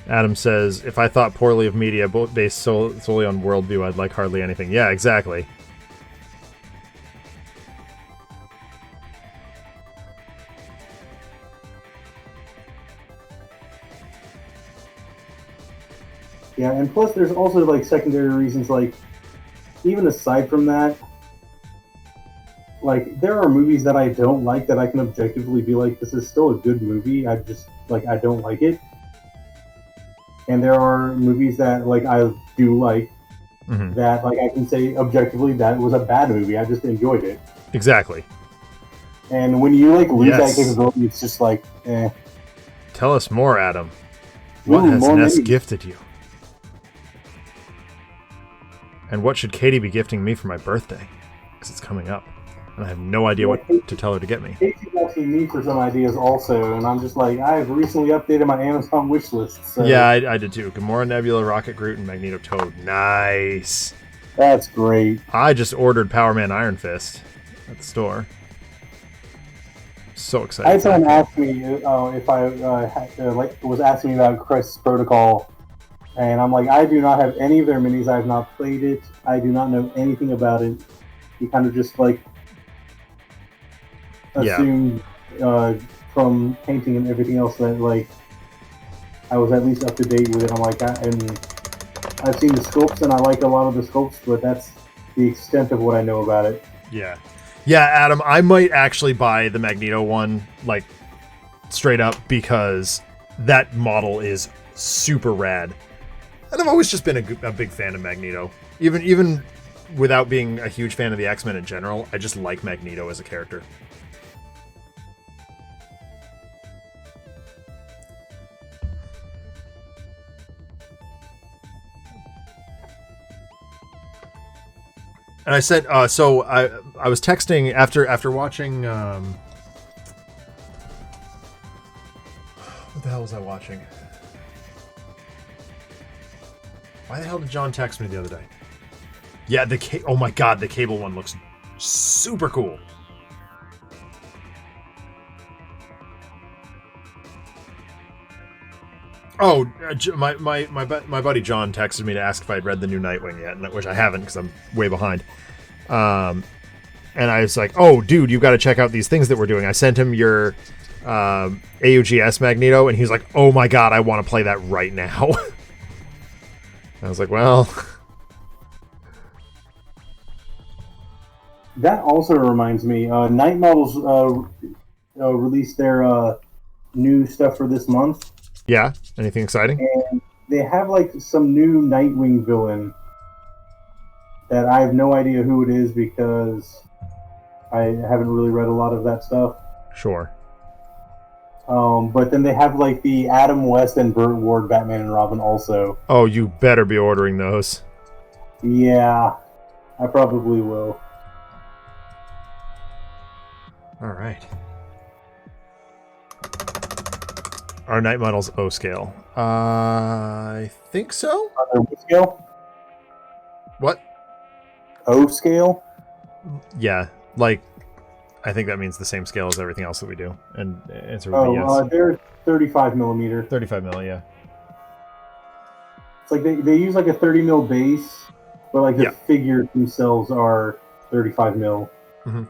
S1: Adam says, if I thought poorly of media based solely on worldview, I'd like hardly anything. Yeah, exactly.
S2: Yeah, and plus there's also secondary reasons, even aside from that, there are movies that I don't like that I can objectively be like, this is still a good movie, I just I don't like it. And there are movies that I do like,
S1: mm-hmm.
S2: that I can say objectively that was a bad movie, I just enjoyed it.
S1: Exactly.
S2: And when you lose that capability, it's just eh.
S1: Tell us more, Adam. What has Ness gifted you? And what should Katie be gifting me for my birthday? Because it's coming up. And I have no idea what to tell her to get me.
S2: Katie's asking me for some ideas also, and I'm just I've recently updated my Amazon wish list. So.
S1: Yeah, I did too. Gamora, Nebula, Rocket Groot, and Magneto Toad. Nice.
S2: That's great.
S1: I just ordered Power Man Iron Fist at the store. So excited.
S2: I had someone ask me if I was asking me about Crisis Protocol, and I'm like, I do not have any of their minis. I have not played it. I do not know anything about it. You kind of just assumed from painting and everything else that I was at least up to date with it. I'm and I've seen the sculpts and I like a lot of the sculpts, but that's the extent of what I know about it.
S1: Yeah, Adam, I might actually buy the Magneto one straight up because that model is super rad, and I've always just been a big fan of Magneto, even without being a huge fan of the X-Men in general. I just like Magneto as a character. And I said, so I was texting after watching. What the hell was I watching? Why the hell did John text me the other day? Yeah, oh my god, the Cable one looks super cool. Oh, my buddy John texted me to ask if I'd read the new Nightwing yet, which I haven't because I'm way behind. And I was like, oh, dude, you've got to check out these things that we're doing. I sent him your AUGS Magneto, and he was like, oh my god, I want to play that right now. I was like, well...
S2: That also reminds me, Night Models released their new stuff for this month.
S1: Yeah? Anything exciting?
S2: And they have like some new Nightwing villain that I have no idea who it is because I haven't really read a lot of that stuff.
S1: Sure.
S2: But then they have like the Adam West and Burt Ward Batman and Robin also.
S1: Oh, you better be ordering those.
S2: Yeah, I probably will.
S1: All right. Our night model's O scale. I think so.
S2: O scale?
S1: What?
S2: O scale?
S1: Yeah, like I think that means the same scale as everything else that we do. And answer would be yes.
S2: They're 35 millimeter.
S1: 35 mil, yeah.
S2: It's like they use like a 30 mil base, but like the figures themselves are 35 mil.
S1: Mm-hmm.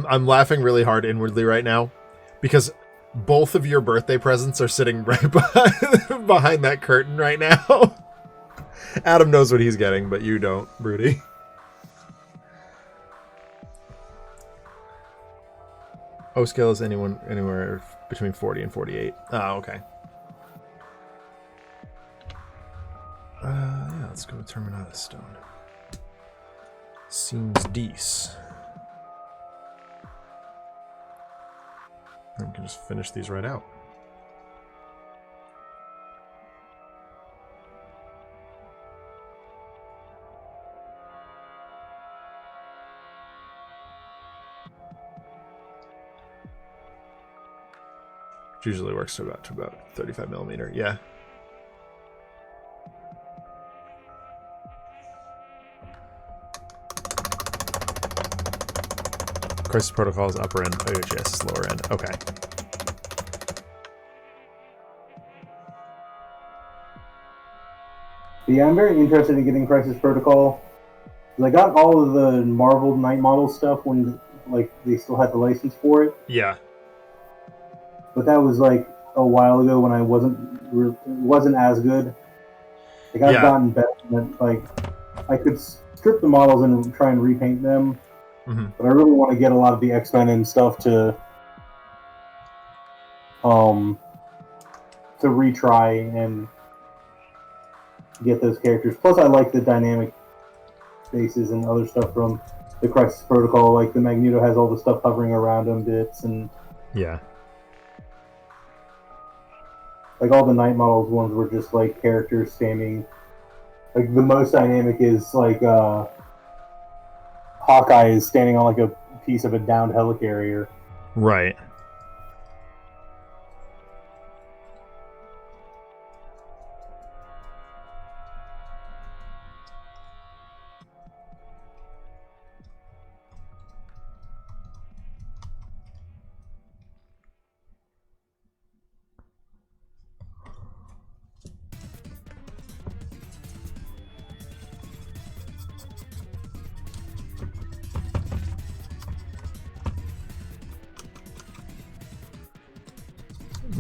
S1: I'm laughing really hard inwardly right now because both of your birthday presents are sitting right behind that curtain right now. Adam knows what he's getting, but you don't, Broody. O scale is anywhere between 40 and 48. Oh, okay. Yeah, let's go with Terminatus Stone. Seems decent. We can just finish these right out. Which usually works to about 35 millimeter. Yeah. Crisis Protocol is upper end. OGS is lower end. Okay.
S2: Yeah, I'm very interested in getting Crisis Protocol. I got all of the Marvel Night Model stuff when like they still had the license for it.
S1: Yeah.
S2: But that was like a while ago when I wasn't as good. Like I've gotten better. Like I could strip the models and try and repaint them.
S1: Mm-hmm.
S2: But I really want to get a lot of the X-Men and stuff to retry and get those characters. Plus, I like the dynamic spaces and other stuff from the Crisis Protocol. Like the Magneto has all the stuff hovering around him bits, and
S1: yeah,
S2: like all the Night Models ones were just like characters standing. Like the most dynamic is like Hawkeye is standing on like a piece of a downed helicarrier.
S1: Right.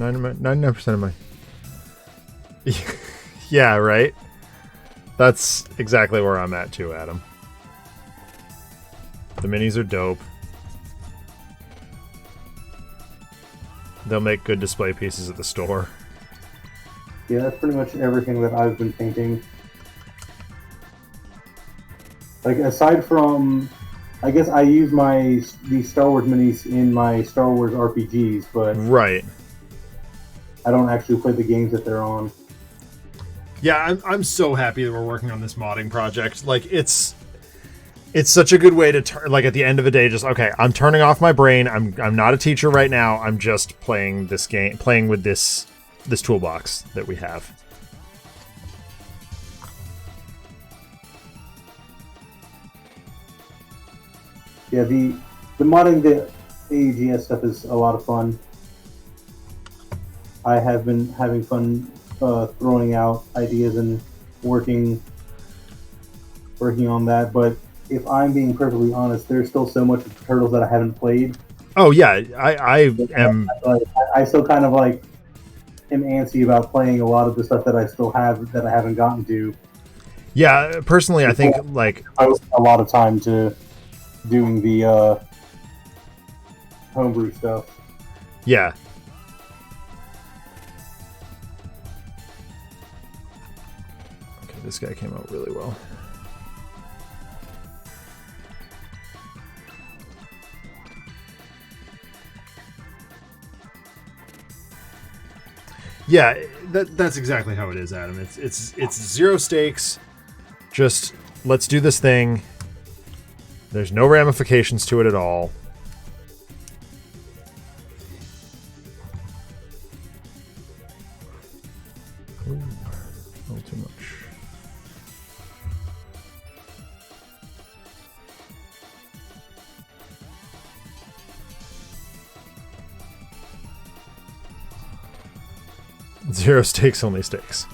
S1: $99% of my... Yeah, right? That's exactly where I'm at too, Adam. The minis are dope. They'll make good display pieces at the store.
S2: Yeah, that's pretty much everything that I've been thinking. Like, aside from... I guess I use these Star Wars minis in my Star Wars RPGs, but...
S1: Right.
S2: I don't actually play the games that they're on.
S3: Yeah, I'm so happy that we're working on this modding project. Like, it's such a good way to turn, like, at the end of the day, just, okay, I'm turning off my brain. I'm not a teacher right now. I'm just playing this game, playing with this toolbox that we have.
S2: Yeah, the modding the AEGS stuff is a lot of fun. I have been having fun throwing out ideas and working on that, but if I'm being perfectly honest, there's still so much of Turtles that I haven't played.
S1: Oh yeah, I am.
S2: I still kind of like am antsy about playing a lot of the stuff that I still have that I haven't gotten to.
S1: Yeah, personally, I think like
S2: I was a lot of time to doing the homebrew stuff.
S1: yeah. Okay, this guy came out really well. Yeah, that's exactly how it is, Adam. It's zero stakes. Just let's do this thing. There's no ramifications to it at all. Ooh, a little too much. Zero stakes, only stakes.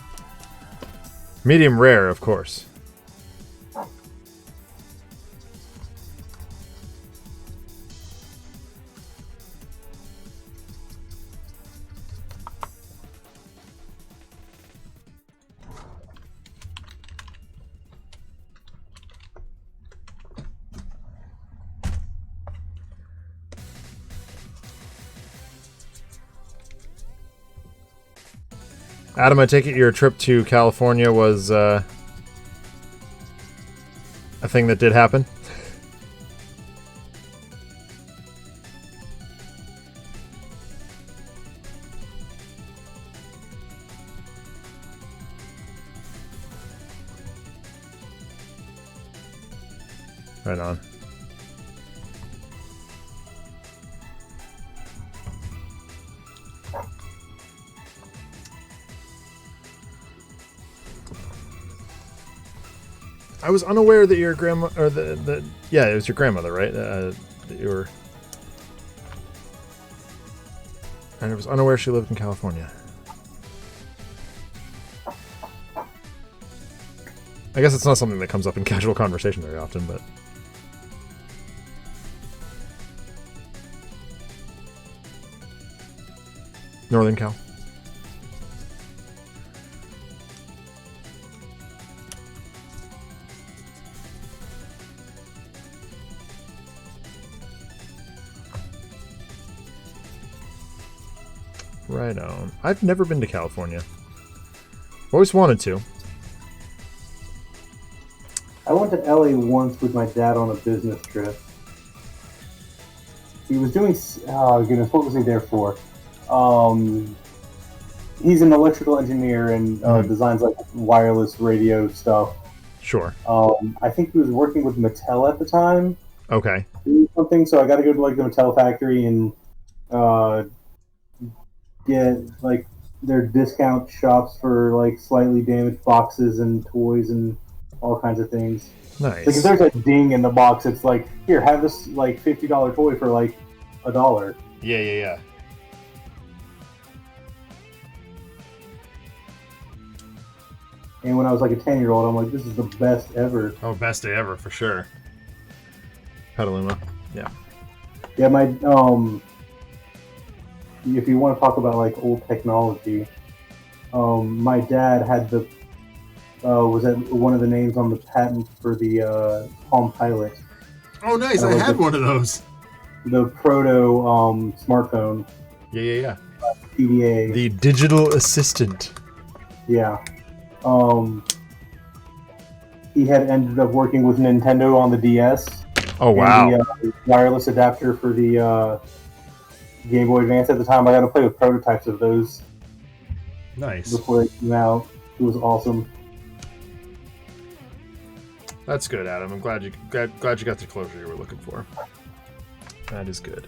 S1: Medium rare, of course. Adam, I take it your trip to California was a thing that did happen? Right on. I was unaware that your grandma, or yeah, it was your grandmother, right? That you were. And I was unaware she lived in California. I guess it's not something that comes up in casual conversation very often, but. Northern Cal. Right on. I've never been to California. Always wanted to.
S2: I went to LA once with my dad on a business trip. He was doing, oh goodness, what was he there for? He's an electrical engineer and designs like wireless radio stuff.
S1: Sure.
S2: I think he was working with Mattel at the time.
S1: Okay.
S2: Something, so I got to go to like the Mattel factory and get like their discount shops for like slightly damaged boxes and toys and all kinds of things.
S1: Nice.
S2: Like if there's a ding in the box, it's like, here, have this like $50 toy for like $1.
S1: Yeah.
S2: And when I was like a 10-year-old, I'm like, this is the best ever.
S1: Oh, best day ever for sure. Petaluma. Yeah.
S2: Yeah, my if you want to talk about like old technology, my dad had the was that one of the names on the patent for the Palm Pilot.
S1: Oh, nice! I had one of those.
S2: The proto smartphone.
S1: Yeah.
S2: PDA.
S1: The digital assistant.
S2: Yeah. He had ended up working with Nintendo on the DS.
S1: Oh wow!
S2: And the wireless adapter for the Game Boy Advance at the time. I got to play with prototypes of those.
S1: Nice.
S2: Before they came out, it was awesome.
S1: That's good, Adam. I'm glad you got the closure you were looking for. That is good.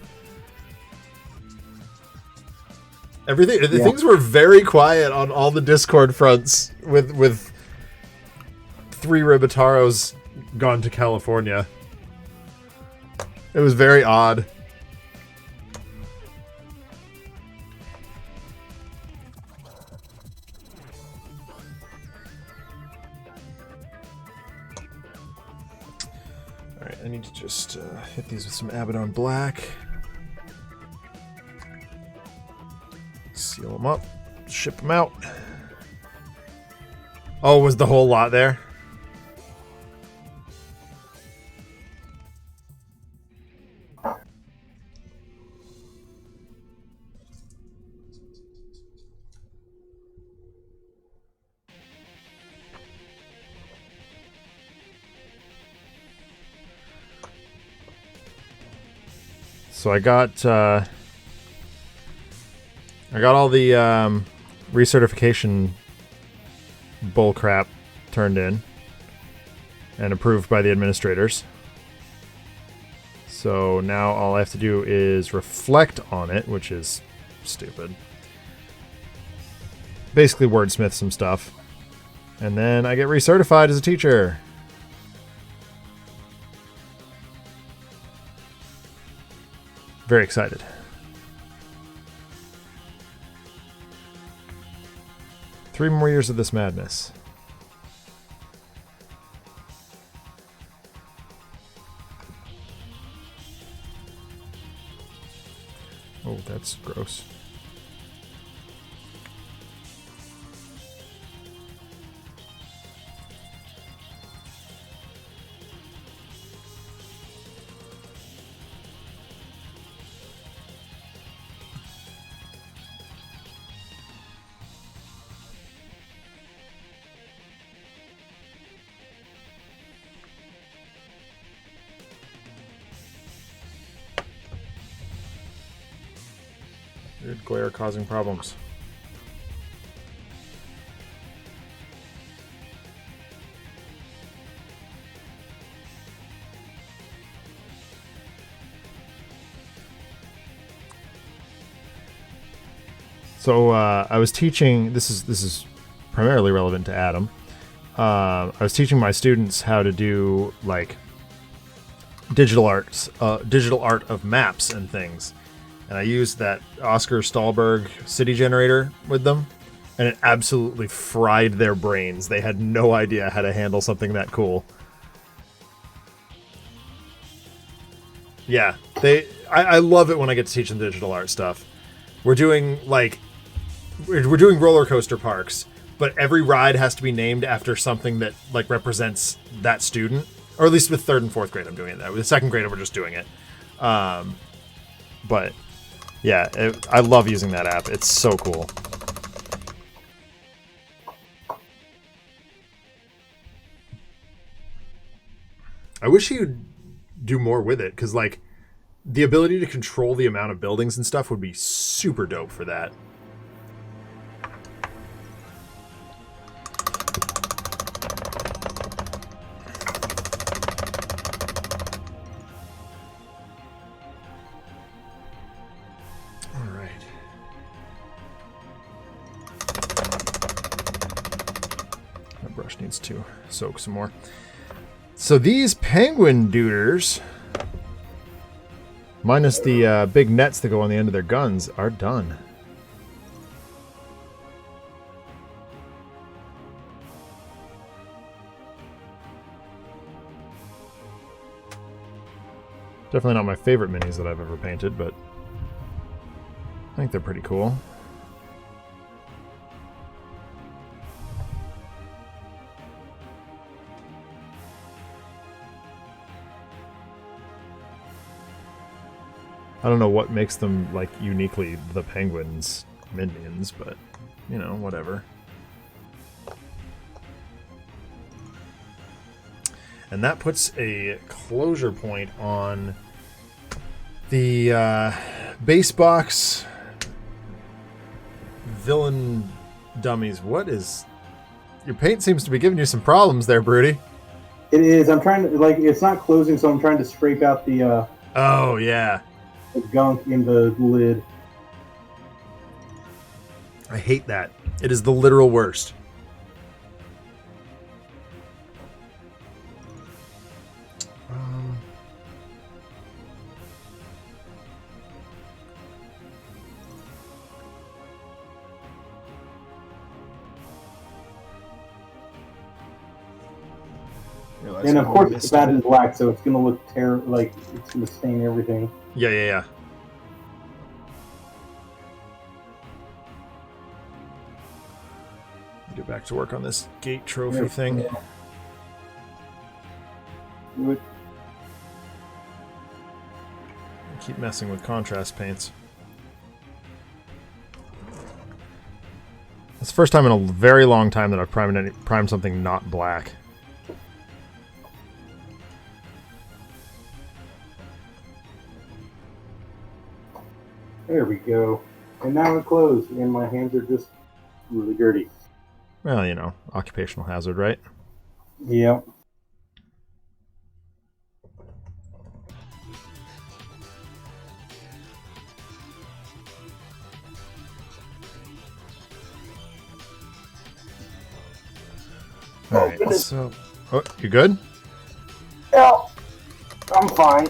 S1: Things were very quiet on all the Discord fronts with three Ribitaros gone to California. It was very odd. Alright, I need to just hit these with some Abaddon Black. Seal them up. Ship them out. Oh, was the whole lot there? So I got all the recertification bullcrap turned in and approved by the administrators. So now all I have to do is reflect on it, which is stupid. Basically wordsmith some stuff. And then I get recertified as a teacher. Very excited. Three more years of this madness. Oh, that's gross. Weird glare causing problems. So I was teaching. This is primarily relevant to Adam. I was teaching my students how to do like digital art of maps and things. And I used that Oscar Stahlberg city generator with them, and it absolutely fried their brains. They had no idea how to handle something that cool. Yeah, I love it when I get to teach them digital art stuff. We're doing roller coaster parks, but every ride has to be named after something that like represents that student, or at least with 3rd and 4th grade I'm doing that. With 2nd grade we're just doing it. But yeah, I love using that app. It's so cool. I wish you'd do more with it, because like the ability to control the amount of buildings and stuff would be super dope for that. Needs to soak some more. So these penguin duders, minus the big nets that go on the end of their guns, are done. Definitely not my favorite minis that I've ever painted, but I think they're pretty cool. I don't know what makes them, like, uniquely the Penguins minions, but, you know, whatever. And that puts a closure point on the base box villain dummies. What is... Your paint seems to be giving you some problems there, Broody.
S2: It is. I'm trying to, like, it's not closing, so I'm trying to scrape out the...
S1: Oh, yeah.
S2: The gunk in the lid.
S1: I hate that. It is the literal worst.
S2: And of course it's bad in black, so it's gonna look terrible. Like it's gonna stain everything.
S1: Yeah. Get back to work on this gate trophy thing.
S2: Do it.
S1: Keep messing with contrast paints. It's the first time in a very long time that I've primed something not black.
S2: There we go. And now it closed, and my hands are just really dirty.
S1: Well, occupational hazard, right?
S2: Yep.
S1: All right, so... Oh, you good?
S2: Yeah, I'm fine.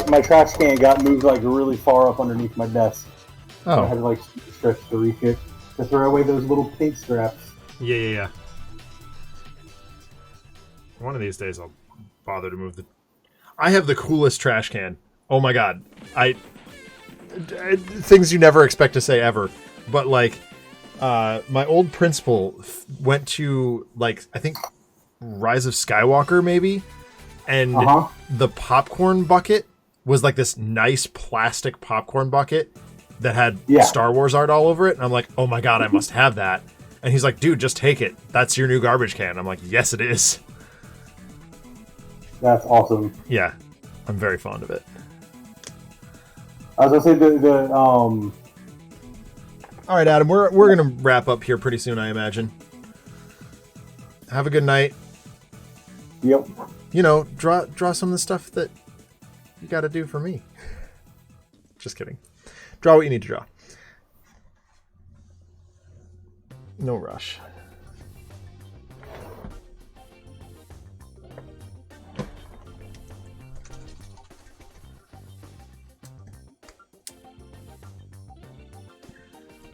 S2: My trash can got moved like really far up underneath my desk.
S1: Oh.
S2: I had to stretch to reach it to throw away those little pink straps.
S3: Yeah. One of these days I'll bother to move the...
S1: I have the coolest trash can. Oh my god. Things you never expect to say ever. But my old principal went to I think Rise of Skywalker maybe, and the popcorn bucket was this nice plastic popcorn bucket that had Star Wars art all over it, and I'm like, oh my god, I must have that. And he's like, dude, just take it. That's your new garbage can. I'm like, yes, it is.
S2: That's awesome.
S1: Yeah, I'm very fond of it.
S2: I was gonna say
S1: All right, Adam, we're gonna wrap up here pretty soon, I imagine. Have a good night.
S2: Yep.
S1: Draw some of the stuff that you got to do for me. Just kidding. Draw what you need to draw. No rush.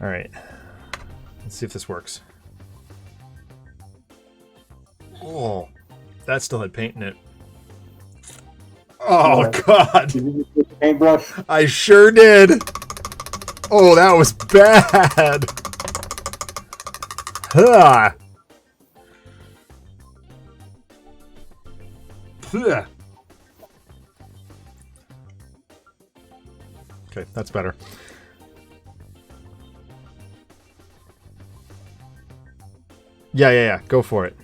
S1: All right. Let's see if this works. Oh, that still had paint in it. Oh, God.
S2: Did you just get the paintbrush?
S1: I sure did. Oh, that was bad. Huh. Okay, that's better. Yeah. Go for it.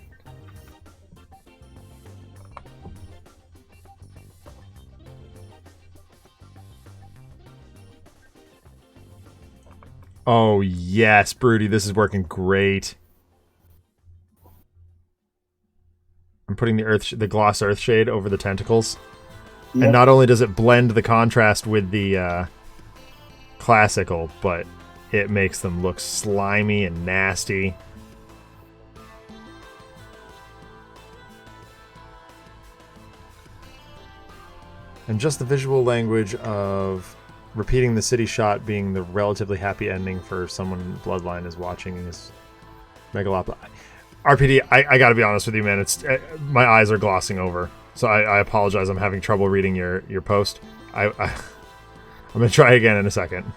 S1: Oh, yes, Broody, this is working great. I'm putting the gloss earth shade over the tentacles. Yep. And not only does it blend the contrast with the classical, but it makes them look slimy and nasty. And just the visual language of repeating the city shot being the relatively happy ending for someone in Bloodline is watching his Megalopolis. RPD, I gotta be honest with you, man. It's my eyes are glossing over, so I apologize. I'm having trouble reading your post. I'm gonna try again in a second.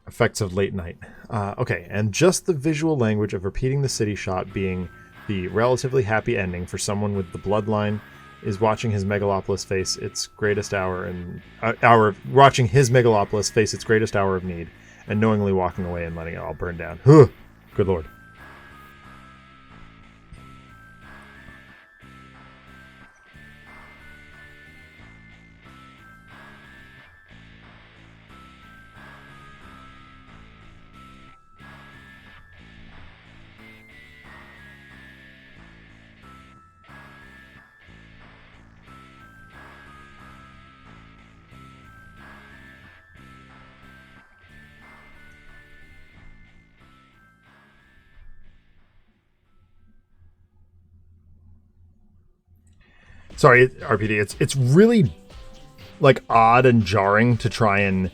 S1: Effects of late night. Okay, and just the visual language of repeating the city shot being the relatively happy ending for someone with the bloodline is watching his Megalopolis face its greatest hour watching his Megalopolis face its greatest hour of need and knowingly walking away and letting it all burn down. Good lord. Sorry, RPD. It's really odd and jarring to try and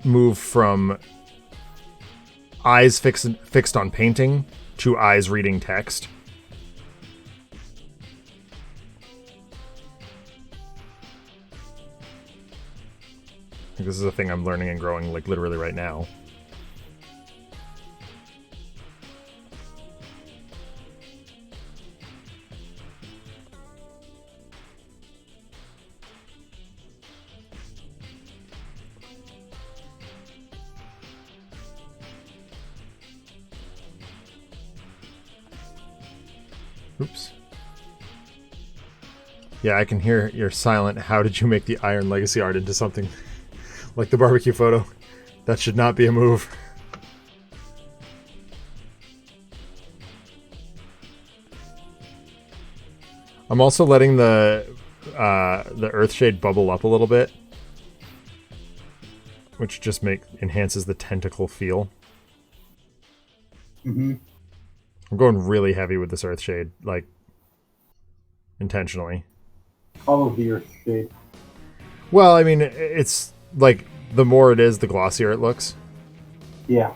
S1: move from eyes fixed on painting to eyes reading text. I think this is a thing I'm learning and growing literally right now. Oops. Yeah, I can hear your silent, how did you make the Iron Legacy art into something like the barbecue photo? That should not be a move. I'm also letting the Earthshade bubble up a little bit, which just enhances the tentacle feel.
S2: Mm-hmm.
S1: I'm going really heavy with this Earthshade, like, intentionally.
S2: All of the Earth shade.
S1: Well, I mean, it's, like, the more it is, the glossier it looks.
S2: Yeah.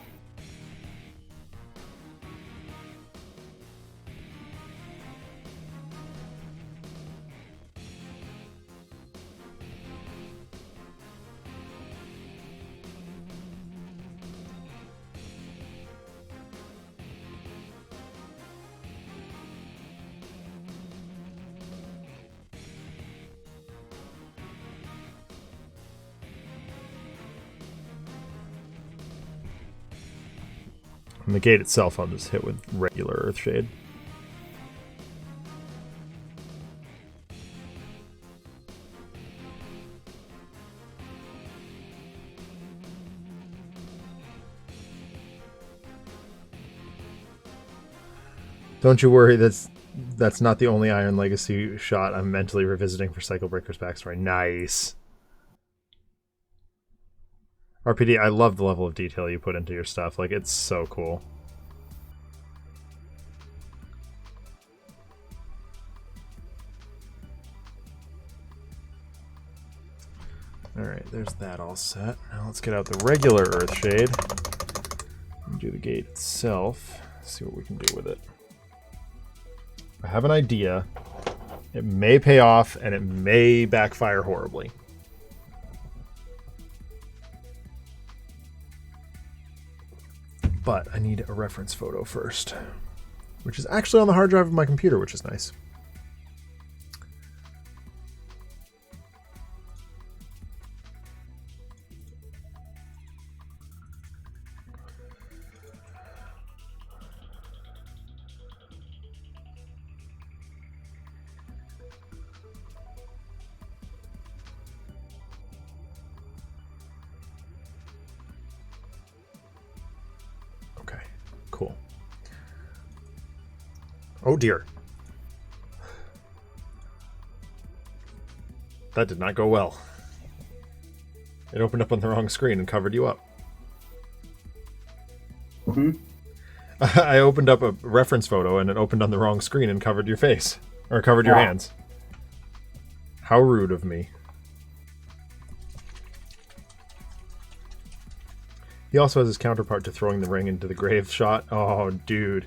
S1: And the gate itself, I'll just hit with regular Earthshade. Don't you worry, that's not the only Iron Legacy shot I'm mentally revisiting for Cycle Breaker's backstory. Nice. RPD, I love the level of detail you put into your stuff. Like, it's so cool. Alright, there's that all set. Now let's get out the regular Earthshade and do the gate itself. See what we can do with it. I have an idea. It may pay off, and it may backfire horribly. But I need a reference photo first, which is actually on the hard drive of my computer, which is nice. Cool. Oh dear. That did not go well. It opened up on the wrong screen and covered you up.
S2: Mm-hmm.
S1: I opened up a reference photo and it opened on the wrong screen and covered your face. Or covered your hands. How rude of me. He also has his counterpart to throwing the ring into the grave shot. Oh, dude.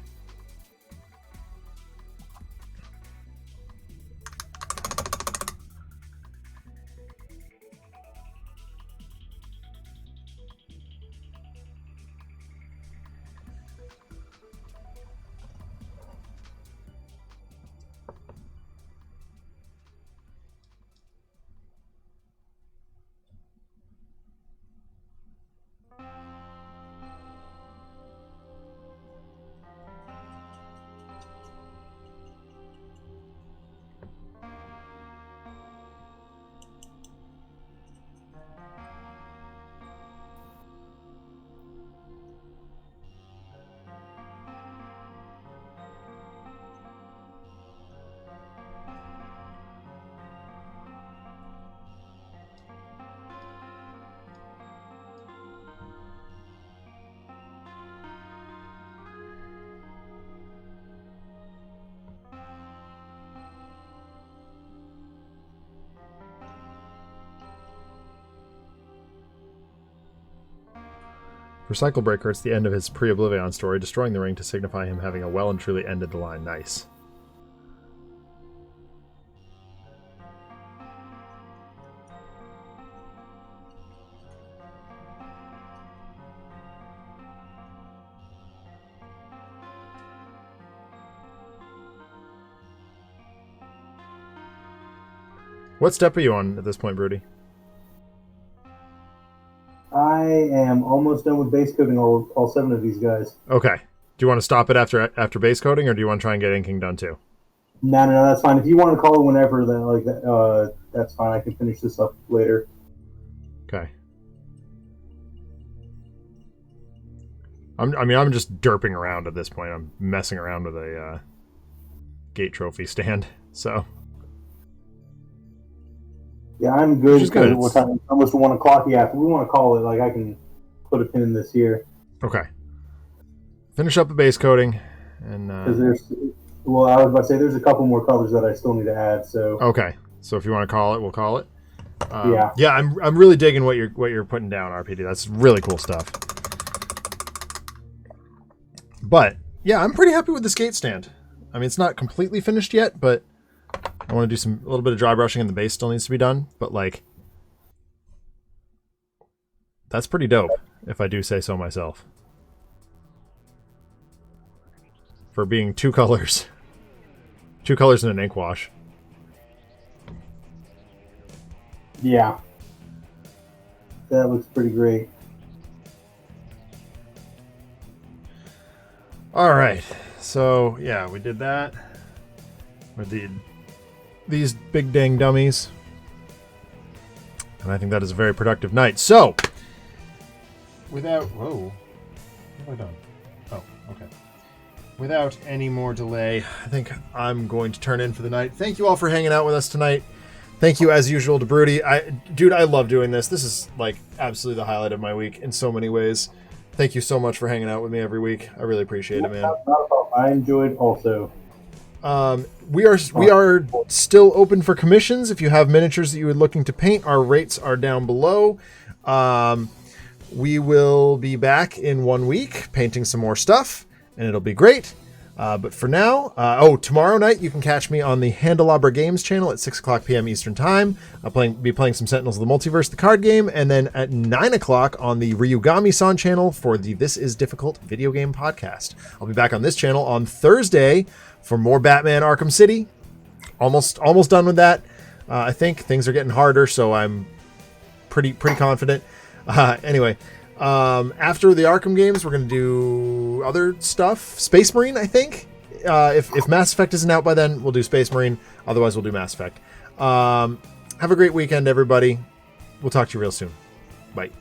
S1: For Cycle Breaker, it's the end of his pre-Oblivion story, destroying the ring to signify him having a well and truly ended the line. Nice. What step are you on at this point, Broody?
S2: I am almost done with base coating all 7 of these guys.
S1: Okay. Do you want to stop it after base coating, or do you want to try and get inking done too?
S2: No, that's fine. If you want to call it whenever, then that's fine. I can finish this up later.
S1: Okay. I'm just derping around at this point. I'm messing around with a gate trophy stand. So.
S2: Yeah, I'm good.
S1: Which is good.
S2: What time? It's almost 1 o'clock. Yeah, if we want to call it, like, I can put a pin in this here.
S1: Okay. Finish up the base coating, and.
S2: Well, I was about to say there's a couple more colors that I still need to add. So.
S1: Okay. So if you want to call it, we'll call it.
S2: Yeah.
S1: Yeah, I'm really digging what you're putting down, RPD. That's really cool stuff. But yeah, I'm pretty happy with the skate stand. I mean, it's not completely finished yet, but I want to do a little bit of dry brushing, and the base still needs to be done. But like, that's pretty dope, if I do say so myself. For being two colors in an ink wash.
S2: Yeah, that looks pretty great.
S1: All right, so yeah, we did that. We did these big dang dummies, and I think that is a very productive night. So, without what have I done? Oh, okay. Without any more delay, I think I'm going to turn in for the night. Thank you all for hanging out with us tonight. Thank you, as usual, to Broody. Dude, I love doing this. This is, like, absolutely the highlight of my week in so many ways. Thank you so much for hanging out with me every week. I really appreciate it, man.
S2: Not a problem. I enjoyed also.
S1: We are still open for commissions. If you have miniatures that you are looking to paint, our rates are down below. We will be back in 1 week painting some more stuff, and it'll be great. But for now, tomorrow night you can catch me on the Handelabra Games channel at 6 o'clock p.m. Eastern Time. I'll be playing some Sentinels of the Multiverse, the card game, and then at 9 o'clock on the Ryugami-san channel for the This Is Difficult video game podcast. I'll be back on this channel on Thursday for more Batman Arkham City. Almost done with that. I think things are getting harder, so I'm pretty confident. Anyway. After the Arkham games, we're going to do other stuff. Space Marine, I think. If Mass Effect isn't out by then, we'll do Space Marine. Otherwise, we'll do Mass Effect. Have a great weekend, everybody. We'll talk to you real soon. Bye.